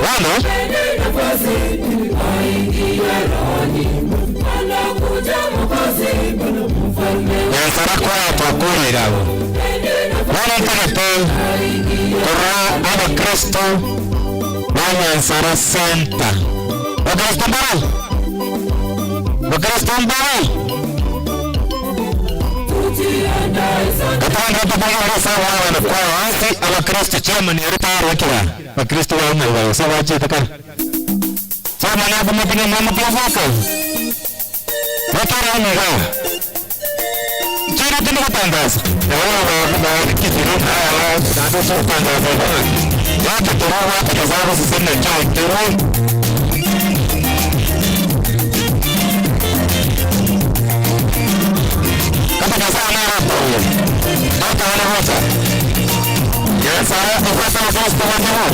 Wano Yansara kwa tuakuri ilawo Wano tenepe Kora Aba Kristo Wanyansara Santa Wakristo mbaro Katanga pamoja na sawa wana kwa wasi Aba Kristo chama ni ritaru wakiwa Wakristo wa ume sawa wachi taka Sama na bumapinga mama plavaka Watara umiga Chira tini kutangaza Yawa kitiro hawa Nado so kutangaza Yaki turawa Kazawa sisene chao tiro Kata kazawa na rato Kata wana hota Yansara Ufata wakosta wanyawa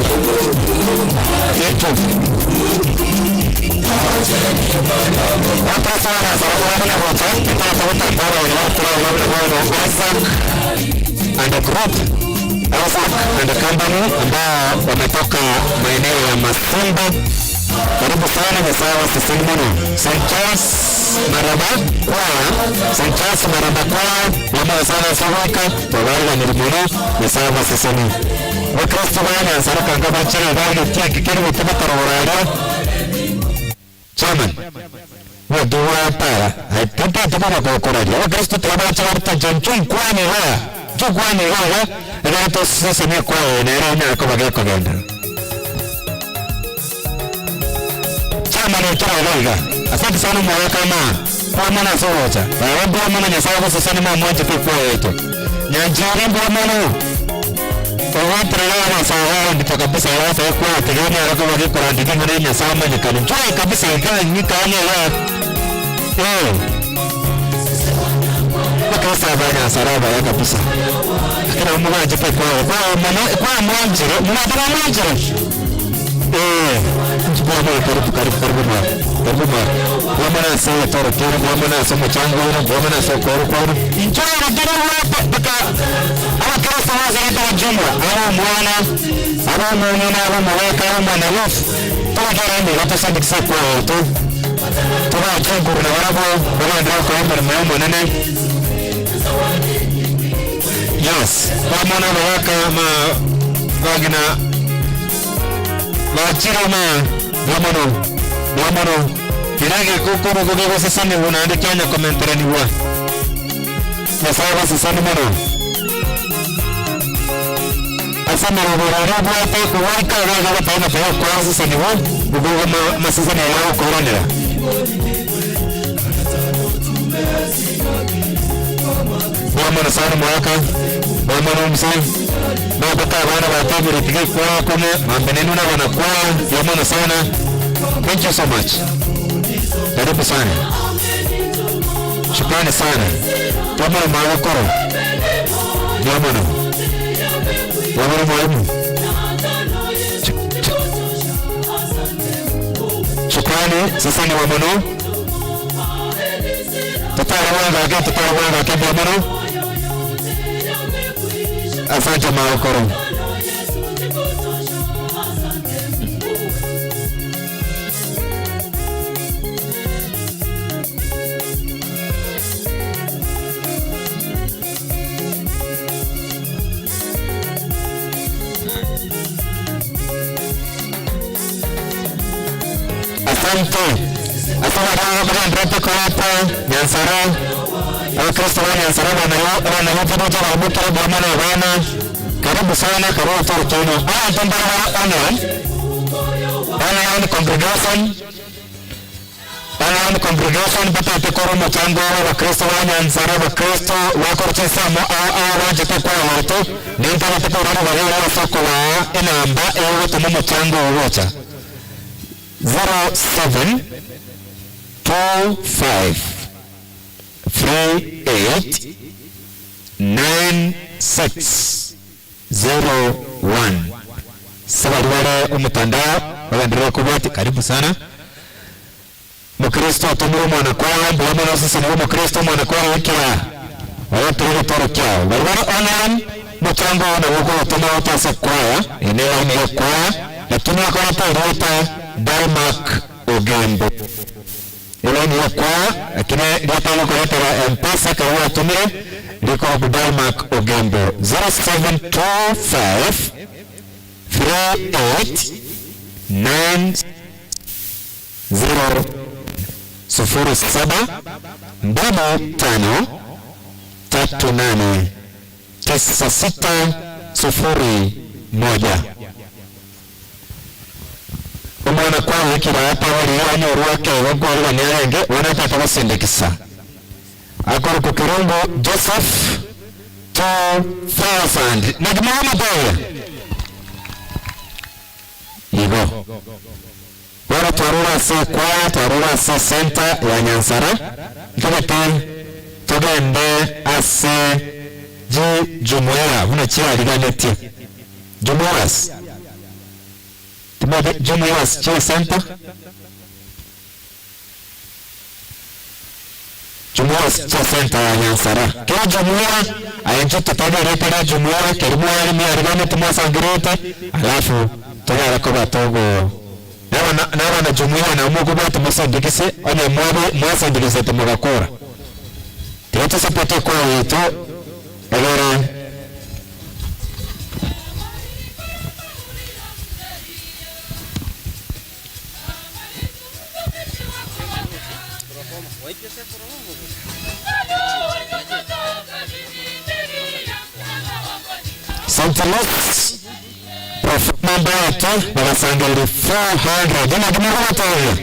Yetu Wata sana wana hota Kita hota Para Isaac and the group Isaac and the company ambao wametoka maeneo ya Masimba Karibu sana Nyasaye wasisini muno. St. Charles Maraba Kwaya, St. Charles Maraba Kwaya, wama sana sawaka, tawala nirmuno, Nyasaye wasisini. Wakristo wa Nyansara kangaba chile dhani tia kikiri mutuma tarorara. Chairman, waduwa para, haipata tuma kwa koradia. Wakristo tawala chawarta janchun kwani haya, jukwani haya, rato sasa ni kwaya, nera kwa bageko genda. Chairman utara loiga. Asante sana mwaka kwa mwana socha. Wambo mwana Nyasaye sasa ni mmoja tu kwa yetu. Nyajiri mwana. Kwa trela sawa ndipo kabisa wasa kwa tegani haraka wake kwa ndiki ngine Nyasaye mwenye kanjoi kabisa ingawa nikani la. Kwa sababu ya saraba ya kabisa. Kila mmoja jipe kwa mwanjiro, mwanjiro. Karibu wamana sawa toro toro wamana sawa chango wamana sawa koro koro enjoy the dinner wrap baka awa kasa waza ita jumla awa mwana awa mweka awa mwana roof toka karani watu sandi kisa kwa to toka chango na warabo wala ndio kwa mwana mwana yes wamana mweka ma wagina Chirama, Wamano, Kirage Kukuru Gogo Sasani, one and the Kenya commentary anywhere. Yes, I was a son of Mano. I said, I take one car over the time of classes anyone, who go Massan and Corona. Wamano San Moraka, Wamano San. Baka wana watabu ripige kwa kune mambenenu na wanakuwa yamana sana. Thank you so much. Karibu sana. Shukrani sana. Wamana mawakoro. Wamana mwalimu. Shukrani. Sasa ni wamano. Tutarawa wake wamano. Asante Maokoro. Asante. Asante kwa Nyansara. Wakristo wa Nyansara wanayopa wabuta wabwana wana. Karibu sana, karibu tuno. Online congregation bata tekoro mchango wa Kristo wa Nyansara wa Kristo wa korchesa wajita kwa watu. Ninta tekoro wa soko wa inamba ewe tumu mchango wocha. 0725 38 96 01. Sabaduwale umutandao wagendera kubati karibu sana. Mkristo tumuru mwana kwa mbona na sisi ni Mkristo mwana kwa wikira. Watu wale toro kyao. Wale online mchango na wako tumauta sekwaya eneo ni kwaya lakini wako hapa Dalmark Ogembo. Ile ni kwaya lakini hapa wako hapa M-Pesa kwa tumire liko Dalmark Ogembo 0725 38 9 0 07 25 38 96 01. Umwana kwa wikira hapa wali ruwake wagwari wanyarenge wanataka basindikisa akora ku Kirungu Joseph 2000 nagimama boya ibo wala twarura se center ya Nyansara tugende ase jumuiya una chira liganeti jumuiya Jumuiya Church Center. Jumuiya Church Center ya Nyansara. Kila jumuiya ayenje tutaje repera jumuiya kerimu ya arigane tumwa sangirete alafu tugara ko batogo na jumuiya na Mungu batu musindikise onye mwasindikise tumugakora tete sapete kwa yetu egere Santalos Profuma yetu wanasangeli 400 ina kimekuwa tayo.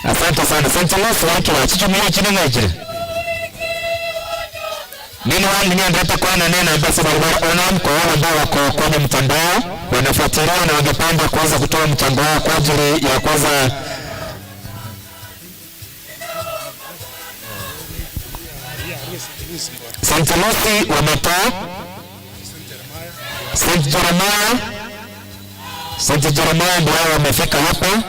Asante sana Santalos wakiwa chichumia chini ngajire. Nini wangi niandata kwa na nena basi barabara onam kwa wale ambao wako kwenye mtandao wanafuatilia na wangependa kuanza kutoa mchango wao kwa ajili ya kwanza Santalos wametoa Saint Jeremiah ndio wamefika hapa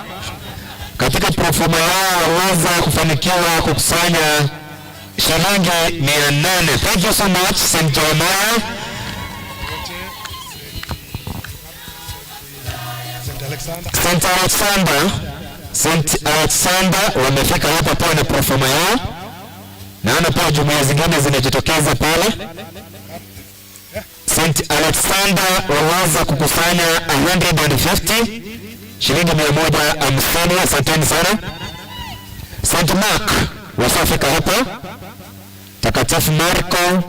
katika proforma yao waweza kufanikiwa kukusanya shilingi 800. Thank you so much Saint Jeremiah. Saint Alexander wamefika hapa pia na proforma yao. Naona pia jumuiya zingine zinajitokeza pale. Saint Alexander waweza kukusanya 150 shilingi 150. Asanteni sana. Saint Mark wasafika hapa. Takatifu Marko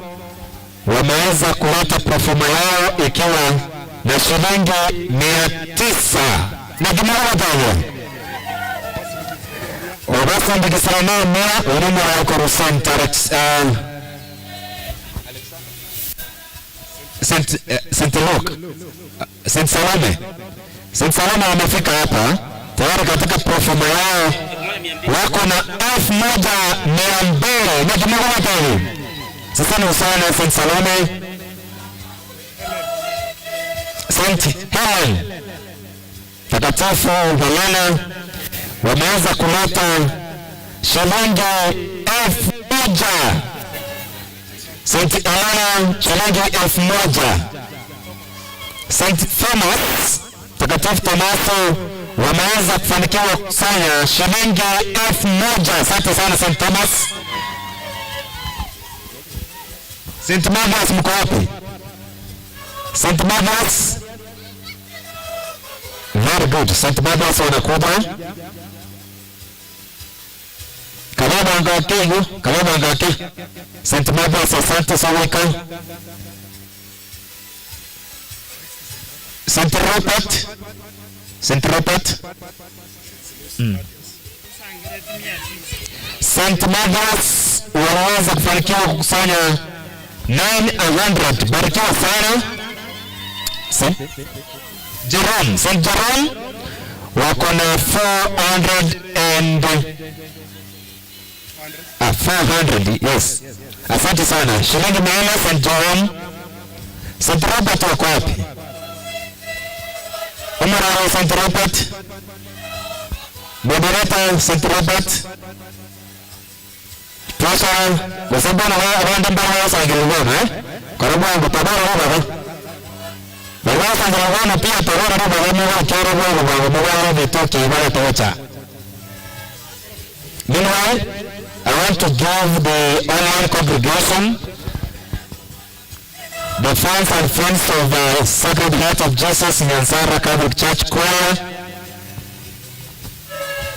wameweza kuleta proforma yao ikiwa na shilingi 900 na kimara tayo. Wabasa ndikisana mea unumu wa kuru Saint Saint Salome wamefika hapa tayari katika proforma yao wako na 1200 na kimekuwa tayo. Sasa ni usana Saint Salome. Saint Helen Takatifu Helena wameweza kuleta shilingi 1000. Saint Helena shilingi 1000. Saint Thomas Takatifu Tomaso wameweza kufanikiwa kukusanya shilingi 1000. Asante sana Saint Thomas. Saint Magas mko wapi? Saint Magas. Very good. Saint Magas wanakuja. Kalaba ngake. Saint Magas asante sana. Saint Robert. Saint Magas wanaweza kufanikiwa kukusanya 900. Barikiwa sana. Saint Jerome wako na 400. Yes. Asante sana. Shilingi 100 Saint Jerome. Saint Robert wako wapi? Umara Saint Robert. Moderator Saint Robert. Tuwasa kwa sababu na wanda mbaya sangiliwana karibu wangu tabara baba. Baba sangiliwana pia tabara baba mwa kero baba mwa vitoki baba tocha. Meanwhile, I want to give the online congregation, the fans and friends of Sacred Heart of Jesus in Nyansara Catholic Church Choir.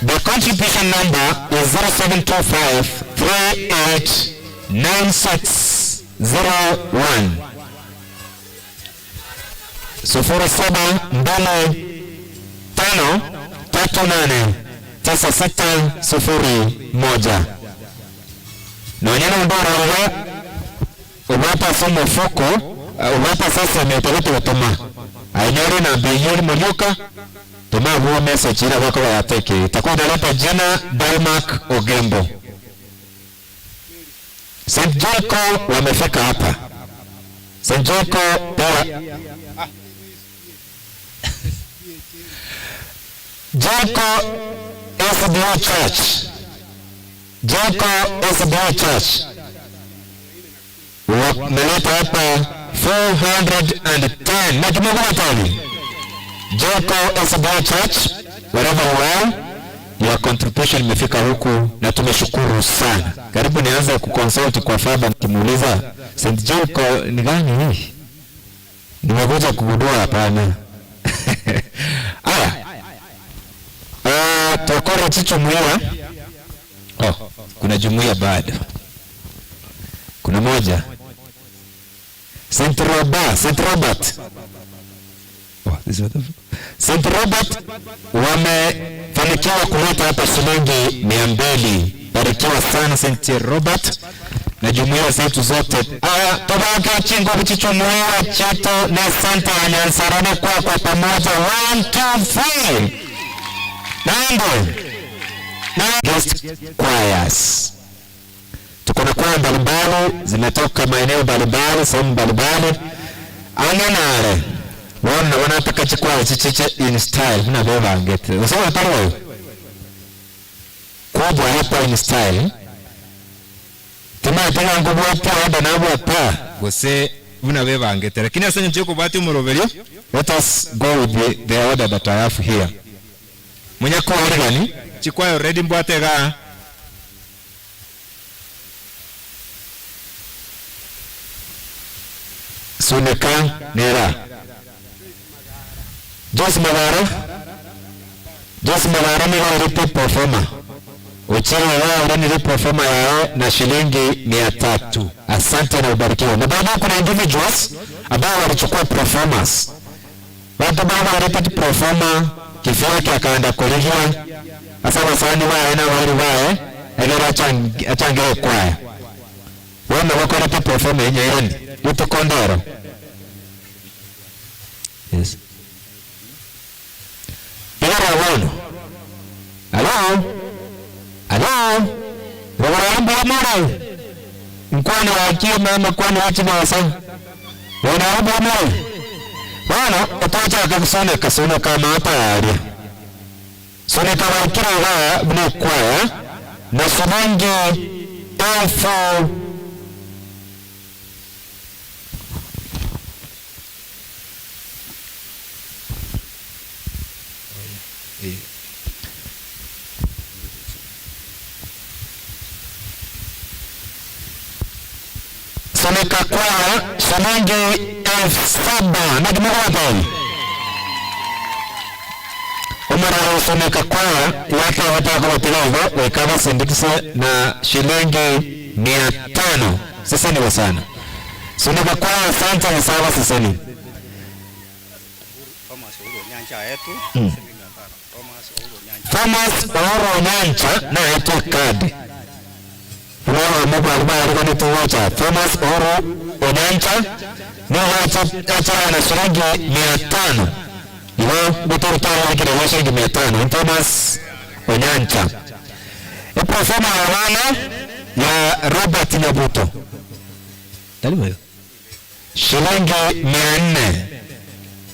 The contribution number is 0725 389601. 0725389601. Na wanyana mbora ubapa somo fuko ubapa sasa umetagete utoma ainyori na binyori mulioka tuma huo message ila wako ya teke itakuwa inaleta jina Dalmark Ogembo. St. Joko wamefika hapa. St. Joko Joko SDA Church. Joko SDA Church wameleta hapa 410 na kimogoma tani. Joko SDA Church wherever you are, your contribution imefika huku na tumeshukuru sana. Karibu nianze kuconsult kwa father nikimuuliza St. John ni gani hii? Nimekuja kugundua hapana. Tokora chichumuia. Kuna jumuiya bado. Kuna moja. St. Robert. St. Robert wamefanikiwa kuleta hapa shilingi 200. Barikiwa sana St. Robert na jumuiya zetu zote. Tobaka chingo bichichumuia cheto na Santa Anyansarana kwa pamoja. 1 2 3. Guest choirs. Tuko na kwaya mbalimbali zimetoka maeneo mbalimbali, sehemu mbalimbali. Anganare. Wanataka chikwaya chichiche in style. Huna beba angete. Usawa taro. Kubwa hapa in style. Tuma nguvu hapa wada na hapa. Gose huna beba angete. Lakini asanya njoko bati umuroberio. Let us go with the order that I have here. Munyako origani. Chikwaya already mbwatega. Suneka Nera. Jose Magara ni walipo performer. Uchini wao ni performer yao na shilingi 300. Asante na ubarikiwe. Na baada kuna individuals ambao walichukua performers. Watu baba walipata performer kifua akaenda kulijua. Asa wasani wao na wali wao egera achange kwaya. Wana wako walipata performer yenye yani. Yuto kondoro. Yes. Hello. Wawarambu wa mara. Mkwani wa akia mama kwani wachi na wasa. Wawarambu wa mara. Wana, utawacha kakusone kama hapa ya. Sone kama wakira wa mne kwaya. Na shilingi 1000. Soneka kwaya shilingi 7,000 na kimwapa. Umara soneka kwaya watu wataka watilago wekawa sindikisa na shilingi 500. Sasa ni wasana. Soneka kwaya santa ni sawa sasa ni. Thomas Oro Nyancha na eto kadi. Wao mbwa alikuwa ni tuwacha. Thomas Oro Onyancha ni wacha na shilingi 500. Iwo mtoto kile wa shilingi 500. Thomas Onyancha. Performer wana ya Robert Nyabuto. Talimu. Shilingi 400.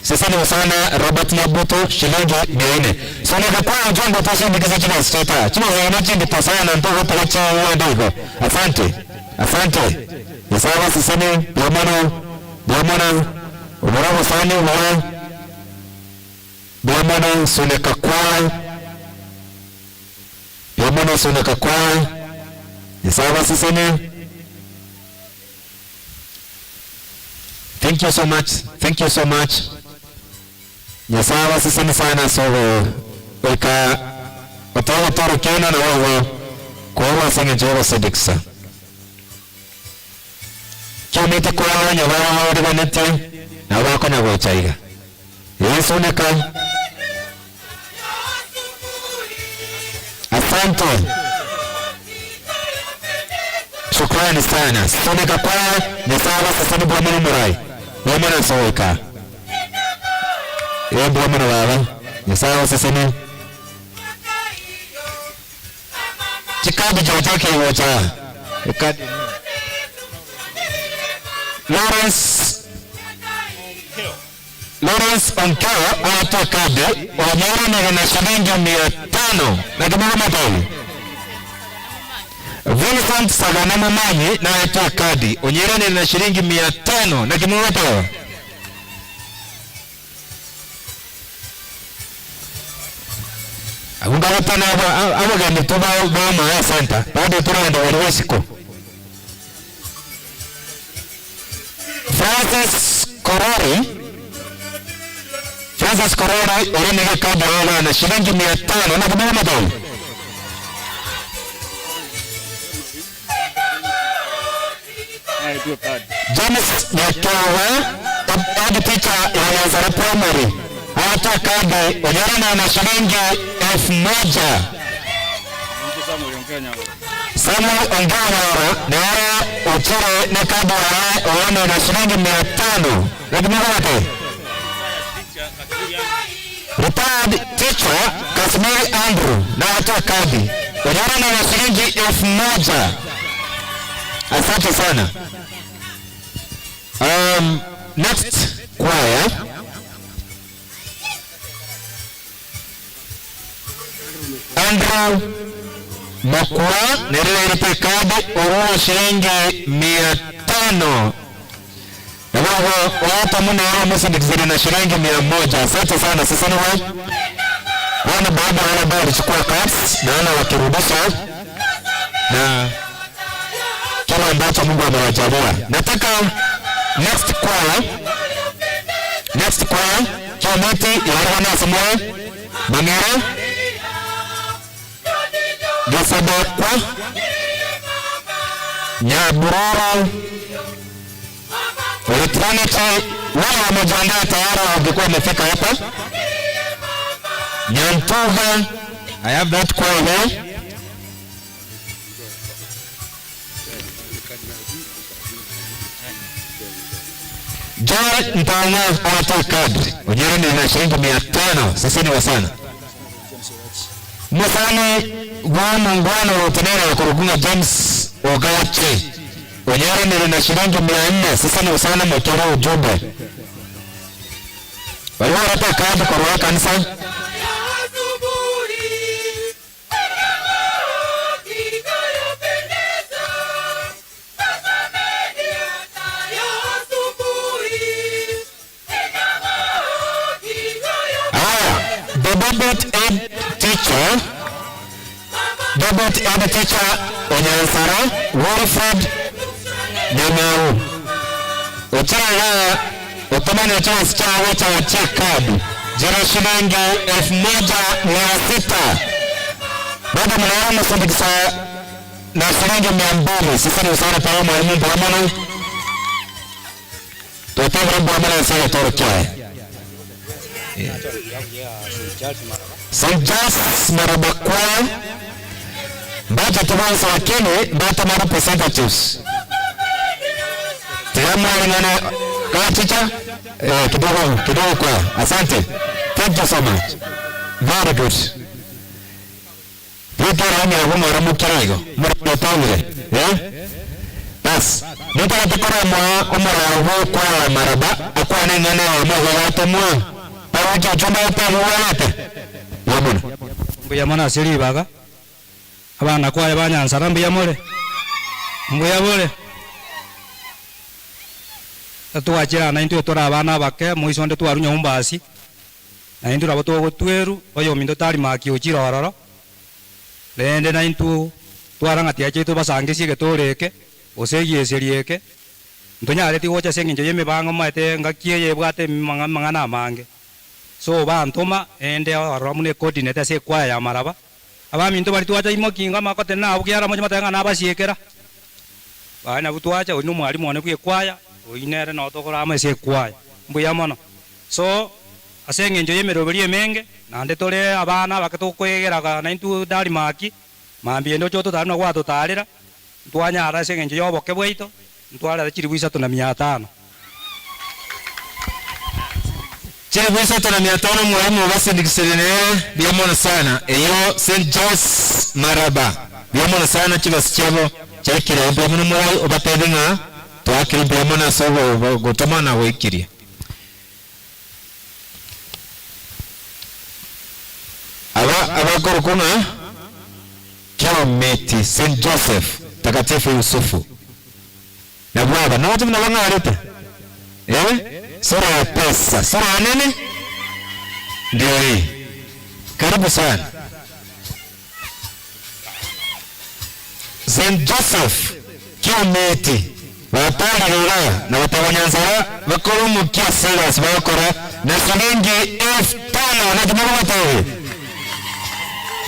Sasa ni sana Robert Nyabuto shilingi 400. Sana kwa jongo pesa ndikiza chini steta. Chini za chini pesa na ndo kwa chini ndio. Asante. Nisawa sasa ni Bwana umarabu sana wa Bwana soneka kwa. Nisawa sasa ni. Thank you so much. Nyasawa sasa ni sana so weka watawa toro kena na wao kwa sanga joro sediksa. Kimete kwa nyawa wale wanete na wako na wachaiga. Yesu neka. Asante. Shukrani sana. Soneka kwa nyasawa sasa ni Bwana Murai. Bwana soweka. Bwana baba. Nyasawa sasa ni. Chikadi chotake wocha. Ikadi. Lawrence Onkeo atoa kadi wanyara na shilingi 500 na kidogo matali. Vincent Sagana Mamanyi na atoa kadi onyera na shilingi 500 na kidogo matali. Agungavatana abagani tuba bama center. Bado tunaenda waliwesiko. Francis Korori orenege kadi wala na shilingi 500 na kubana madao. James Yatowa kadi picha ya Nazara Primary. Hata kadi onyana na shilingi 1000. Samuel Ongara na uchere na kadi onyana na shilingi 500. Lakini wote retired teacher Kasmiri Andrew na hata kadi onyana na shilingi 1000. Asante sana. Next choir. Andrew Makua nilileta kadi oroa shilingi 500. Na wao muna msindikiza na shilingi 100. Asante sana. Sasa ni wana baada wale bado chukua cards naona wakirudisha na kile ambacho Mungu amewajalia. Nataka next choir Chometi Yohana Samuel Mangera Gasadakwa Nyabururu Electronic wao wamejiandaa tayari wangekuwa wamefika hapa. Nyantuga, I have that choir there. John Ntanga hata kadri onyerani na shilingi 500. Sasa ni wasana Musani ngwana utenera wa kurugunga James Ogache onyerani na shilingi 400. Sasa ni wasana motoro ujumbe wale hata kadri kwa roho kanisa. Robert Ed teacher Onyansara Wilfred Nyamau Uchara utamani uchara sichara wacha wachia kadi jira shilingi 1600. Bada mnaona msindikisa na shilingi 200. Sasa ni usara pao mwalimu Bwamana tuwategura Bwamana sana torokia St. John's Marabakwa Bata tuwansa wakene bata mara representatives. Tiamu alingana kwa teacher kidogo kwa. Asante. Thank you so much. Very good. Vita rami ya humo ramu kiraigo. Mara tawile. Bas. Nita katikora mwa umara kwa maraba. Akwa nengane wa mwa wate mwa. Pawaji uchuma upa mwalate. Wamuna. Mbuya mwana asiri baga. Abana kwa Banyansara mbiyamole tuwachira na into tora abana bake muisonde twarunya umbasi na into raboto gotweru oyo mindo tari maki uchira ororo lende na into twaranga tiache to basangisie getoreke osegiyeserieke ntonya ti wocha senginje yeme bango mate ngakie yebwate mangana mange so bantoma ende oromune coordinator se kwa ya maraba abami into bali tuacha imokinga makote na bugiara moja matanga na basiekera bana butuacha unu mwalimu one kwekwaya oinere no tokora amese kwaya mbuya mono so asenge njo yemeroberie menge na nde tole abana bakatokwegera na into dali maki mambi ndo choto tarina kwa totalira twanya ara asenge njo yoboke bweito ntwara chiri bwisa tuna 500 Chile bwisa tuna 500 mwalimu basindikisene biyamona sana eyo St. John's Maraba biyamona sana chibasi chabo chakira biyamona mwali obatebenga twakira biyamona sobo gotomana wekiria abakorokuna Chometi St. Joseph Takatifu Yusufu na bwana na watu mnawanga waleta sura ya pesa sura ya nini ndio hii karibu sana St. Joseph Kiumeti watarira na watawanyanzara bakoromukia Silas bakora na shilingi 5,000 na kimabatawe.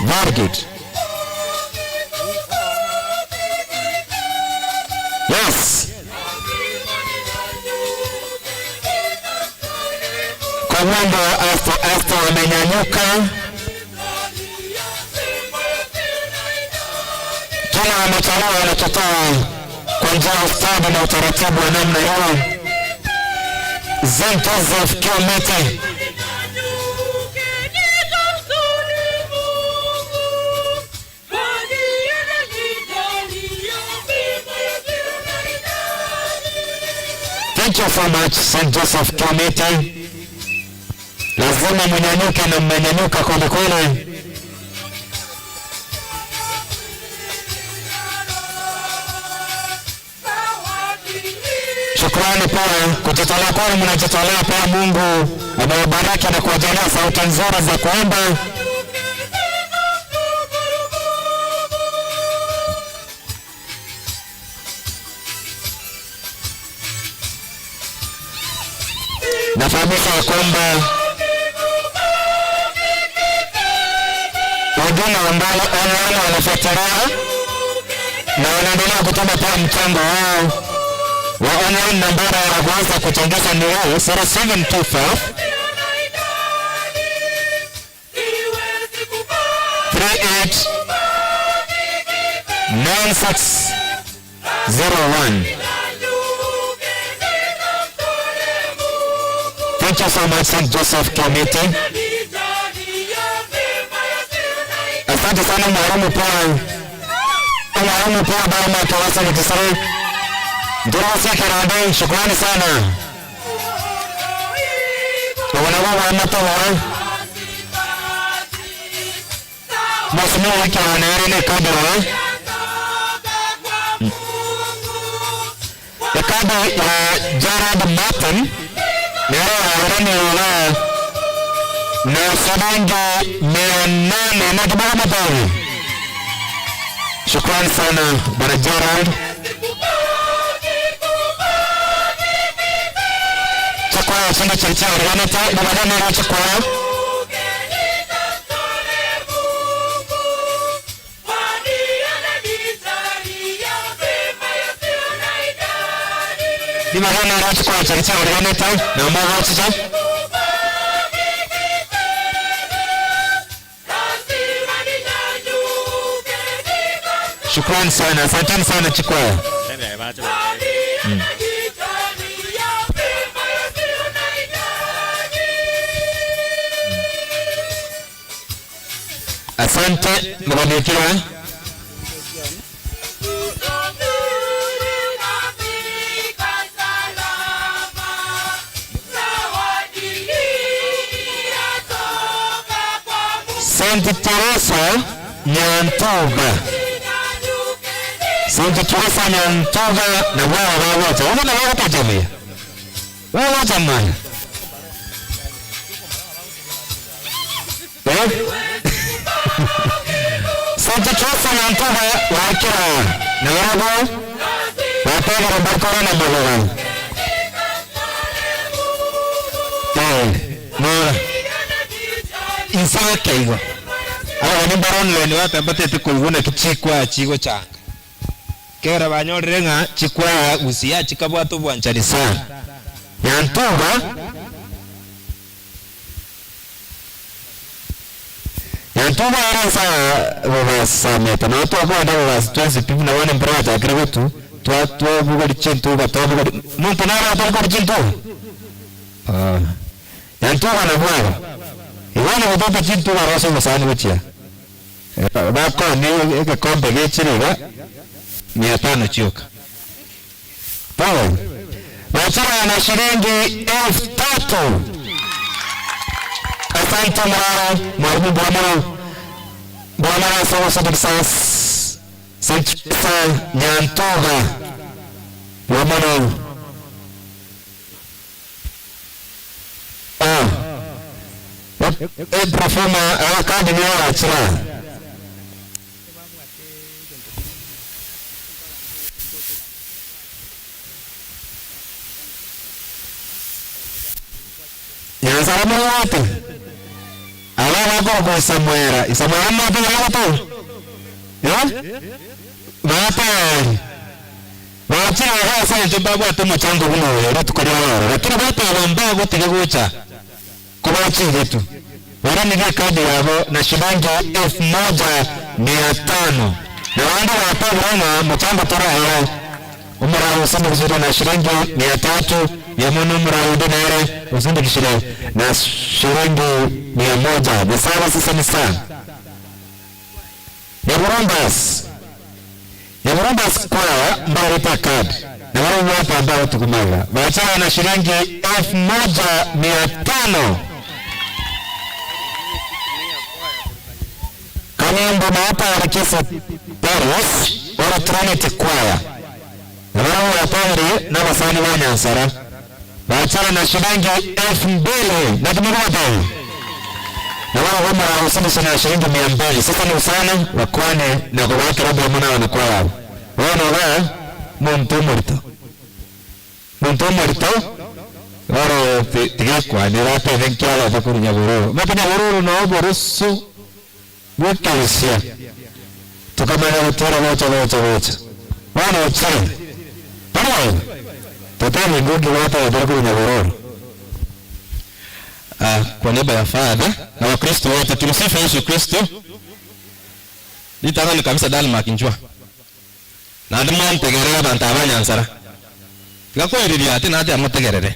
Very good. Yes. Kwa mambo after wamenyanyuka, kila wamechalewa wanatotoa kwa njia ya ustadi na utaratibu wa namna hiyo. St. Joseph Kiumeti thank you so much, St. Joseph Kiumeti. Lazima mnyanyuke na mmenyanyuka kweli kweli. Shukrani pia kujitolea kwenu, mnajitolea pia. Mungu amewabariki na kuwajalia sauti nzuri za kuimba. Nafahamisha ya kwamba wengine ambao online wanafuatilia na wanaendelea kutuma pia mchango wao wa online. Nambari ya kuanza kuchangisha ni 0725 389601. Thank you so much, St. Joseph Kiumeti. Asante sana mwalimu pia. Mwalimu pia Bama Kawasa Nikisari. Ndurasi Karade, shukrani sana. Wanawa wanatoa. Masimu wiki wanayarine kabla. Yakaba ya Jared Martin. Na shilingi 800 na kimabatawe. Shukrani sana Bwana Gerald. Chakwa chanda chalicha waneta na badana na chakwa. Di badana na chakwa chalicha waneta na mwaga chicha. Shukrani sana, asanteni sana Chikwaya. Asante mbarikiwa. St. Teresa Nyantuga. St. Teresa Nyantuga na wao wote. Wana wao wote jamii. Wao jamani. St. Teresa Nyantuga wakira na wao wapenda kubakora na maloga. No. Insake hiyo. Awa ni baron le ni wata batete kulguna kichikwa chigo changa. Kera banyorere nga chikwa usia chikabwato bwanchani sana. Nyantuga era sa sameta na to kwa ndawa stress pipu na wana mbrata akrewetu twa bugari chintuga to bugari muntu nara to bugari chintuga. Nyantuga na bwana iwana kutoka chintuga roso masani wachia. Bako ni eke kombe gechiriga 500 chioka. Pawe. Wachira na shilingi 3,000. Asante mwalimu Bwana sawa sabisas. St. Nyantuga. Wamano. Performa akadi ni wachira. salamu wote ala kwa Samuel mmoja hapo Bata Bachira hasa njoba kwa tomo chango huno leo tukolewa lakini bata wamba wote gocha kwa chini tu wala ni kadi yao na shilingi 1500 na wanda wapa wana mchango tora yao umara usinde kishire na shilingi 300 ya mono umara udinere usinde kishire na shilingi 100 bisawa sasa ni sana Yaburumbas kwa mbali pakad na wale wapa ambao tukumaga wachana na shilingi 1500 Kanyambo maapa walikisa Paris wala Trinity Choir na wale wapari na wasani wa Nyansara wachana na shilingi 2000 na tumegote na wao wama usini sana shilingi 200 sasa ni usana wakwane na kwa wake rabu ya mwana wanakuwa wao wana wao muntu murito waro tiga kwa ni rata venkia la fakuri Nyahururu mapa Nyahururu na oborusu wekawisia tukamana utara wocha wana uchara pano tatani ngugi wata ya fakuri Nyahururu kwa niaba ya Father na Wakristo wote tumsifu Yesu Kristo. Nitaka kabisa Dalmark njua. Na ndimo ntegerera bantu abanyansara. Tukakwirira ati nati amutegerere.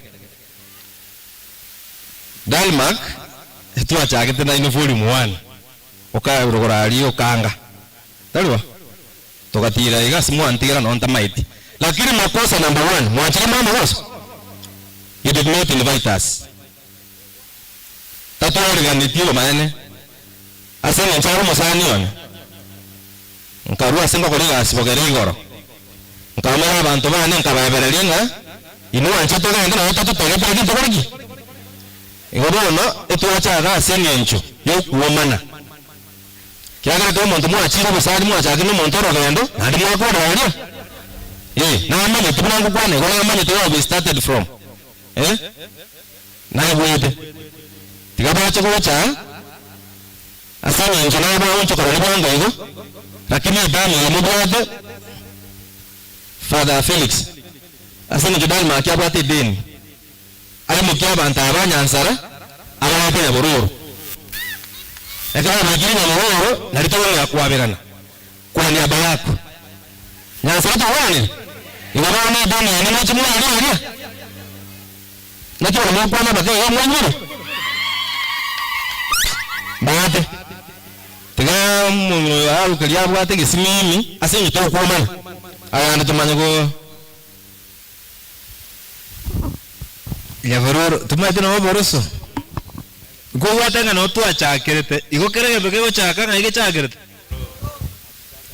Dalmark etua chagete na volume 1. Ukaurugora ali ukanga. Taliwa. Tukatira igasi mwantigera no ntamaiti. Lakini makosa number 1, mwachile mama wose. You did not invite us. Tatu organitivo maene asema ncharo musani one nkarua senga kolega asibogere igoro nkamara abantu bane nkababerelinga inua nchato gende na tatu toge pagi togergi igoro no etwacha ga senyencho yo kuomana kiagara to muntu mwachiro musani mwachake no muntu rogendo andi mwako rogendo na amanye tumangu kwane kwa amanye to we started from na wede Tigabacho gocha asanya njana ba uncho kwa libanga hizo lakini damu ya mubwade Father Felix asanya jodal ma kia bati deni ali mukia banta abanyansara abana ya Bururu ekara magiri na Bururu na litowa ya kuaberana kwa niaba yako nyansara to wani ibabana deni ni mwachi mwa ali na kwa mwa kwa na bakai mwa Bate tiga mu alu kaliya bwate gisimimi asenye to kwa mana ayana tumanya go Nyahururu tumate no boroso go watanga no to achakirete igo kerege bege chaka ngige chakirete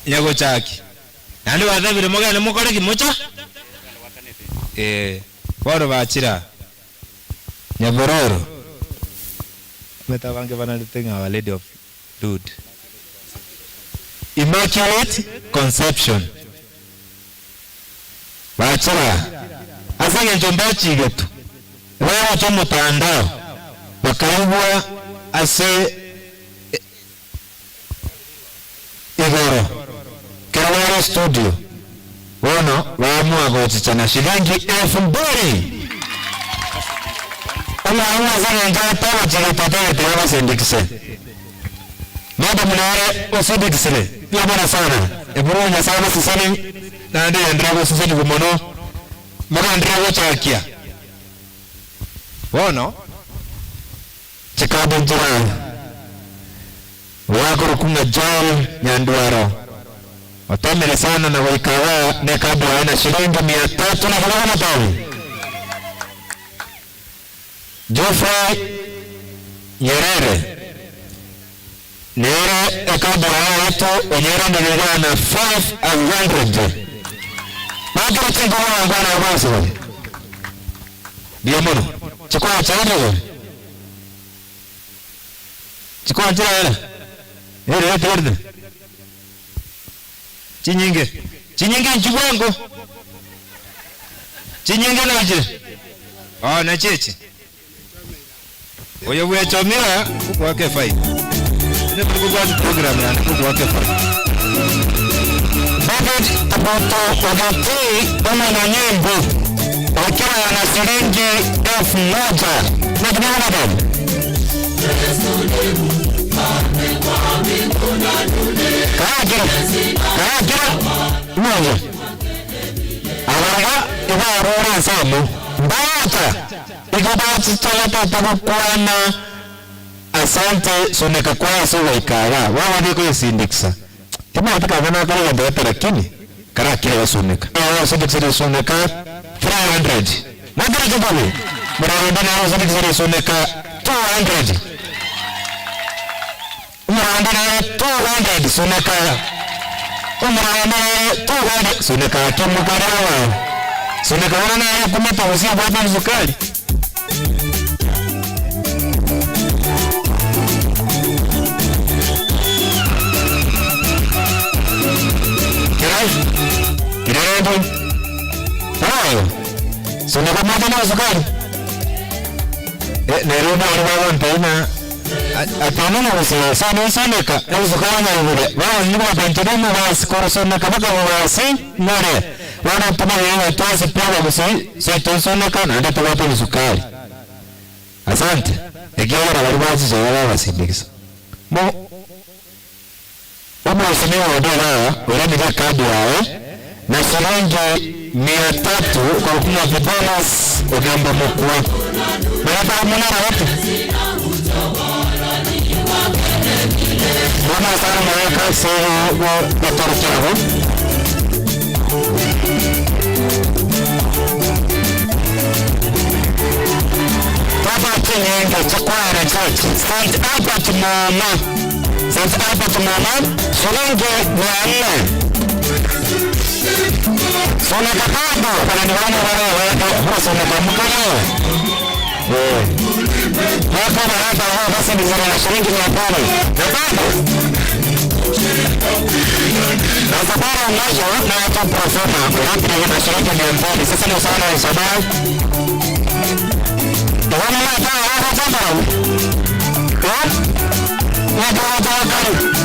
nyago chaki nani wathabire mogane mukore kimocha boro bachira Nyahururu Metavange vanaliteng Our Lady of Lourdes. Immaculate Conception. Bachara. Asanga njomba chigetu. Wao chomo tandao. Wakaibwa ase igoro. Kerwara studio. Wono waamua gochichana shilingi 2000. Ama zana ngata wajira tata tewa sendikse. Baba mnare osindikse. Pia bana sana. Eburu nya sana sisani na ndiye ndrago sisani kumono. Mara ndrago chakia. Wono chikabo njira. Wako kunga John Nyanduaro. Watamele sana na waikawa nekabwa na shilingi 300 na kulana tawi. Geoffrey Nyerere Nyerere ekabara yetu Nyerere ndio na 500 Bado tingo wana basi ndio mono chukua chaile chukua chaile terde chinyinge nchibwango chinyinge na je na cheche Oyo wechomira kwake fai. Ni kwa program ya kwake fai. Budget about ogati kama na nyimbo. Wakiwa na shilingi 1000. Na kinaona bado. Kaja. Mmoja. Awanga ibarora samu. Bata. Ikabati talata tabukwana. Asante soneka kwa so waikara. Wawa ndiko yasindikisa. Kama nataka vana kama ndio lakini kara kile wasoneka. Soneka soneka 300. Madara jabali. Mara soneka soneka 200. Umrandana 200 soneka. Umrandana 200 soneka kimukarawa. Soneka wana kumata usia baba mzukali. Kirai. Tahu. Soneka mata na mzukali. Neruna arwa ntena. Atana na wasa sana soneka. Mzukali ngure. Wao ni wa bantana na wasikoro soneka baka wasi nare. Wana tuma yeye tuasi pala busi sio soneka na ndio watu mzukali. Asante. Ekiwa waliwazi zoea wasindikisa. Kama usimewa wadala, urani za kadi yao, na shilingi 300 kwa kukunwa vibonas, ukiamba mkua. Mayata mwana watu. Mwana sana mwaka seo wa torokero. Papa Kinyenga, Chakwara Church, St. Albert Mama. St. Albert Mama, shilingi 400. Soneka kado, kana ni wana soneka mkano. Hapa hapa basi ni shilingi 500. Na sabara mmoja na watu profesa, kuna shilingi 200. Sasa ni sana ni sababu. Wana mata wana sabara. Watu kali.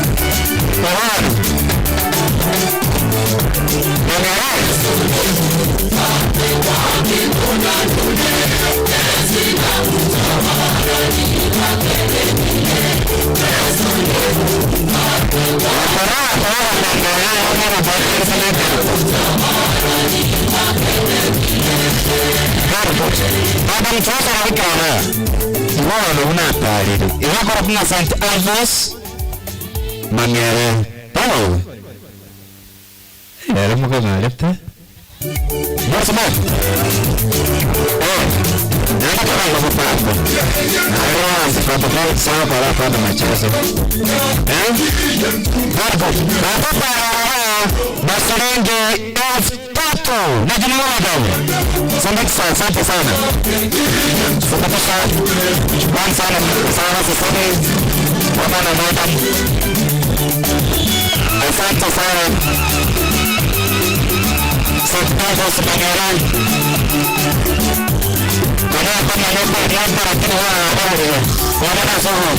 Adam sasa wikana. Iwalo una tariro. Iwako kuna St. Alphonse Mangere. Pao. Era mo kana lepte. Basta ba. Nada kama hapo hapo. Ndio sasa kwa sawa para machazo. Hapo Basirengi F3 na jinawa dawo. Asante sana. Sasa wan sana sana wana moja. Asante sana. Sasa sebenarnya karena kami ada lakini wana nasoma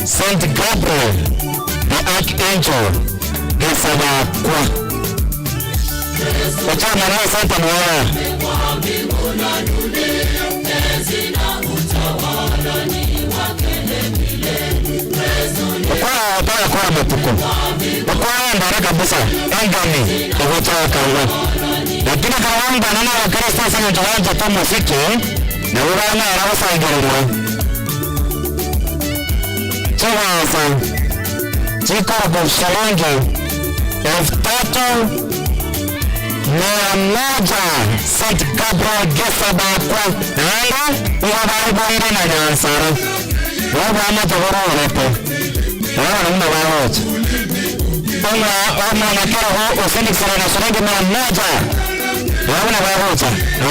Saint Gabriel, the Archangel, is our Wachana na santa mwana. Kwa matuko. Kwa ndara kabisa. Engami. Kwa kawa. Lakini kawanga nana wa Kristo sana jawaja tu muziki. Na wana rawa saigirwa. Chawaza. Chiko kwa shilingi 3,100 St. Gabriel Gesabakwa nanga iwabaibonde na Nyansara wabama togororete wana wawote ona nakero ho usinikisana na shilingi 100 wana wawote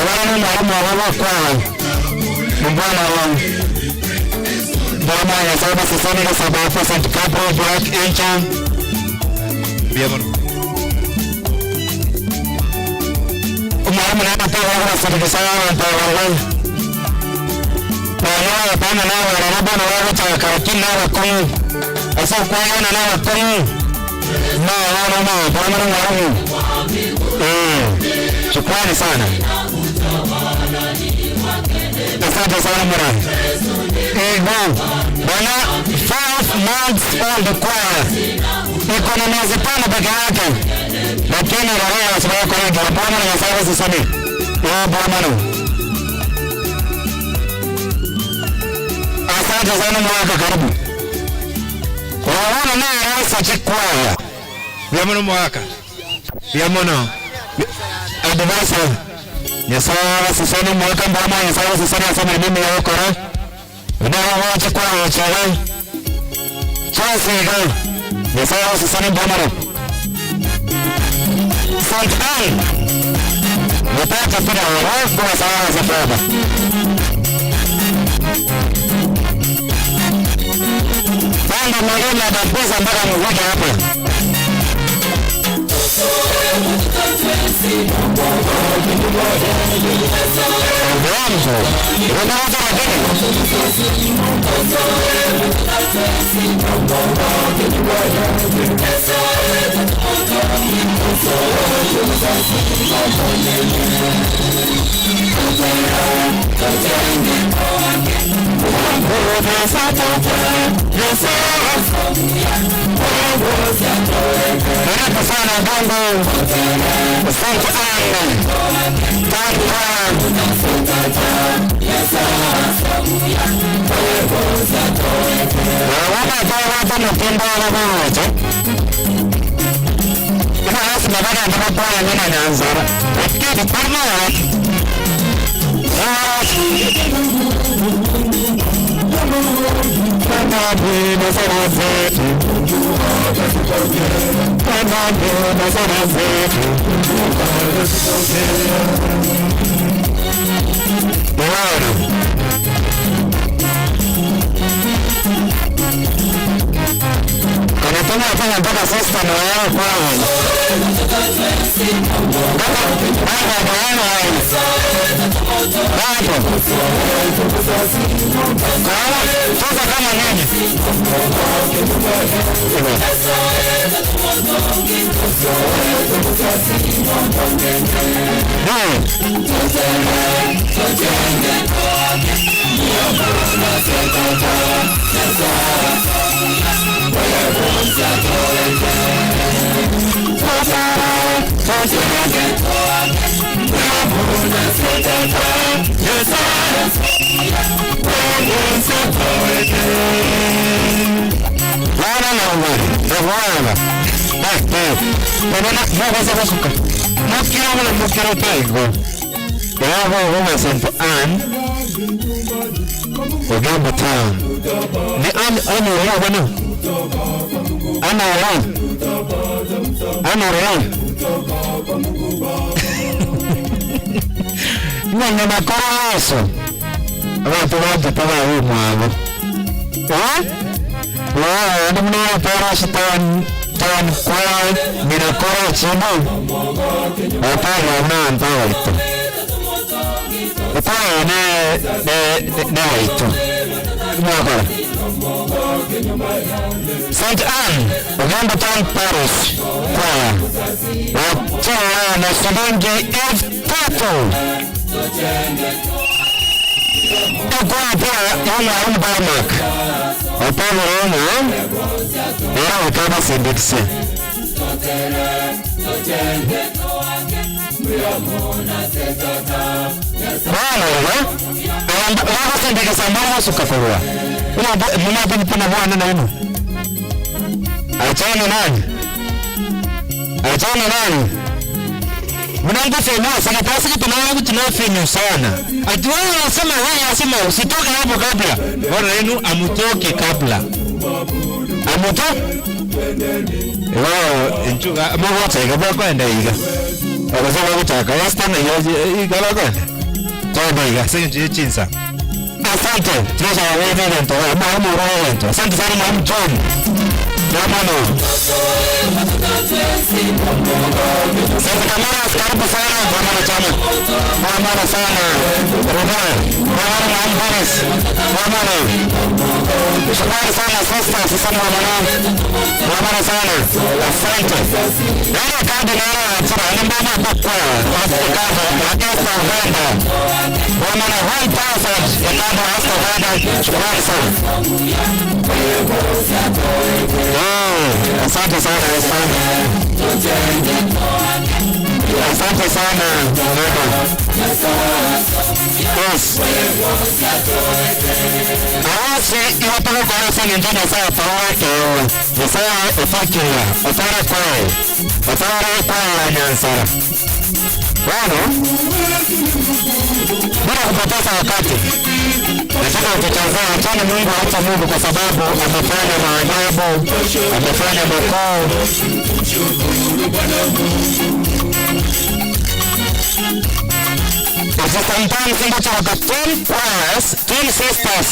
wana mwalimu wa kwa mbwana wangu bwana ya sababu sasa ni Gesabakwa St. Gabriel Black Angel biamono umara mwana tawa wa serikali tawa na pana na wala bwana wao takakina wa kuu asa kuona na wa kuu na bwana wangu shukrani sana asante sana mwana bwana 5 months old choir iko na miezi 5 peke yake lakini roho sababu kwa hiyo bwana na sababu sasa ni bwana asante sana mwaka karibu waona na rasa chikwaya yamono mwaka yamono advance yasawa sasa ni mwaka mbona yasawa sasa ni asema mimi yako ra na wacha kwa chale chasi ga yasawa sasa ni bwana St. Anne Mupata pira wao kwa sawa za baba Banda magana da pesa mpaka mmoja hapa sana Bongo St. Anne wapa mtimba wala moja ina hasi mabada ya mpaya nina Nyanzara lakini parma Anataka afanya mpaka sasa na wao kwao. Sasa kama nini? No quiero pego. Vamos St. Anne. Ogamba Town. Ni ana roho bwana. Ana roho. Nina makoroso. Watu wote pala huyu mwabo. Ndio mnaona para shetani tan kwa minakora chini. Hapana na ndao ito. Hapana ne ito. Mwakora. St. Anne Uganda Town Parish Choir watoa na shilingi 3,000. Kwa pia yana Barmak Opana yana era utaba sindikse Bwana wao sindikse samara sukakorwa mwana pana bwana na ino achana nani mwanangu sema sana pasi kitu wangu tunafanya sana ati wao wanasema wewe asema usitoke hapo kabla bwana wenu amutoke kabla wao nchuga mwote kabla kwenda iga akasema kutaka wastana igala kwenda kwa iga sasa chinsa asante tunaweza wewe ndio mama roho asante sana mama John Ramano sasa kamera karibu sana mama chama mama sana Rohan mama Ambaris mama shukrani sana sasa mama sana asante nani kadi nani atsara namba kwa akasa venda mama 1000 namba hasta venda shukrani sana asante sana asante sana yes awasi iwapaka kwa rasa nyingine saa pawake isaa ufakiwa otara kwa nyansara wano bila kupoteza wakati nataka kutazama achana Mungu hata Mungu kwa sababu amefanya maajabu amefanya makuu sometimes in the talk of 10 choirs 10 sisters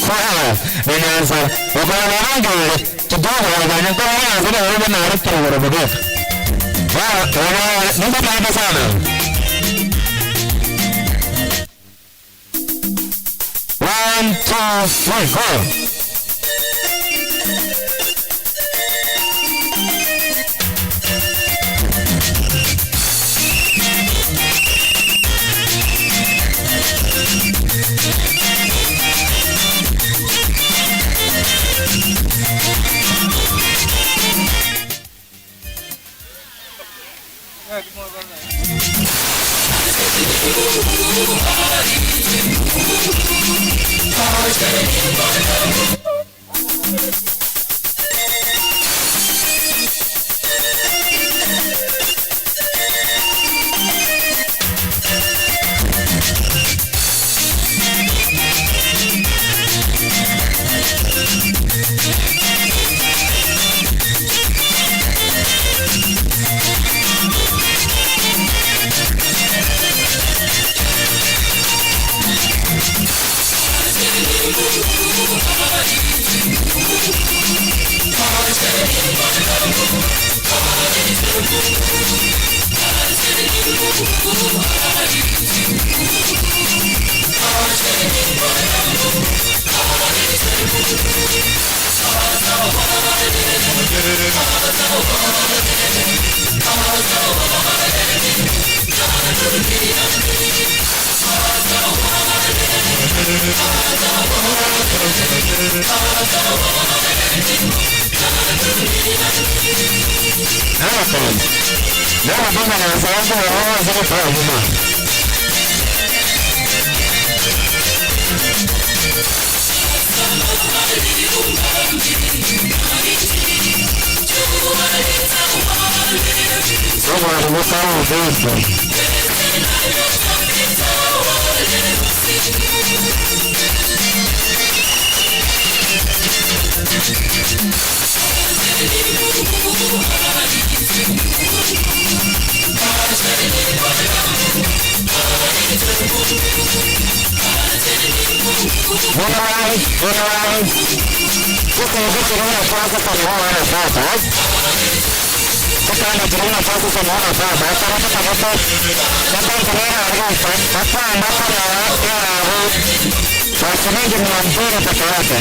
choir ninaanza wakana wangu kidogo wanafanya kwa nini zile wale na haraka wanarudia nenda baada sana 1 2 3 go Shilingi 200 peke yake.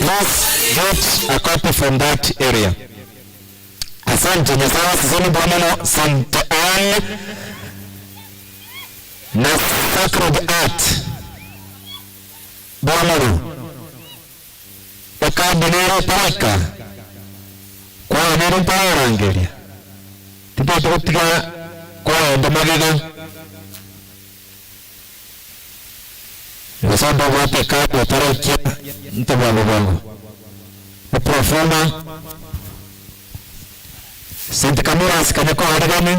Let's get a copy from that area. Asante nyasawa sizoni bwana St. Anne na Sacred Heart bwana ekadinero paraka kwa nero parangelia tipo tukutika kwa ndamagiga Nosando wate kapo tarakia ntabago bago Profoma St. Camiras kanako haragane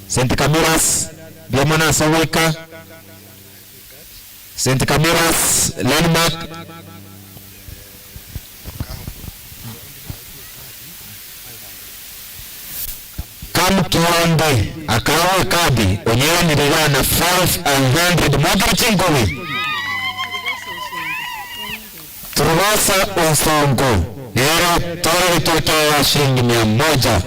St. Camiras Biamana Sawika St. Camiras Landmark Kiwande akawa kadi onyewe nililana 500 mwaka chingowi Turwasa Usongo Nero tore vitoto wa shilingi 100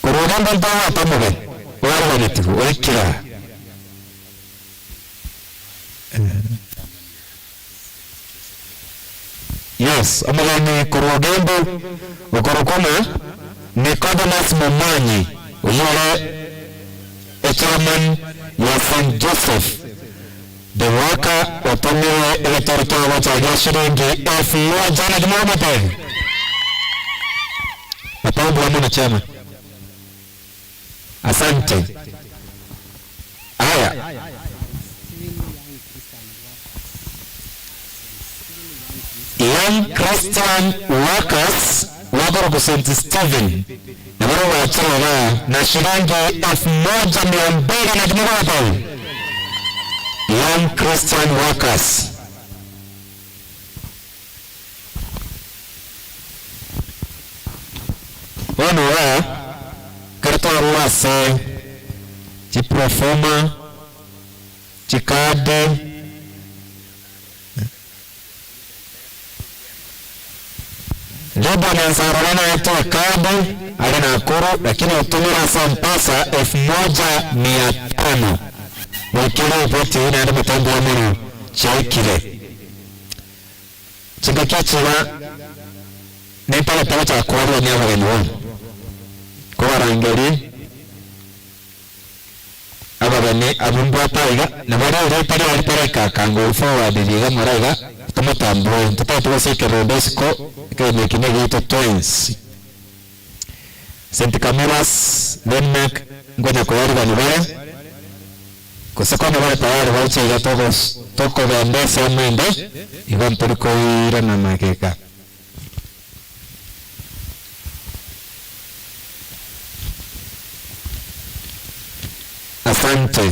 Kurugamba mpawa pamoge Wala nitifu wekira Yes, omagani kurugembo ukorokoma Nicodemus Mumanyi uyole a chairman ya St. Joseph the worker otomiwe electorito wachagia shilingi 1,000 na jumama tayo mapambo wa mwana chama asante aya Young Christian Workers wako St. Stephen na wao wachana na shilingi 1,200 na jumama tayo Young Christian Workers Wanua karto ruase Chiprofoma Chikade Liba na sarana yetu kade alina kuru lakini utumira sampasa 1,500 wakile ipoti ina anda matambu wa munu chaikile chingakachila nipala pala cha kuwaru wa nyawa wenuwa kwa rangeli ababane abumbuwa taiga na wada urepari walipareka kango forward liga maraiga tamatambu tutatuwa sike rodesco kaimekine gito twins St. Camilas Denmark ngoja kwa yari ganibare Kusekona wale tayari wauchaiga toko vendesa mwende Ivan turiko ira na makeka Asante.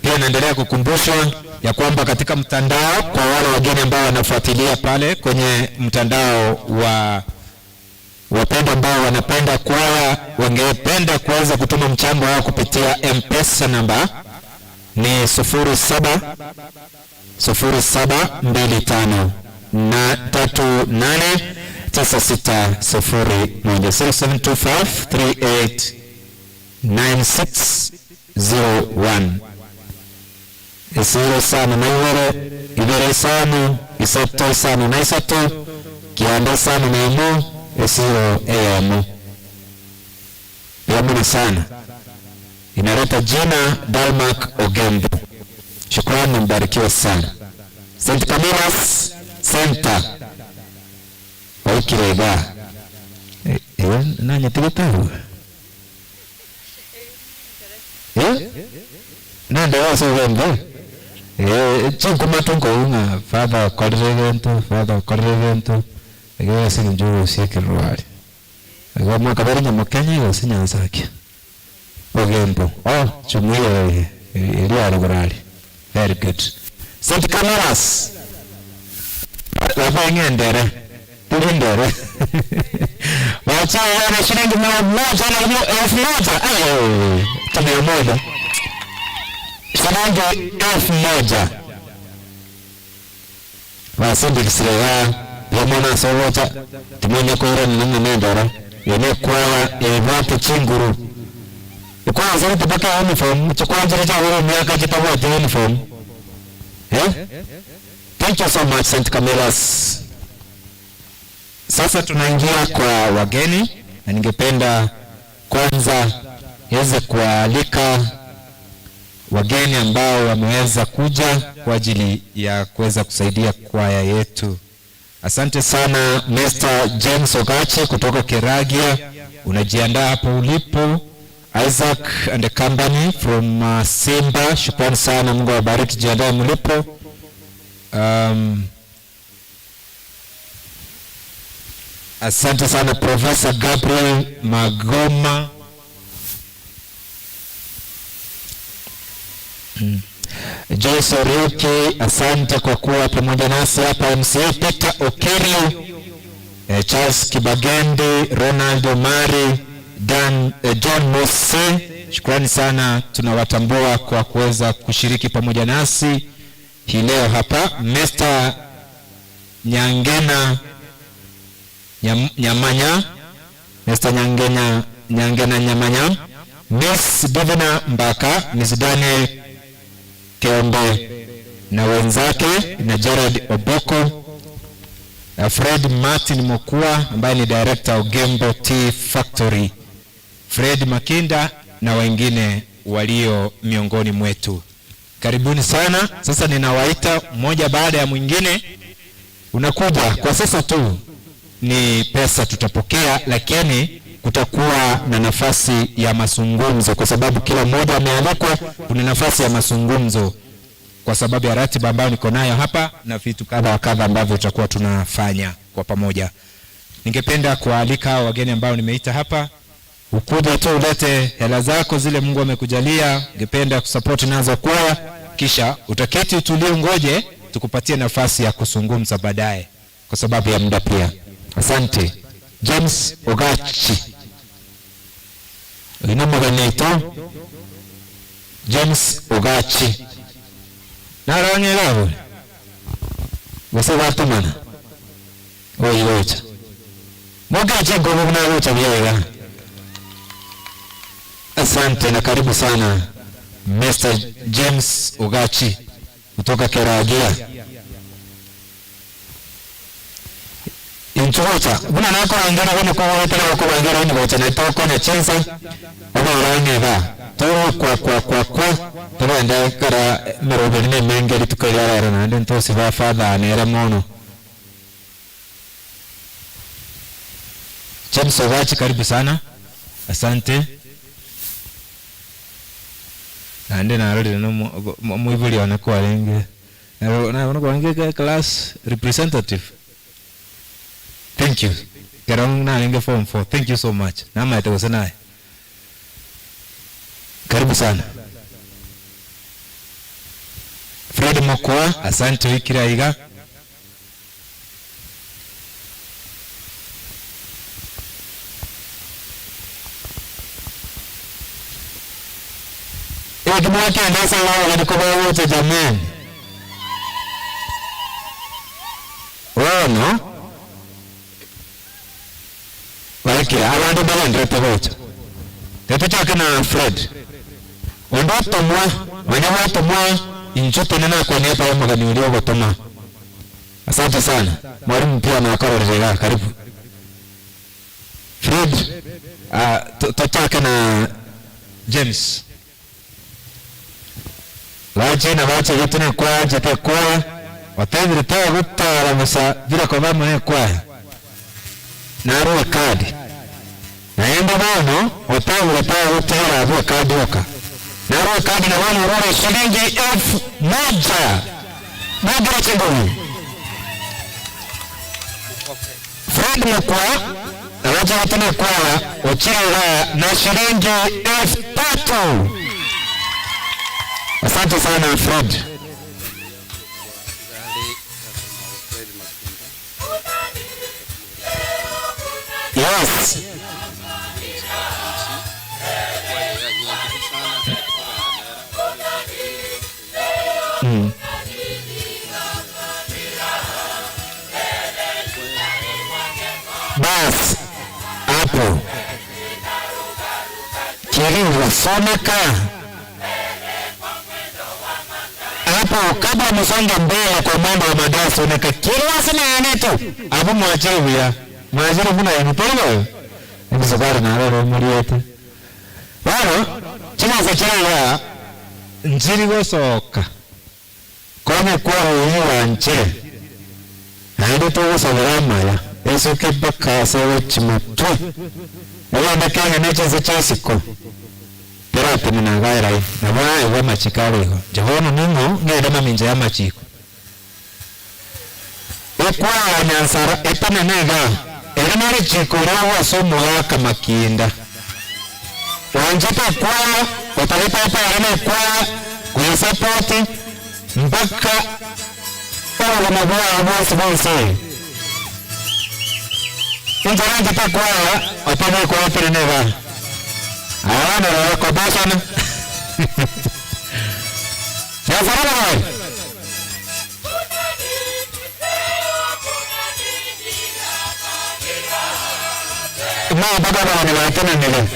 Pia naendelea kukumbushwa ya kwamba katika mtandao kwa wale wageni ambao wanafuatilia pale kwenye mtandao wa wapenda ambao wanapenda kwaya wangependa kuweza kutuma mchango wao kupitia M-Pesa namba ni 0725 na 389601 Isiro sana na ibere sana isato sana na isato kianda sana na imu isiro eyamu yamuna sana inaleta jina Dalmark Ogembo. Shukrani, mbarikiwa sana. St. Camilas Center waikirega nani tigitaru nande waso wembe chinko matungo unga father korrevento ege sini njuru sieke ruari ege mwaka bari nyamukenya ege sinyansakia Ogembo chumuia ili arugurari. Very good. St. Camilas wafanya ndere tulindere wacha shilingi 100 na 1,000 tumia moja shilingi 1000 wasindi kisirega yamona sowota timonye kora nanga nendora yene kwa evate chinguru kwa zari tupaka uniform chakwanza cha wao miaka kitawati uniform thank you so much St. Cameras. Sasa tunaingia kwa wageni na ningependa kwanza niweze kualika wageni ambao wameweza kuja kwa ajili ya kuweza kusaidia kwaya yetu. Asante sana Mr. James Ogachi kutoka Keragia, unajiandaa hapo ulipo. Isaac and the company from Simba, shukrani sana, Mungu awabariki, jiandae mlipo. Asante sana Professor Gabriel Magoma. Joyce Oriuki, asante kwa kuwa pamoja nasi hapa. MCA Peter Okerio, Charles Kibagende, Ronald Omari, John Mose, shukrani sana, tunawatambua kwa kuweza kushiriki pamoja nasi hii leo hapa. Mr. Nyangena Nyamanya, Mr. Nyangena Nyamanya, Miss Divina Mbaka, Miss Daniel Keombe na wenzake na Gerard Oboko, Fred Martin Mokua ambaye ni director wa Gembo Tea Factory, Fred Makinda na wengine walio miongoni mwetu. Karibuni sana. Sasa ninawaita mmoja baada ya mwingine. Unakuja kwa sasa tu ni pesa tutapokea, lakini kutakuwa na nafasi ya mazungumzo kwa sababu kila mmoja amealikwa. Kuna nafasi ya mazungumzo kwa sababu ya ratiba ambayo niko nayo hapa na vitu kadha wa kadha ambavyo tutakuwa tunafanya kwa pamoja. Ningependa kualika wageni ambao nimeita hapa, ukuje tu ulete hela zako zile Mungu amekujalia, ningependa kusupport nazo kwaya, kisha utaketi utulie, ngoje tukupatie nafasi ya kuzungumza baadaye kwa sababu ya muda pia. Asante. James Ogachi. Inamoganeto James Ogachi. Narange gabo. Wase watu mana. Oyocha. Mogachi ngogo na wocha biega. Asante na karibu sana Mr. James Ogachi kutoka Keragia. Inchocha, buna nako angana wano kwa wetele wako wangera wini wocha na itoko na chensa wano warange ba toro kwa toro enda kara merobeline mengeri tukayara na nden to siva father anera mono. James Ogachi, karibu sana. Asante. Na nden arudi no muibuli wanakuwa lenge na wanakuwa lenge class representative. Thank you. Kerong na lenge form 4. Thank you so much. Nama ito sana. Karibu sana. Fred Mokwa, asante wikira iga. Kimwake andasa wao walikuwa wote jamani. Wano Waikira abantu balandrete wote. Tetuchake na Fred. Ondoto mwa, wanyawato mwa inchoto nena kwa niapa ya magani ulio gotoma. Asante sana. Mwalimu pia na akarorega, karibu. Fred, tutake na James. Wache na wache yetu ni kwa jete kwa watendri tawa gutara musa vila kwa mama ni kwa naruwe kadi naenda bono watendri tawa gutara aruwe kadi waka naruwe kadi na wano uruwe shilingi 1000 Mwadira chingoni Fred Mokwa na wache yetu ni kwa wachira na shilingi 3000. Asante sana Fred. Yes. Bas hapo Kiringo someka hapo, kabla msonge mbele kwa mwendo wa madaso soneka kila sana neto hapo mwachiro ya mwajiro muna yanipolo nizogara na rero muriete bano chinaza chaya njiri gosoka kome kwa huwa nche haido to sabarama ya eso ke baka sawe chimatu ewa ndakanga necha za chasiko pero temina gaira na bwana wa machikale go javono ningo ngeda maminja ya machiko ekwa nyansara epana nega erenare chiko rawa somo yaka makinda wanjeta kwa wataleta hapa arena kwa kuyasapoti mpaka kwa mabwa abosi bonse injaranja ta kwa wapame kwa wapere neva awana rawa kwa basana yazarana hai ma baba wani watana nile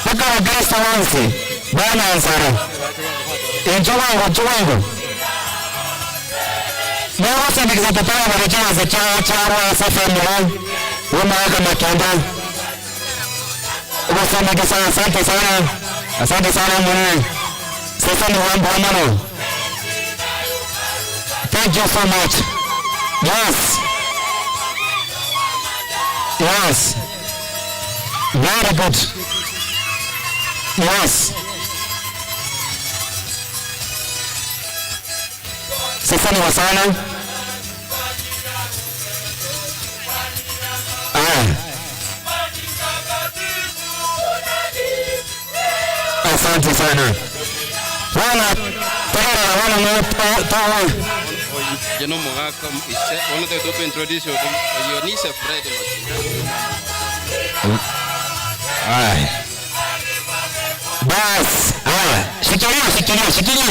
baka wa Kristo wansi bana ansara enjowango Mwa sana kizatapaya wakachawa za chawa safa mwa wama waka makenda Wasana kisa asante sana mwana sasa ni wambu wa mano. Thank you so much. Yes very good. Yes sasa ni wasana asante sana wana tara wana moto jeno mogaka ise ono te to introduce yo ni se Fred bas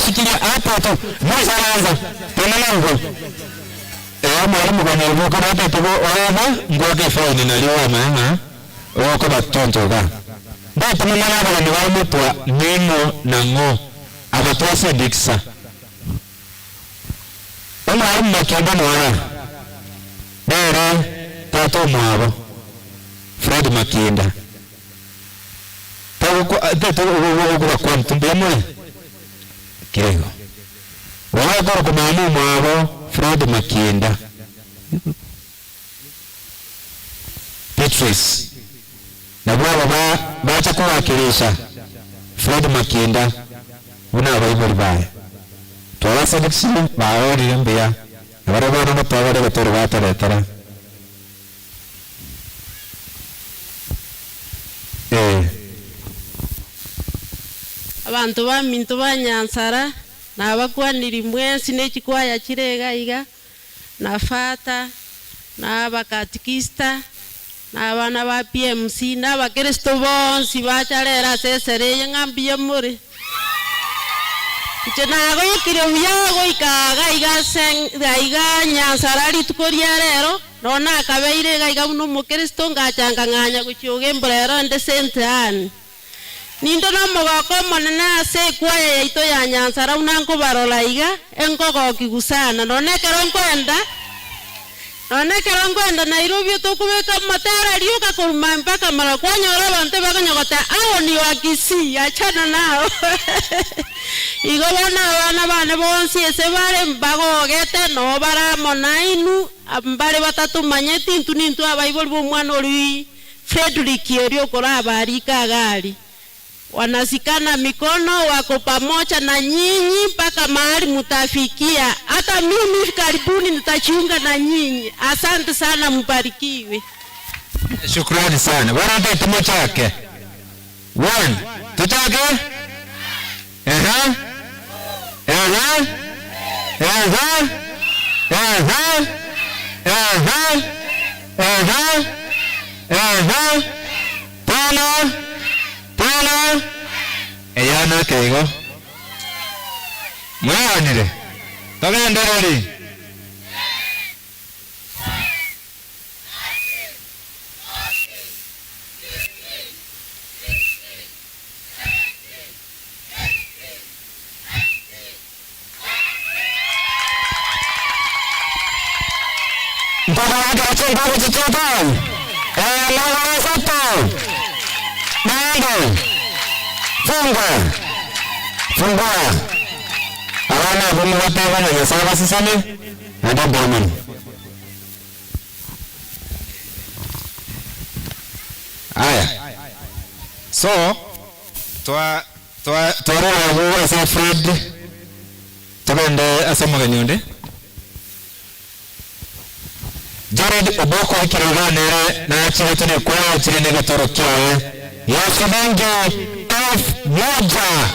shikilia hapo tu mwisho anaanza tunaanza mwalimu kwa nilivyo kama hata tuko wala ngoke faini na liwa maana wako batonto ga ndio tunaona hapa ni wale mtu wa neno na ngo abatwasa diksa mwalimu makenda mwana dere tato mwabo Fred Makinda kwa mtumbemo kirego wako kwa mamu mwabo Fred Makinda Petrus na baba bacha kuwakilisha Fred Makinda una Bible baya tola sadiksi baori mbia barabara no pagare bator bata letara abantu bamintu banyansara nabakwaniri mwensi nekikwaya kirega iga nafata n'abakatikista n'abana ba PMC n'abakristo bonsi bacharera sesereye ngambiye muri nago kire uyago ikaga iga nyansara litukoria rero nona akabeire iga uno mukristo ngachanga nganya gucyuge mbrero nde sentani nindo no mogako monena se kwaye yaito ya nyansara unanko barola iga engogo kigusana nonekero nkwenda Nairobi tukubeka matara liuka kuluma mpaka mara kwanyora bante bakanyogota aho ni wakisi achana nao igo bana bane bonsi ese bare mbagogete no bara monainu ambare batatu manyeti ntunintu abaiboli bomwana oli Frederick Yorio koraba arika gari wanasikana mikono wako pamoja na nyinyi mpaka mahali mutafikia. Hata mimi karibuni nitajiunga na nyinyi. Asante sana, mbarikiwe. Shukrani sana. Wana ndio tumo chake. One, tutake? Tana eyana kego mwanire togenda mpaka wakache nguvu chochote. Lawa soto. Nando. Funga. Awana bumu watawa na nyasawa sisane. Ada Brahman. Aya. So, twa huwa sa Fred. Tabende asoma ganyonde. Jared Oboko ikiroga nere na chile tune kwa chile nega toro kiawe. Ya shilingi 1,000.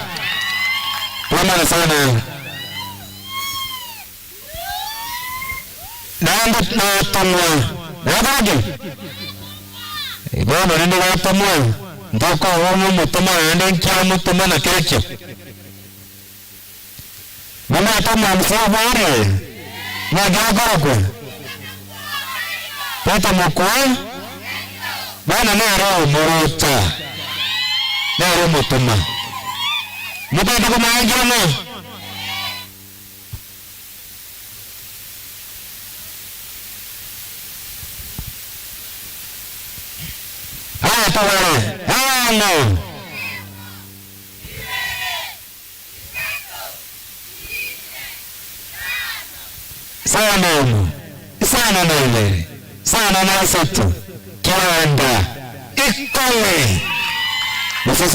Wama sana. Naenda na tomwa. Nabagi. Bwana nenda na tomwa. Ndoko homo mutoma nenda kia mutoma na kecho. Mama tomwa msabare. Na gagoko. Pata mokwa. Bana nero morota. Nero mutoma. Mutata kumaajana. Hano. Sana nene. Sana na satu. Kiwanda. Ikole.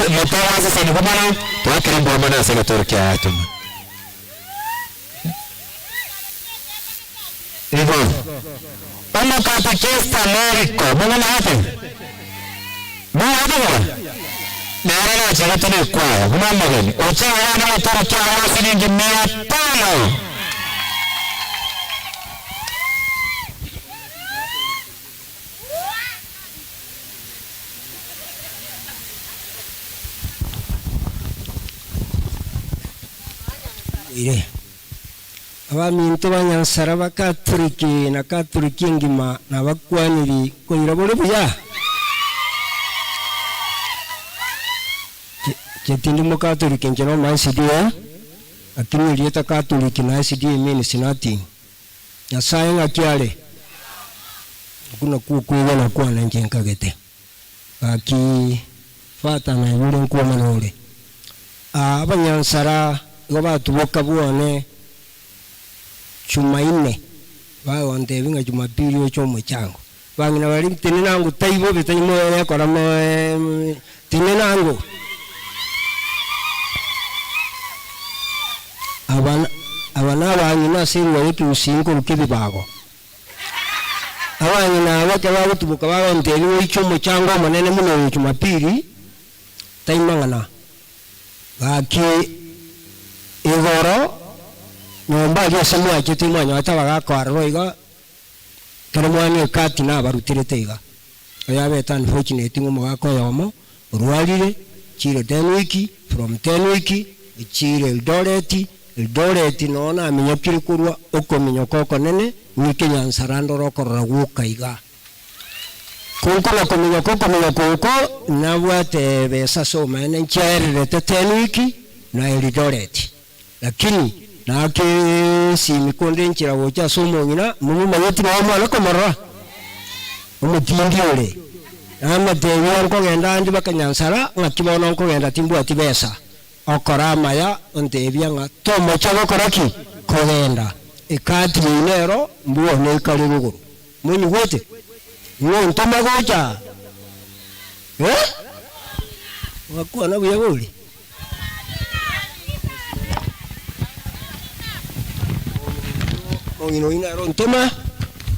Mutawa sasa ni kumana. Tuwakiri mbomana sila Turkia atuma. Hivyo. Ono katakista Ameriko. Mbona hati? Nara na chile tune kwa. Kumama gani. Oche wana wa Turkia wa shilingi 500. Ire abaminto banyansara bakaturiki na katuriki ngima na bakwaniri koira bole buya ketindi mo katuriki njeno mansidia akini lieta katuriki na sidia mini sinati ya sayenga kiale kuna kukuwa na kwa njenga gete aki fata na yule nkuwa manole abanyansara wabatu boka buone Jumanne baonde binga Jumapili ocho mchango bangina bali tinenangu taibo bitanyimo ya koramo tinenangu abana bangina sinwa wiki usingo rukibibago abangina bake babutubuka baonde ocho mchango manene muno Jumapili taimangana baki igoro nyomba ya samwa kiti mwana atabaga kwaro iga karamwani kati na barutirete iga ayabe tan fortunate ngo magako yomo rualire chire 10 wiki from 10 wiki chire Eldoret nona amenyakiri kurwa okominyo koko nene nike nyansarando rokorora guka iga kuko kominyo koko nabwate besa so mane ncherere 10 wiki na Eldoret lakini na ke si mikonde nchira wocha somo ngina mumu mayoti na mwana komara umutindi ole ama tewe ko ngenda ndi bakanyansara ngakibona ko ngenda timbu atibesa okora maya ontebya nga tomo chago koraki kogenda ikati inero mbuo ne kali ruguru munyi wote no ntoma gocha wakua na buyaguli ongino ina rontema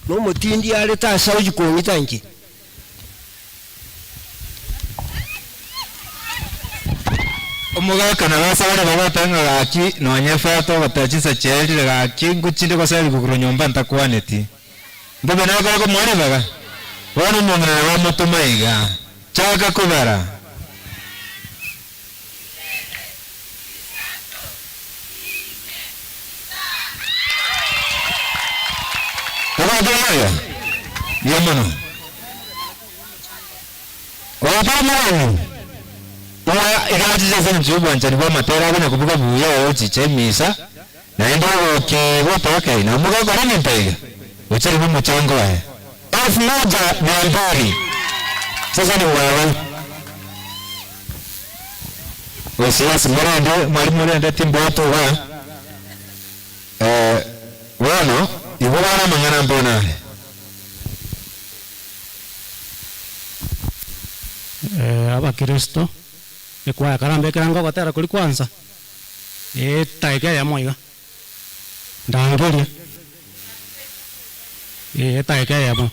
no mutindi ale ta sauji ko mitanki omugaka na basabara babatanga gaki no nyefato batachisa cheli gaki nguchinde ko sali kuguro nyomba ntakwaneti mbobe na ko mwari baga wana mongana wa mutumaiga chaka kubara Yamano. Wapamani. Igati sasa mchubu nchani kwa matera kuna kubuka buya ochi che misa. Na ndo ke wapa kai na muga kwa nini mpaiga. uchari kwa mchango haya 1,200. Sasa ni wewe wasiwasi murende mwalimu murende timbo watu wa wano iwo wana mangana mbona Abakristo ekwaya karambe kirango gotera kuri kwanza taika ya moiga ndangeria taika ya mo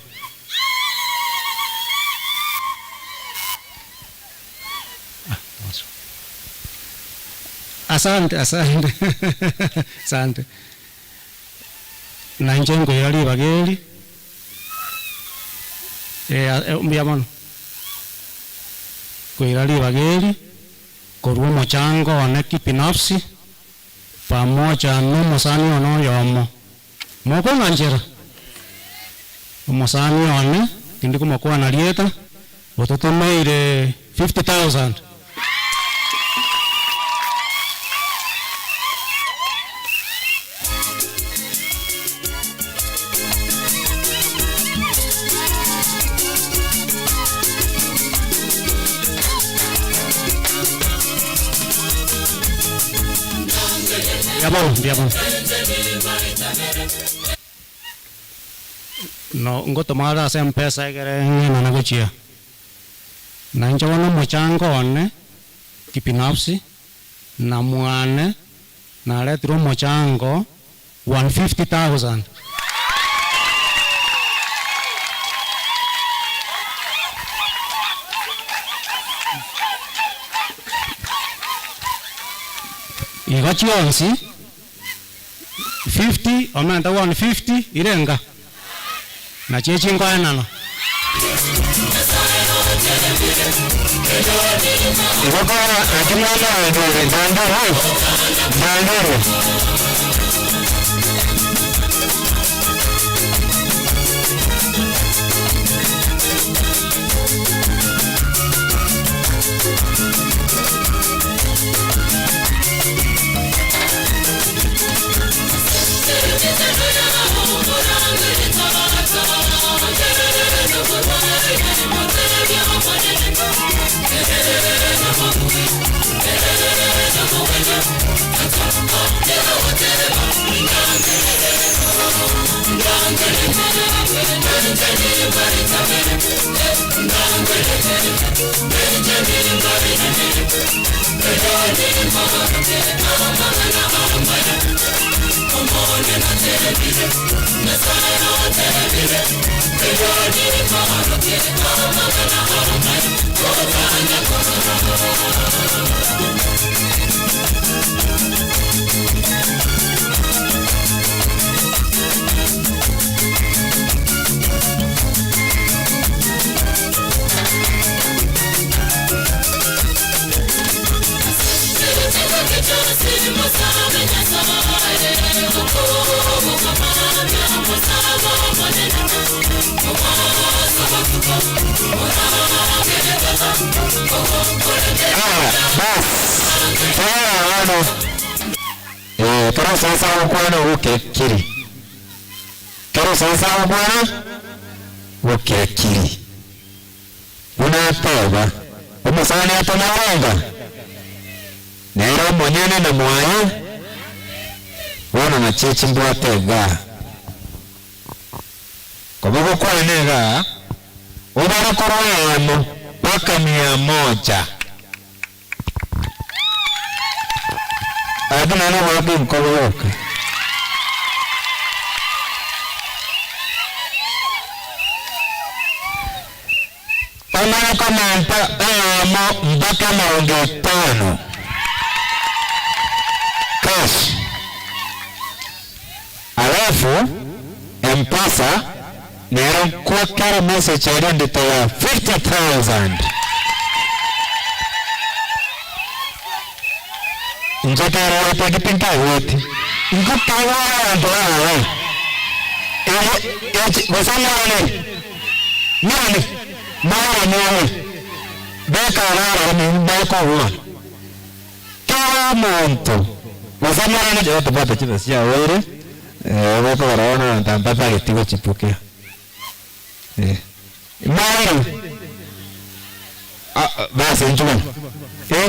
asante asante na njengo yali bageli mbiamono kuirali bageli korwa mochango one kibinafsi pamoja na mosani ono yomo moko nganjera mosani one kindiko moko analieta ototomeire 50,000. Diabon. No, ngotomara se mpesa egere ngena na gochia. Na nchawana mochango one kibinafsi na mwane na letro mochango 150,000. Igachionsi 50 omenda 150 irenga na chechi ngwana Igokora akimana ndore dandoro Pero sasa ukwana ukekiri. Pero sasa ukwana ukekiri. Unatoba. Umusani hapo nawenga. Nero monyene na mwaye. Wana na chechi mbwatega. Kubuko kwa nega. Ubara korwano paka 100. Aduna na wapi mkoroka. Pamana komanta mpaka 500. Cash. Alafu M-Pesa nero kwa kila message ndito ya 50,000. Njotara wate kipinka wote. Ngutawa ndo awe. Wasama wale. Nani? Mara nani? Beka rara ni mbeko wana. Kila muntu. Wasama wale jote bata chita siya were. wako waraona ntampata getigo chipokea maro basi njuma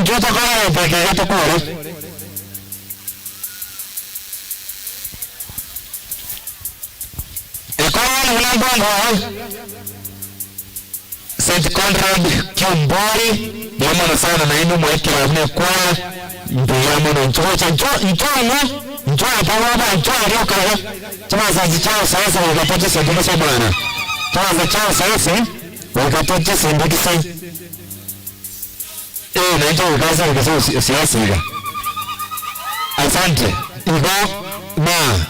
njoo takao mpaka takao ekoni unabongo St. Conrad Kiumbori yamana sana na inu mwekera mne kwa mbiyamo na nchocha njoo pamoja njoo rioka chama za chao sasa wakapata sendika sana bwana chama za chao sasa wakapata sendika sana na njoo kaza kwa siasa higa asante igo na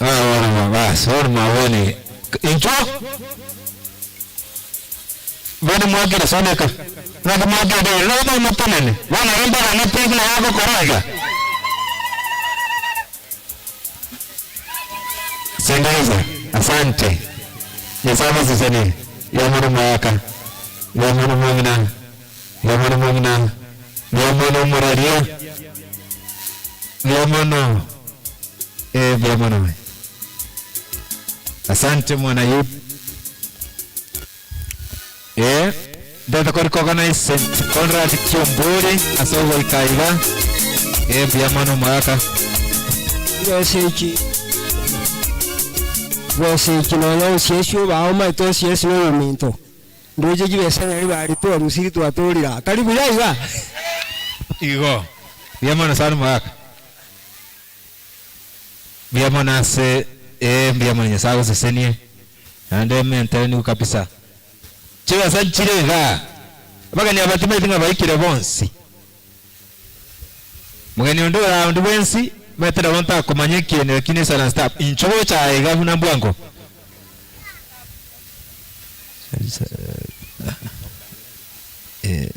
wana basi horma wone njoo bado mwake na soneka na mwake ndio leo mtanene wana rimba na pigna yako koraga sendeza asante yasaba siseni ya mwana mwaka ya mwana mwingina ya mwana mwingina ya mwana muraria ya mwana ya mwana asante mwana yup dada kwa organize St. Conrad Kiumburi asogo ikaiga pia mano mwaka Wasi no siesho baoma to siesho no minto ndoje jibesa nari bari to rusiri to atorira karibu yaiga igo pia mano sana mwaka pia mano se pia mano nyasago sesenie ande menteni kabisa chiwa sanchirega bagani abatima tinga baikire bonsi mugeni ndora ndu bensi metera wonta kumanyike ne kine sana stop inchobo cha ega na mbwango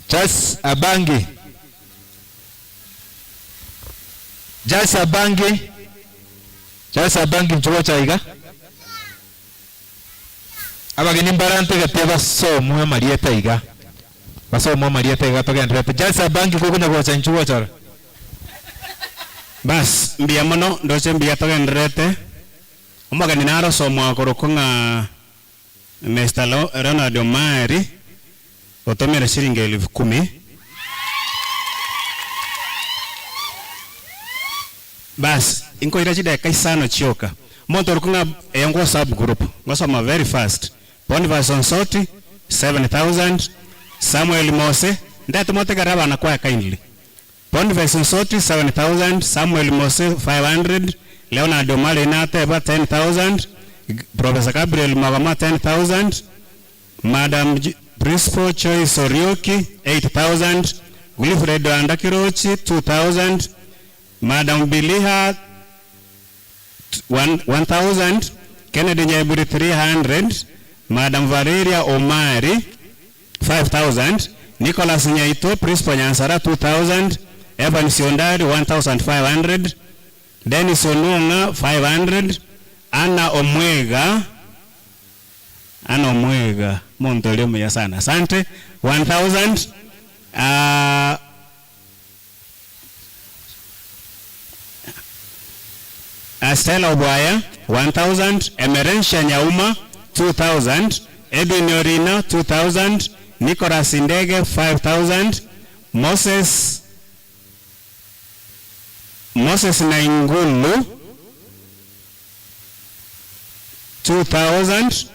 Charles Abangi inchobo cha ega abageni mbarante gateba somo marieta iga basomo marieta iga togendrete jasa banki kukunya kwa chanchuwa chara bas mbia mono ndoche mbia togendrete umagani naro somo akorokonga Mr. Ronald Omari otomera shilingi 10,000 bas inko ira chida kaisano chioka monto rukunga yango sub group ngosoma very fast Boniface Onsoti 7,000 Samuel Mose ndate mote garaba na kwa kindly Boniface Onsoti 7,000 Samuel Mose 500 Leonard Omale nate ba 10,000 Professor Gabriel Magama 10,000 Madam Brispo Choice Orioki 8,000 Wilfred Andakirochi 2,000 Madam Biliha 1,000 Kennedy Nyeburi 300 Madam Valeria Omari 5,000 Nicholas Nyaito Principal Nyansara 2,000 Evan Siondari 1,500 Dennis Onunga 500 Anna Omwega Montoleo ya sana asante 1,000 Stella Obwaya 1,000 Emerencia Nyauma 2,000 Edwin Orina 2,000 Nicholas Ndege 5,000 Moses Naingulu 2,000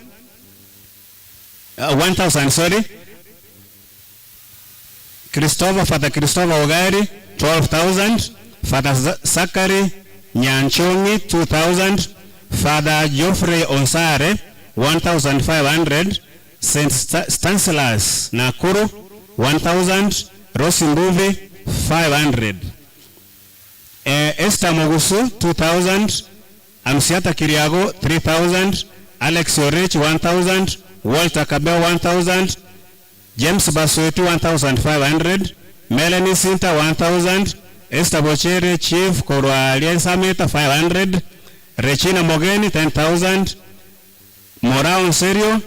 1,000 sorry Father Christopher Ogari 12,000 Father Zachary Nyanchongi 2,000 Father Geoffrey Onsare 1,500 St. Stanislaus Nakuru 1,000 Rosi Mbuvi 500 Esther Mogusu 2,000 Amsiata Kiriago 3,000 Alex Orich 1,000 Walter Kabeo 1,000 James Basweti 1,500 Melanie Sinta 1,000 Esther Bochere Chief Korwa Alianza Meta 500 Regina Mogeni 10,000 Morao Serio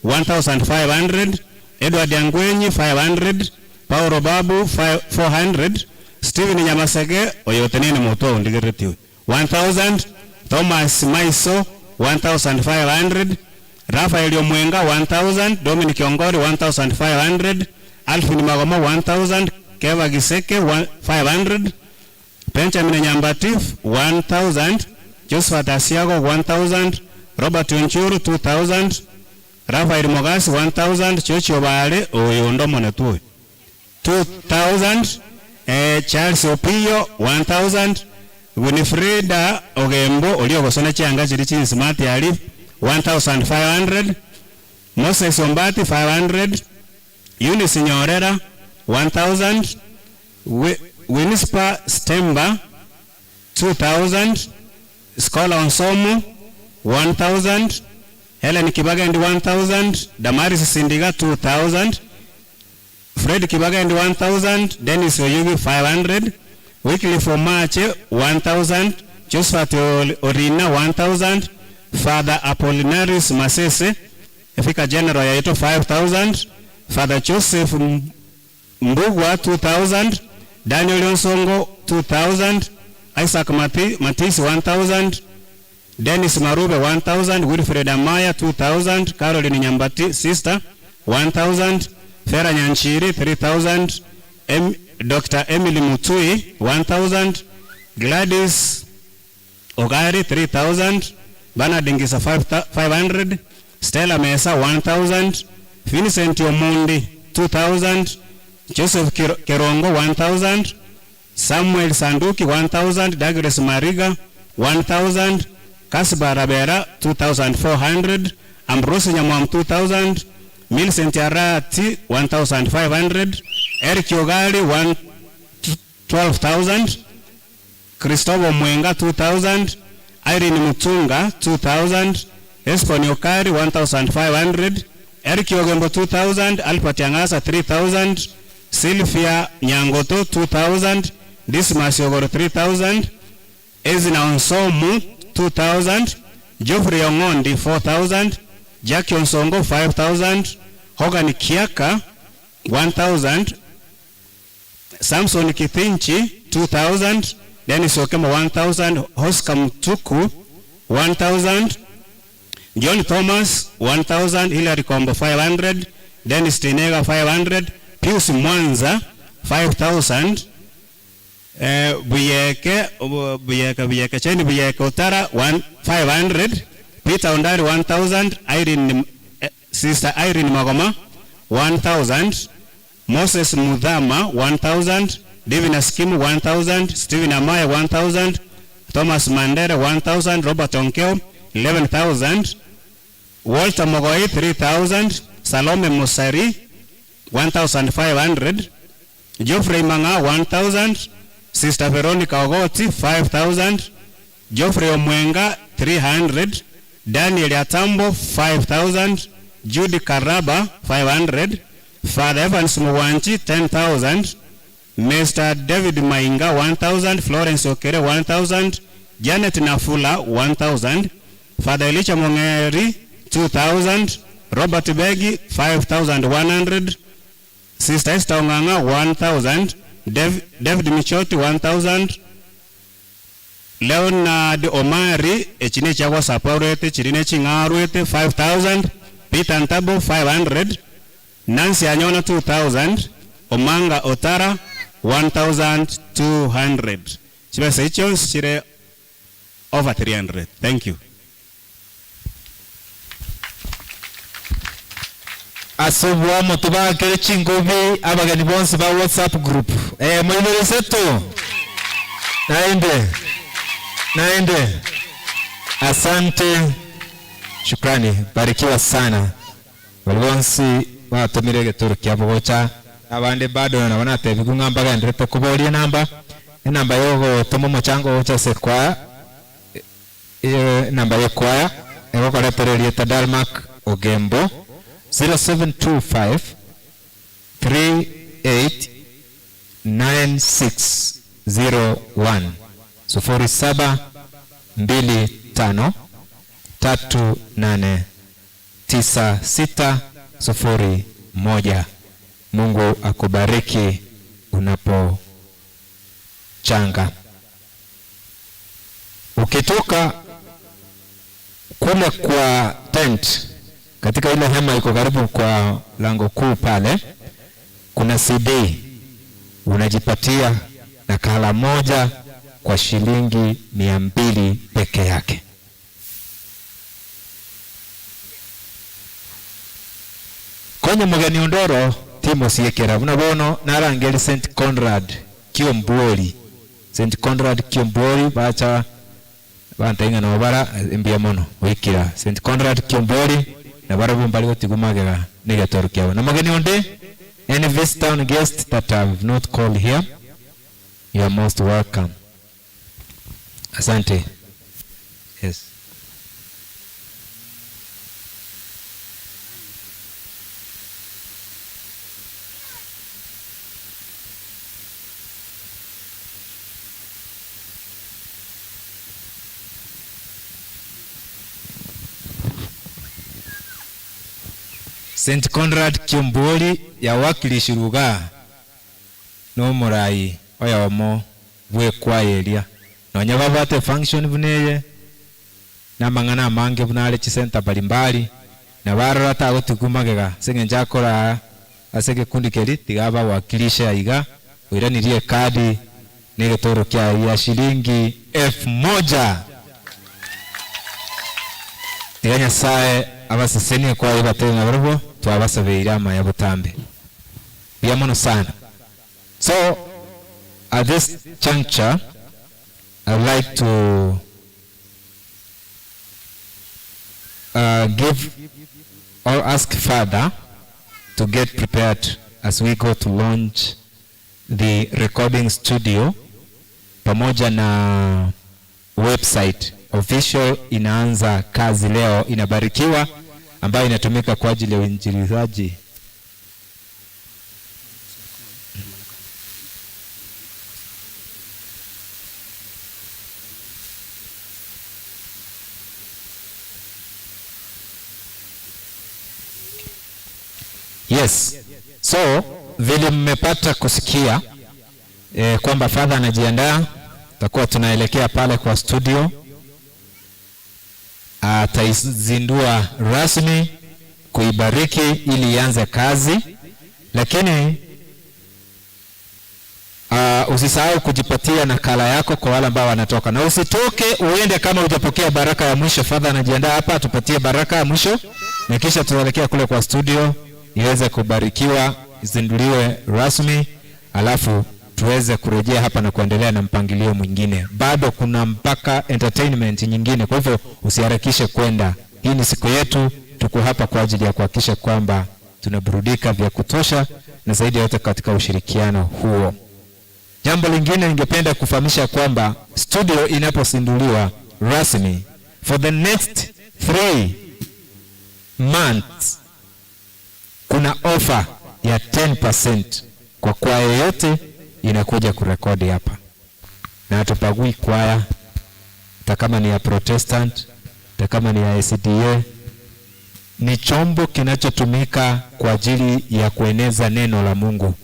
1,500 Edward Yangwenyi 500 Paulo Babu 400 Steven Nyamasege oyotenene moto ndigeretiwe 1000. Thomas Maiso 1500. Rafael Omwenga 1000. Dominic Ongori 1500. Alfin Magoma 1000. Keva Giseke 500. Benjamin Nyambatif 1000. Josephat Asiago 1000. Robert Onchuru 2000. Rafael Mogasi 1000. Chochi Obale Oyondo Monetu 2000. Charles Opio 1000. Winifreda Ogembo Oliogosona Chianga Chirichi Smart Yali 1500. Moses Ombati 500. Eunice Nyorera 1000. Winispa Stemba 2000. Scholar Onsomo 1000. Helen Kibagendi 1000. Damaris Sindiga 2000. Fred Kibagendi 1000. Dennis Oyugi 500. Weekly for March 1000. Josephat Orina 1000. Father Apollinaris Masese Efika General Yaito 5000. Father Joseph Mbugwa 2000. Daniel Onsongo 2000. Isaac Matisse 1000. Dennis Marube 1000. Wilfred Amaya 2000. Caroline Nyambati sister 1000. Fera Nyanchiri 3000. Dr. Emily Mutui 1000. Gladys Ogari 3000. Bernard Ngisa 500. Stella Mesa 1000. Vincent Omundi 2000. Joseph Kerongo 1000. Samuel Sanduki 1000. Douglas Mariga 1000. Kasba Rabera 2400. Ambrose Nyamwam 2000. Millicent Arati 1500. Eric Yogali 12,000. Christopher Mwenga 2000. Irene Mutunga 2000. Escon Yokari 1500. Eric Yogembo 2000. Albert Yangasa 3000. Sylvia Nyangoto 2000. Dismas Yogoro 3000. Ezina Onsomu 2000. Geoffrey Ongondi 4000. Jackie Onsongo 5000. Hogan Kiaka 1000. Samson Kithinchi 2000. Dennis Okemo 1000. Oscar Mtuku 1000. John Thomas 1000. Hilary Kombo 500. Dennis Tinega 500. Pius Mwanza 5000. Buyeke Cheni Buyeke Utara 500. Peter Ondari 1000. Irene Sister Irene Magoma 1000. Moses Mudhama 1000. Divina Skimu 1000. Stephen Amaya 1000. Thomas Mandere 1000. Robert Onkeo 11,000. Walter Mogoi 3000. Salome Musari 1500. Geoffrey Manga 1000. Sister Veronica Ogoti 5000. Geoffrey Omwenga 300. Daniel Atambo 5000. Judy Karaba 500. Father Evans Mwanchi 10,000. Mr. David Mainga 1000. Florence Okere 1000. Janet Nafula 1000. Father Elisha Mongeri 2000. Robert Begi 5100. Sister Esther Onganga 1000. David Michoti 1000. Leonard Omari echine chagwa saporete chirine chingarwete 5000. Peter Ntabo 500. Nancy Anyona 2000. Omanga Otara 1200. Chibese icho chire over 300. Thank you. Asubwa mutuba kere chingobi abagani bonse ba WhatsApp group. Mwimere seto. Naende. Asante. Shukrani. Barikiwa sana. Walibonsi watumire geturu kia bogocha. Abande bado na wanate bigunga mbaga ndrepe kubolia namba. Namba yogo tomo mochango ocha sekwa. Namba yekwaya. Ego kore pererieta Dalmak Ogembo. 0725 389601 0725 389601. Mungu akubariki unapochanga. Ukitoka kule kwa tent, katika ile hema iko karibu kwa lango kuu pale, kuna CD unajipatia nakala moja kwa shilingi 200 peke yake. Kwenye mugeni ondoro timo siekera unabono narangeli St. Conrad Kiombori. St. Conrad Kiombori bacha bantainga na bara mbia mono wikira St. Conrad Kiombori na bara bumbali gotigumagera nigatoro kyabo. Na mugeni onde any visitor and guest that have not called here, you are most welcome. Asante. Yes. St. Conrad Kiombori ya wakilishi ruga no murai oya omo bwe kwayeria nonya babate function buneye na mangana mange bunale chisenta balimbali na barora ta gutigumagega senge njakora asege kundi keri tigaba wakilisha iga wiranirie kadi nige toro kya ya shilingi 1000 tiganya sae abaseseni kwa ibate na barbo twabasabeira ya butambe biamono sana. So at this juncture I would like to give or ask Father to get prepared as we go to launch the recording studio pamoja na website official inaanza kazi leo, inabarikiwa, ambayo inatumika kwa ajili ya uinjilizaji. Yes. So vile mmepata kusikia kwamba Father anajiandaa, tutakuwa tunaelekea pale kwa studio, ataizindua rasmi, kuibariki ili ianze kazi. Lakini usisahau kujipatia nakala yako kwa wale ambao wanatoka, na usitoke uende kama hujapokea baraka ya mwisho. Father anajiandaa hapa tupatie baraka ya mwisho, na kisha tuelekea kule kwa studio iweze kubarikiwa, izinduliwe rasmi, alafu tuweze kurejea hapa na kuendelea na mpangilio mwingine. Bado kuna mpaka entertainment nyingine, kwa hivyo usiharakishe kwenda. Hii ni siku yetu, tuko hapa kwa ajili ya kuhakikisha kwamba tunaburudika vya kutosha, na zaidi yote katika ushirikiano huo. Jambo lingine ningependa kufahamisha kwamba studio inapozinduliwa rasmi, for the next 3 months kuna offer ya 10% kwa kwaya yote inakuja kurekodi hapa. Na hatupagui kwaya, hata kama ni ya Protestant, hata kama ni ya SDA, ni chombo kinachotumika kwa ajili ya kueneza neno la Mungu.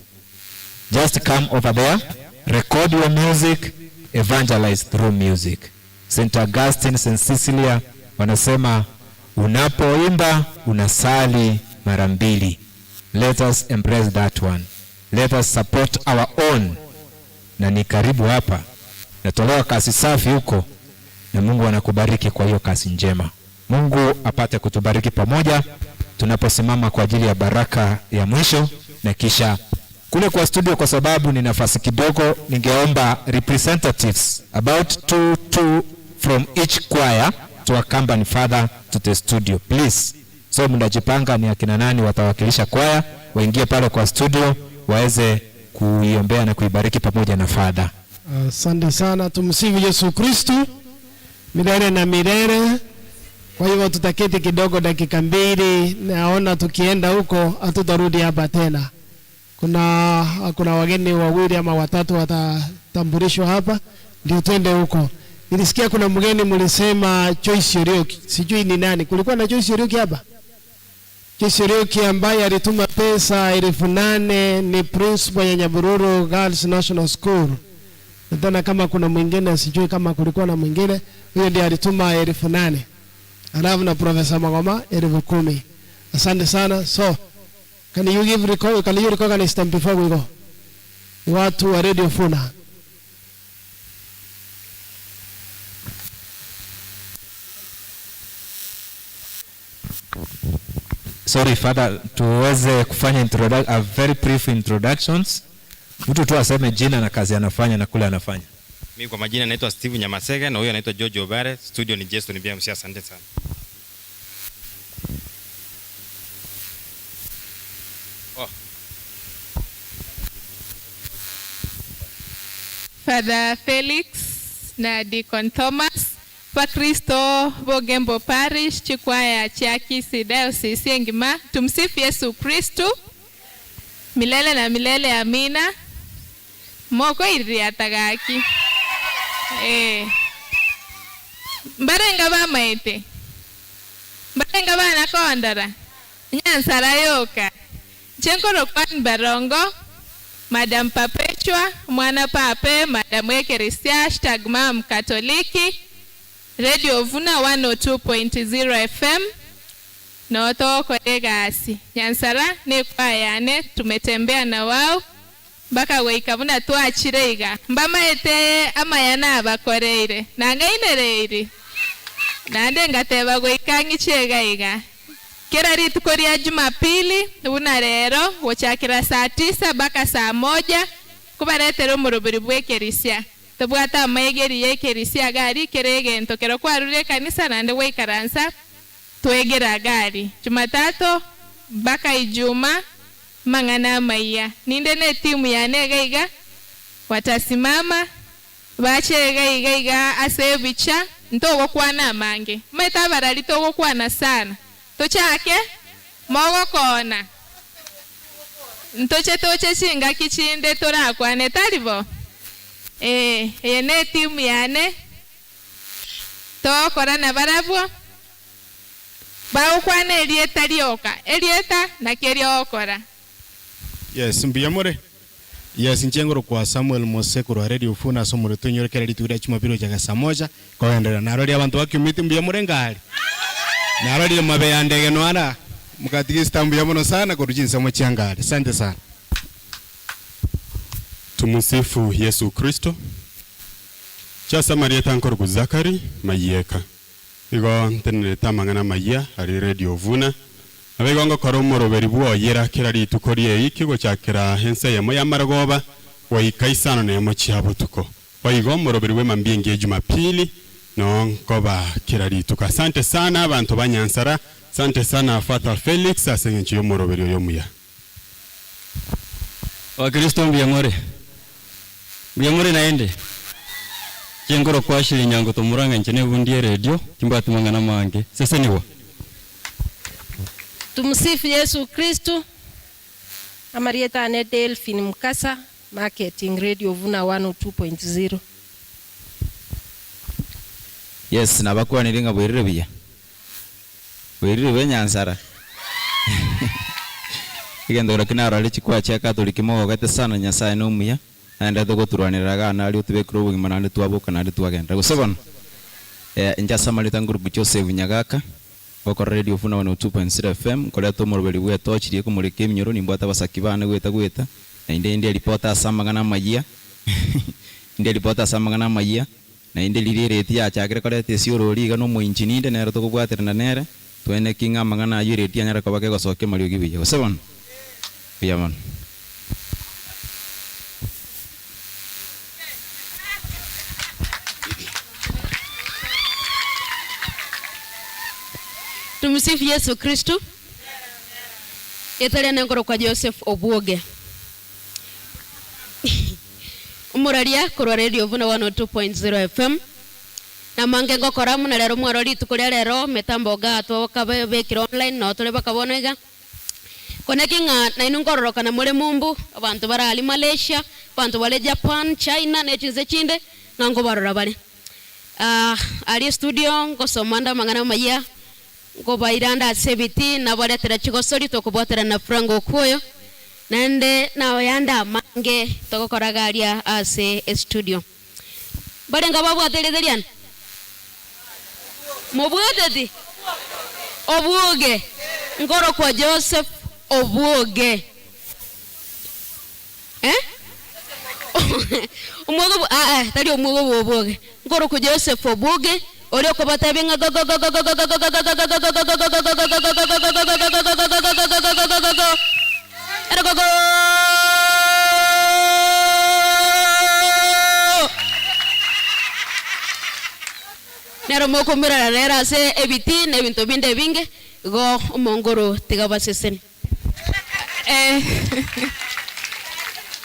Just come over there, record your music, evangelize through music. St. Augustine, St. Cecilia wanasema unapoimba unasali mara 2. Let us embrace that one. Let us support our own. Na ni karibu hapa, natolewa kasi safi huko, na Mungu anakubariki kwa hiyo kasi njema. Mungu apate kutubariki pamoja tunaposimama kwa ajili ya baraka ya mwisho. Na kisha kule kwa studio, kwa sababu ni nafasi kidogo, ningeomba representatives about 2 from each choir to accompany Father to the studio, please. So mnajipanga ni akina nani watawakilisha kwaya, waingie pale kwa studio waweze kuiombea na kuibariki pamoja na Father. Asante sana. Tumsifu Yesu Kristo milele na milele. Kwa hivyo tutaketi kidogo dakika 2, naona tukienda huko hatutarudi hapa tena. Kuna wageni 2 ama 3 watatambulishwa hapa ndio twende huko. Nilisikia kuna mgeni mlisema Joyce Orioki, sijui ni nani. Kulikuwa na Joyce Orioki hapa? Joyce Orioki ambaye alituma pesa 8,000, ni principal ya Nyabururu Girls National School. Nadhani kama kuna mwingine, sijui kama kulikuwa na mwingine. huyo ndiye alituma 8,000. Alafu na Profesa Magoma 10,000. Asante sana. So can you recognize them before we go? Watu wa Radio Funa. Sorry Father, tuweze kufanya a very brief introductions. Mtu tu aseme jina na kazi anafanya na kule anafanya. Mimi kwa majina naitwa Steve Nyamasega na huyo anaitwa George Obare. Studio ni Jason BMC. Asante sana. Father Felix na Deacon Thomas kwa Kristo Bogembo Parish Chikwaya Chiaki Diocese Ngima. Tumsifu Yesu Kristo milele na milele, amina. Moko iri atagaki mbarenga bamaite mbarenga bana kondara Nyansara yoka Chenkoro Kwan Barongo, Madam Perpetua Mwana Pape, Madam Ekeresia #Mam Katoliki, Radio Vuna 102.0 FM noto kolegasi Nyansara ne kwa yane tumetembea na wao baka weikabuna tuachirega mbamaete amayana abakoreire nangainereire nande ngateba goikangi chegaiga kera ritukoria Jumapili una rero wochakira saa 9 baka saa 1 kubaretero murubiri bwekerisia tobwata amayegeri yekerisia gari kerege ntokero kwarure kanisa nande weikaransa twegera gari Jumatatu baka Ijuma mangana maiya ninde ne timu ya negaiga watasimama bache gaiga asebicha ntogo kwana mange meta barali togo kwana sana tochake mogo kona toche singa kichinde torakwane talibo ene timu yane to korana barabwo baukwane elieta lioka elieta na keriokora. Yes, mbiyamore. Yes, nchengoro kwa Samuel Mosekuru wa Radio Funa somoro tunyore kera lituira Jumapili jaga saa 1 kwa endera narodi abantu bakimiti mbiyamore ngali. Narodi mabe yandege noana mukatikista mbiyamono sana kurujinsa mchangali. Asante sana. Tumusifu Yesu Kristo. Chasa Maria tankor Zakari mayeka. Igo ntenere tamangana maya ari Radio Vuna. Abegongo koromoro beribuo yera kera ritukorie ikigo cyakera hense ya moya maragoba wa ikaisano ne mo chiabutuko. Wa igomoro beriwe mambinge Jumapili no koba kera rituka. Asante sana abantu banyansara. Asante sana Father Felix asenye yomoro berio yomuya. Wa Kristo mbiyamore. Mbiyamore naende. Chengoro kwa shili nyango tomuranga nchene bundie radio kimbati mangana mange. Sasa niwa. Tumsifu Yesu Kristo. Amarieta Anete Delphine Mkasa, Marketing Radio Vuna 102.0. Yes, nabakuwa niringa bwirire biya. Bwirire benyansara. Igendo kina rali chikwa cha Catholic mo gate sana Nyasaye no muya. Anda to goturwaniraga na ali utubekro bugima na twabuka na twagenda. Gusebona. Njasa malita nguru Joseph Nyagaka. Oko Radio Vuna 102.0 FM kola to morobeli bwe tochiri ko muri kemnyoro nimbata basakibana gweta na inde reporter samangana mayia inde reporter samangana mayia na inde lirereti ya chakire kola tesiorori ga no mu injininde nero to kubwaterana nere twene kinga mangana yureti anyara ko bake gosoke mari gibiye gosebon yaman. Tumsifu Yesu Kristo. Yetale nengoro kwa Joseph Obuoge. Umuraria kwa Radio Vuna 102.0 FM. Na mange ngokoramu na lero mwarori tukulia lero metambo gato kabekira online no tole bakabonega. Konekinga na inungororo kana mule mumbu abantu barali Malaysia, abantu bale Japan, China nechinze chinde nango barora bali. Ali studio ngosomanda mangana maya ngo bairanda sebiti na bale tera chigosori to kubotera na frango koyo nande na yanda mange to koraga alia ase studio bale ngababwa telezerian Mubwete Obuoge. Ngoro kwa Joseph Obuoge. Umuogo tari umuogo Obuoge. Ngoro kwa Joseph Obuoge. Olio kwa batabenga Nero moko mira rera se ebiti ne binto binde binge go mongoro tiga basesen.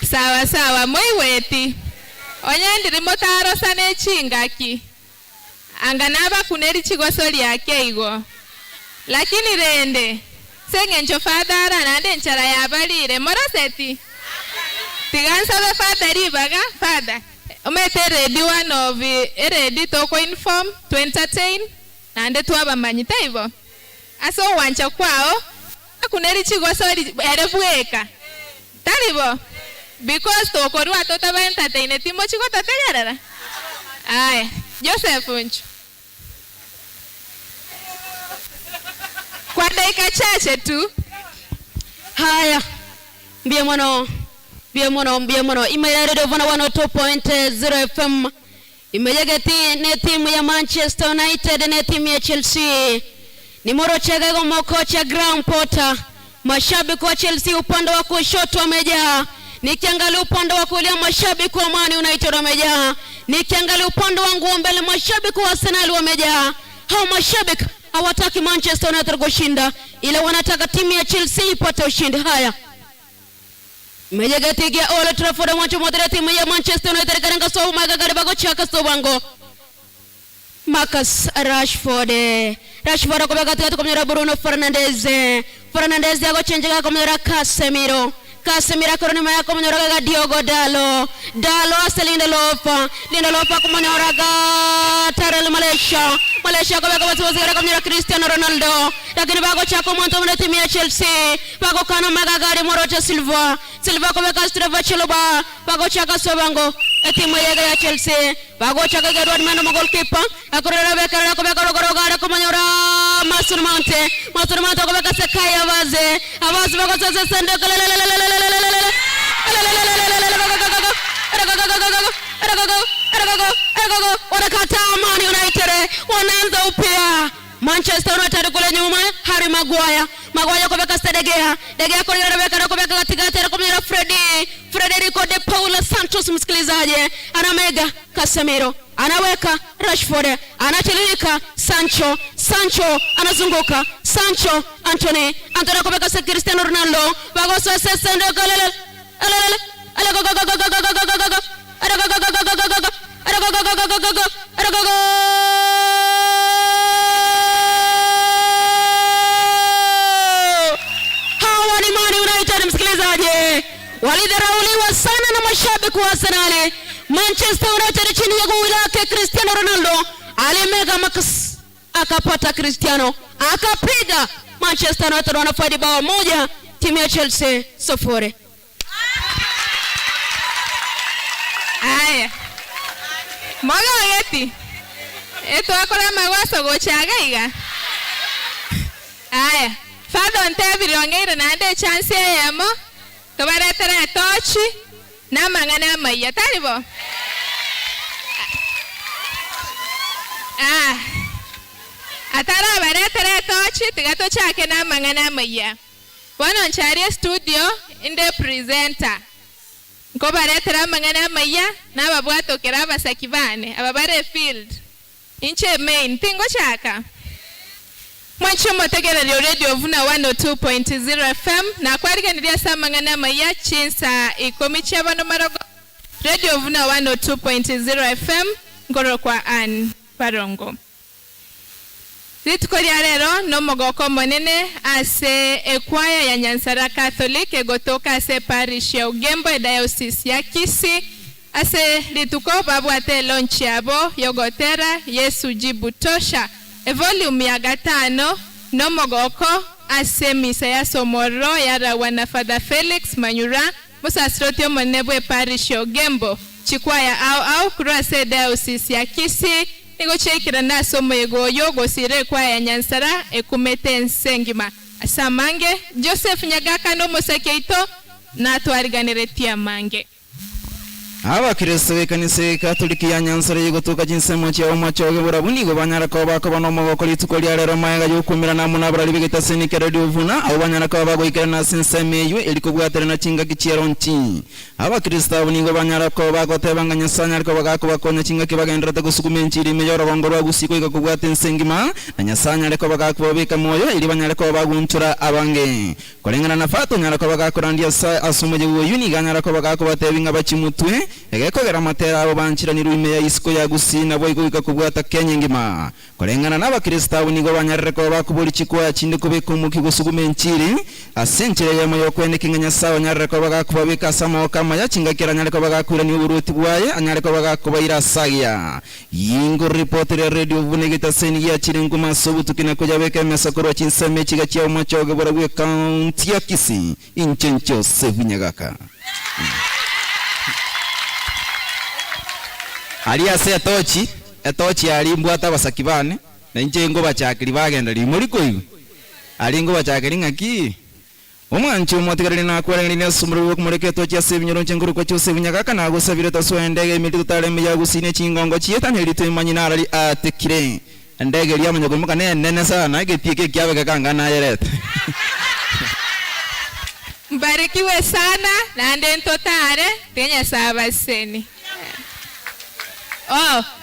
Sawa moi weti. Onyandiri motaro sane chingaki. Anganaba kuneri chigosoli yake igo. Lakini rende senge ncho fadara nande nchara yabalire moroseti. Tigansa be fadari baga fada. Umete ready one of ready to inform to entertain nande tuaba manyita hivyo. Aso wancha kwao kuneri chigosoli erebueka. Talibo because to korwa to taba entertain timo chigo taterara. Aya Joseph Unchu. Kwa dakika chache tu. Haya. Mbie mwono. Imaya Radio Vuna 102.0 FM. Imejageti ne timu ya Manchester United ne timu ya Chelsea. Ni moro chega moko cha Graham Potter. Mashabiki wa Chelsea upande wa kushoto wamejaa. Nikiangalia upande wa kulia mashabiki wa Man United wamejaa. Nikiangalia upande wangu wa mbele mashabiki wa Arsenal wamejaa. Hao mashabiki hawataki Manchester United kushinda, ila wanataka timu ya Chelsea ipate ushindi. Haya. Mejagati ya Old Trafford mwacho modera timu ya Manchester United karanga so magagari bago chaka so bango. Marcus Rashford kwa katikati kwa Bruno Fernandes yago chenjega kwa Casemiro kwa nyuma yako mnyoraga Diogo Dalo aselinda lofa kwa Tarel Malaysia kwa wazira kwa Cristiano Ronaldo, lakini bago chako mwanto mna timu ya Chelsea bago kana magagari Morocha Silva kwa Castro Chiloba bago chaka sobango timu ya Chelsea bago chaka Edward Mendy goalkeeper akorera bekara kwa manyora Mason Mount kwa Sekai Avaze bago sasa sende wanakataa Man United wanaanza upya. Manchester United kule nyuma Harry Maguire kwa Stedegea kwa Rebecca kwa katikati kwa Federico de Paula Santos. Msikilizaji anamega Casemiro anaweka Rashford anachilika Sancho anazunguka Anthony kwa Cristiano Ronaldo bago sasa sende hawa ni Man United. Msikilizaji walidharauliwa sana na mashabiki wa Arsenal. Manchester United chini ya goli lake Cristiano Ronaldo alimega Marcus akapata Cristiano akapiga. Manchester United wanafaidi bao moja, timu ya Chelsea sufuri. Aya Moga wageti eto akora magwaso gochaga iga. Aya fado ntebiri ongeire nande chance yamo kabaretera tochi na mangana maya talibo. Atara baretera tochi tigato chake na mangana maya. Wana nchari studio inde presenter ko baretera mangana maya na babwato keraba sakibane ababare field inche main tingo chaka mwancho motegera Radio Vuna 102.0 FM na kwarika ndiya samangana maya chinsa ikomiche abano marogo Radio Vuna 102.0 FM ngoro kwa an parongo. Zitukoria rero no mogoko monene ase ekwaya ya Nyansara Catholic egotoka ase parish ya Ugembo diocese ya Kisii ase lituko babwate launch yabo yogotera Yesu jibu tosha volume ya 5 no mogoko ase misa ya somoro ya wana Father Felix Manyura musasrotio monebwe parish ya Ugembo chikwaya au kurase diocese ya Kisii igochekira nasomo egoyo gosire kwa ya Nyansara ekumete nsengima asamange Joseph Nyagaka no musekeito na twariganiretia mange abakristo b'ekanisa katolika ya Nyansara yigotuka jinsemo cya machoge burabuni go banyara ko bako no mogoko lituko lya rero mayaga yukumira na muna barali bigita senika radio vuna abo banyara ko bago ikera na sensemeyo eliko bwatera na chinga kichero nti abakristo abuni go banyara ko bago tebanganya sanya ko bagako bakonya chinga kibagendera gusukumenchiri mejoro gongoro gusiko iko kubwate nsengima na nyasanya reko bagako bika moyo ili banyara ko baguntura abange kolengana na fato nyara ko bagako randia asumoje uyuni ganyara ko bagako batebinga bachimutwe egeko gera matera abo banchira ni ruime ya isiko ya gusina boyiko ikakubwata Kenya ngima kolengana n'abakristo abo nigo banyarre ko bakubuli chikwa chinde kubeko mukigusugume nchiri asenchire ya moyo kwene kinganya sawa nyarre ko bagakubabika samo kama ya chingakira nyarre ko bagakura ni uruti bwaye anyarre ko bagakubaira sagia yingo reporter ya radio vunegeta seni ya chirenguma sobu tukina koja beka mesakoro chinsame chiga chia umachoge boragwe county ya Kisii inchencho Sevinyagaka Alia se etochi alimbwata basakibane na injengo bachakiri bagenda limuriko iwe alingo bachakiri ngaki omwancho motigarire na kwalengire ne sumuru kumureke etochi asebinyoro nchenguru kwa cyose Bunyagaka na gusabire taswendege imiti tutareme ya gusine chingongo chiyeta nherito imanyina ari atekire ndege lya munyagomuka nene sana igetieke kyabe kangana yerete mbarikiwe sana na ndento tare tenya sabaseni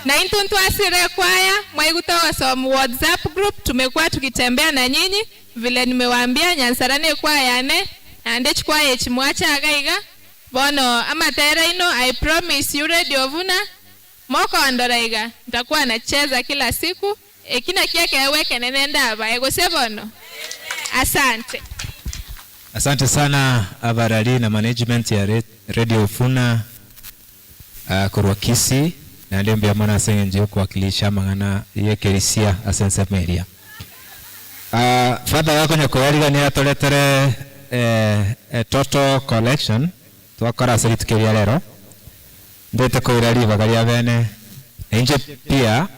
na intuntu asire kwaya mwaigutoa som WhatsApp group tumekuwa tukitembea na nyinyi vile nimewaambia Nyansarane kwaya ne na ndechi kwaya chimwacha agaiga bono amatera ino I promise you radio vuna moko andoraiga nitakuwa nacheza kila siku ekina kiake weke nenenda aba egose bono asante sana abarali na management ya radio Funa kurwa Kisii na ndio mbia mwana sengenje kuwakilisha mangana yekerisia asense meria father wako nyakoyariga ni atoletere total collection twakora seri tukeria lero ndete ko irali bagaria bene nje pia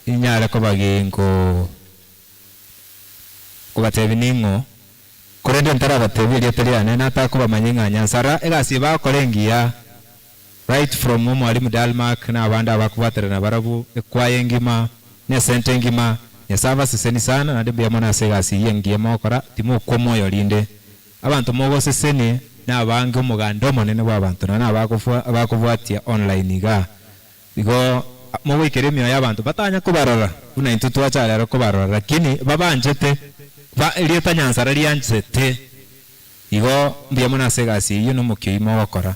inyare ko bagingo kubatebiningo kurende ntara batebiria teriane nata ko bamanyinga Nyansara egasi bakorengia right from mwalimu Dalmark na abanda bakubatera na barabu ekwaye ngima ne sente ngima ne sava seseni sana na ndebya mwana segasi yengiye mokora timo komoyo linde abantu mogo seseni na abange umugando monene bw'abantu na abakuvwatia online ga bigo mogo ikeremyo y'abantu batanya kubarora una intutu achalero kubarora lakini babanjete ba elieta Nyansara lianjete igo mbya mwana segasi yuno mukimo wakora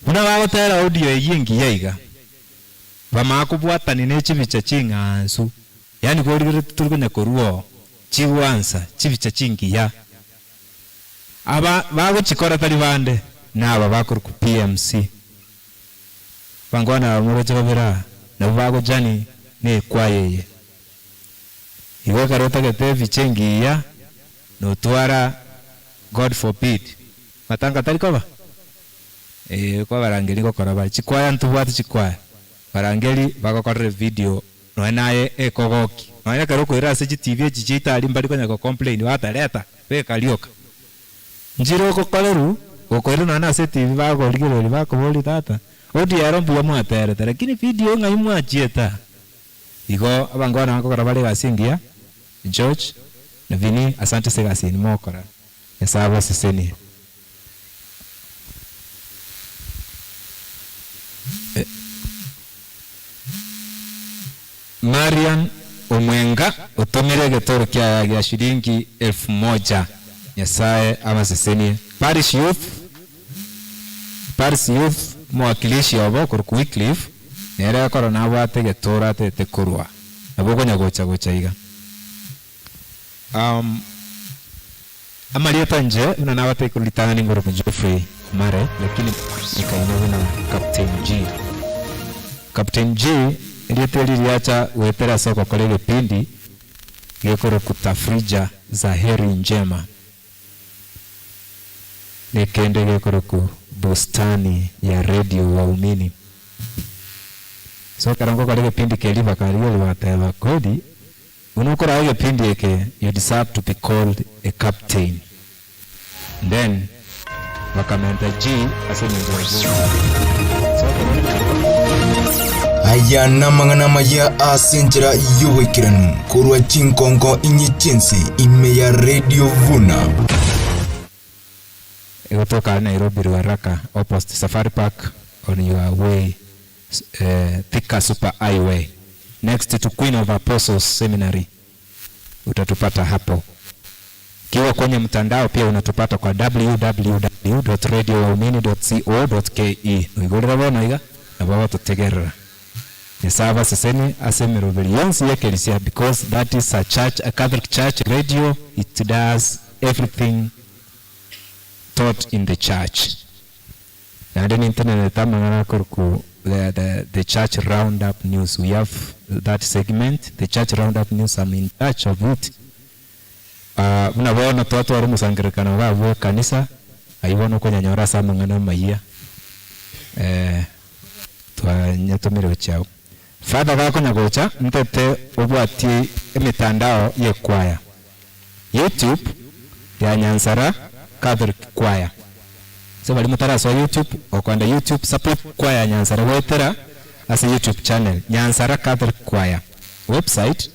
Una bagotera audio yingi yaiga bamakubwatani ne chibicha chingansu yani gorigire turikunya koruo chiwansa chibicha chingi ya aba bagochikora tari bande naba bakuru ku PMC bangwana muri chobera na bago jani ne kwayeye igo karota gete bichengi ya no twara God forbid matanga tari koba kwa barangeli gokora bari chikwaya ntubwati chikwaya barangeli bagokorera video no naye ekogoki no karo kwira se TV chichita ali mbali konya ko complain watareta we kalioka njiro kokoleru gokorera no na se TV bagorigero bakoboli tata odi yarombu ya mwatere lakini video ngai mwachieta igo abangwana bakokora bari basingia George na Vini asante segasini mokora esabo seseni Marian Omwenga utumire getoro kya shilingi 1000 Nyasaye amaseseni Parish Youth mwakilishi obo ku Wycliffe nere korona bwate getora tete kurwa nabo gocha iga amalieta nje una nawate kulitana ni ngoro Geoffrey Mare lakini nikaina na Captain G Iliteli liacha wetera soko kolege pindi gekoro kutafrija za heri njema nekende gekoro ku bustani ya radio waumini So karango kale kipindi keliva kaliyo liwatela kodi unokora hiyo kipindi yake you deserve to be called a captain. Then wakamenta G aseme ndio. Aya namangana maya asenjera yuwekiranu kurwa chinkonko inyichensi ime ya Radio Vuna. Kutoka Nairobi Ruaraka opposite Safari Park on your way Thika Super Highway next to Queen of Apostles Seminary. Utatupata hapo. Kiwa kwenye mtandao pia unatupata kwa www.radiowaumini.co.ke. Ngorera bona iga aba tutegerera. Nisaba seseni asemero billions yekelisia because that is a church, a Catholic church radio. It does everything taught in the church. Na then internet tamangana kurku the church roundup news. We have that segment, the church roundup news. I'm in touch of it. Mnaona watu wari musangirikana wabo kanisa ayibono ko nyanyora samangana mayiya twanyatomere cyao Father gako nyagocha ntete obwati emitandao ye kwaya YouTube ya Nyansara Catholic Choir. So bali mutaraso wa YouTube okwanda YouTube support choir Nyansara wetera as a YouTube channel Nyansara Catholic Choir. Website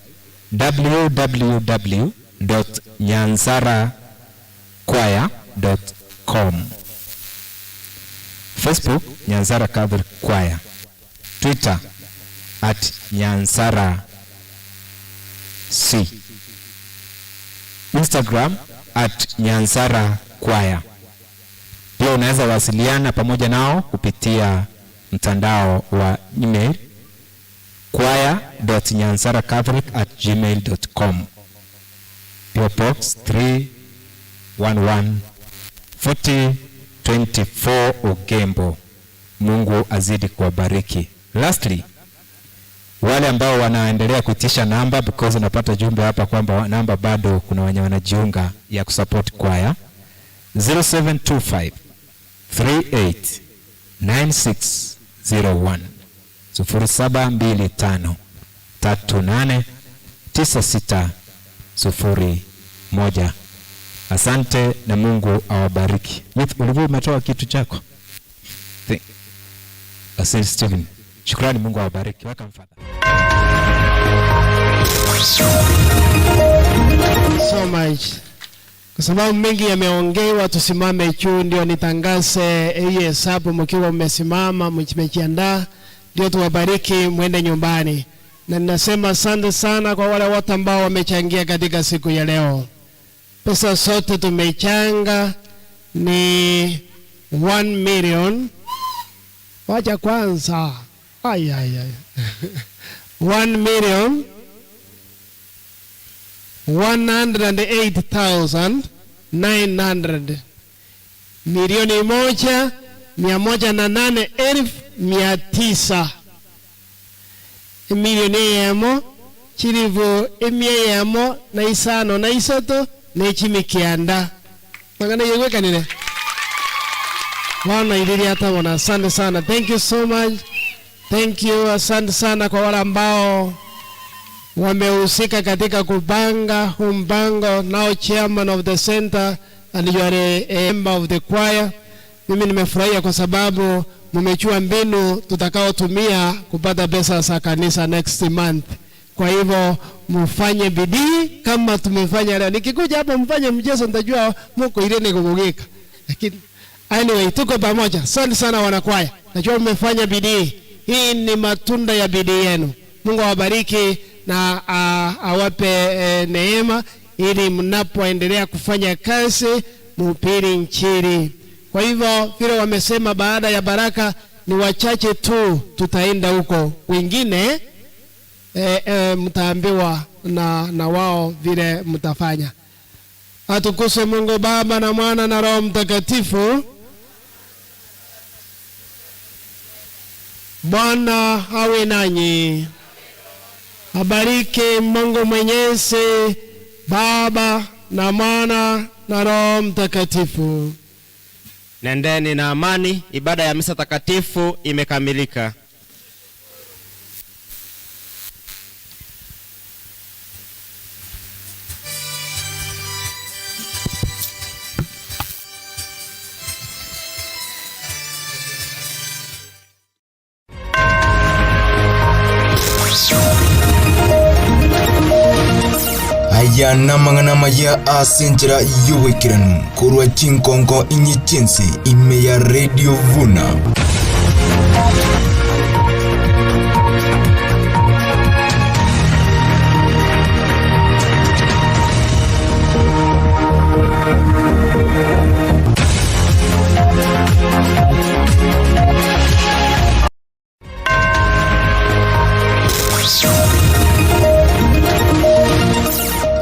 www.nyansarachoir.com. Facebook Nyansara Catholic Choir. Twitter @Nyansara C. Instagram @Nyansara Choir. Pia unaweza wasiliana pamoja nao kupitia mtandao wa email choir.nyansaracatholic@gmail.com. PO Box 311 4024 Ogembo. Mungu azidi kuwabariki. Lastly, wale ambao wanaendelea kuitisha namba because unapata jumbe hapa kwamba namba bado kuna wenye wanajiunga ya kusupport choir 0725 38 9601 0725 38 9601. Asante na Mungu awabariki. Ulivyo umetoa kitu chako. Asante Stephen. Shukrani, Mungu awabariki. Welcome Father. So much. Kwa sababu mengi yameongewa, tusimame juu ndio nitangaze hii hesabu mkiwa mmesimama mmejiandaa, ndio tuwabariki mwende nyumbani. Na ninasema asante sana kwa wale wote ambao wamechangia katika siku ya leo. Pesa zote tumechanga ni 1 million. Wacha kwanza. 1,108,900. Milioni 1,108,900. Milioni yamo chirivu emie yamo na isano na isoto na chimikianda. Magana yeweka nile. Wana ilili hata wana. Asante sana. Thank you so much. Thank you. Asante sana kwa wale ambao wamehusika katika kupanga mpango. Now chairman of the center and you are a member of the choir. Mimi nimefurahia kwa sababu mmechua mbinu tutakaotumia kupata pesa za kanisa next month. Kwa hivyo mfanye bidii kama tumefanya leo. Nikikuja hapa mfanye mchezo nitajua mko ile nikugugika. Lakini anyway tuko pamoja. Asante sana wanakwaya. Najua mmefanya bidii. Hii ni matunda ya bidii yenu. Mungu awabariki na awape neema ili mnapoendelea kufanya kazi mhubiri Injili. Kwa hivyo vile wamesema baada ya baraka ni wachache tu tutaenda huko. Wengine mtaambiwa na wao vile mtafanya. Atukuzwe Mungu Baba na Mwana na Roho Mtakatifu. Bwana awe nanyi. Abariki Mungu Mwenyezi, Baba na Mwana na Roho Mtakatifu. Nendeni na amani. Ibada ya misa takatifu imekamilika. aya namang'ana maya asenjera y'ubwikiranu kurwa chinkonko inyichinsi ime ya Radio Vuna.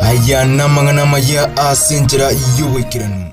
Aya namang'ana maya asenjera y'ubwikiranu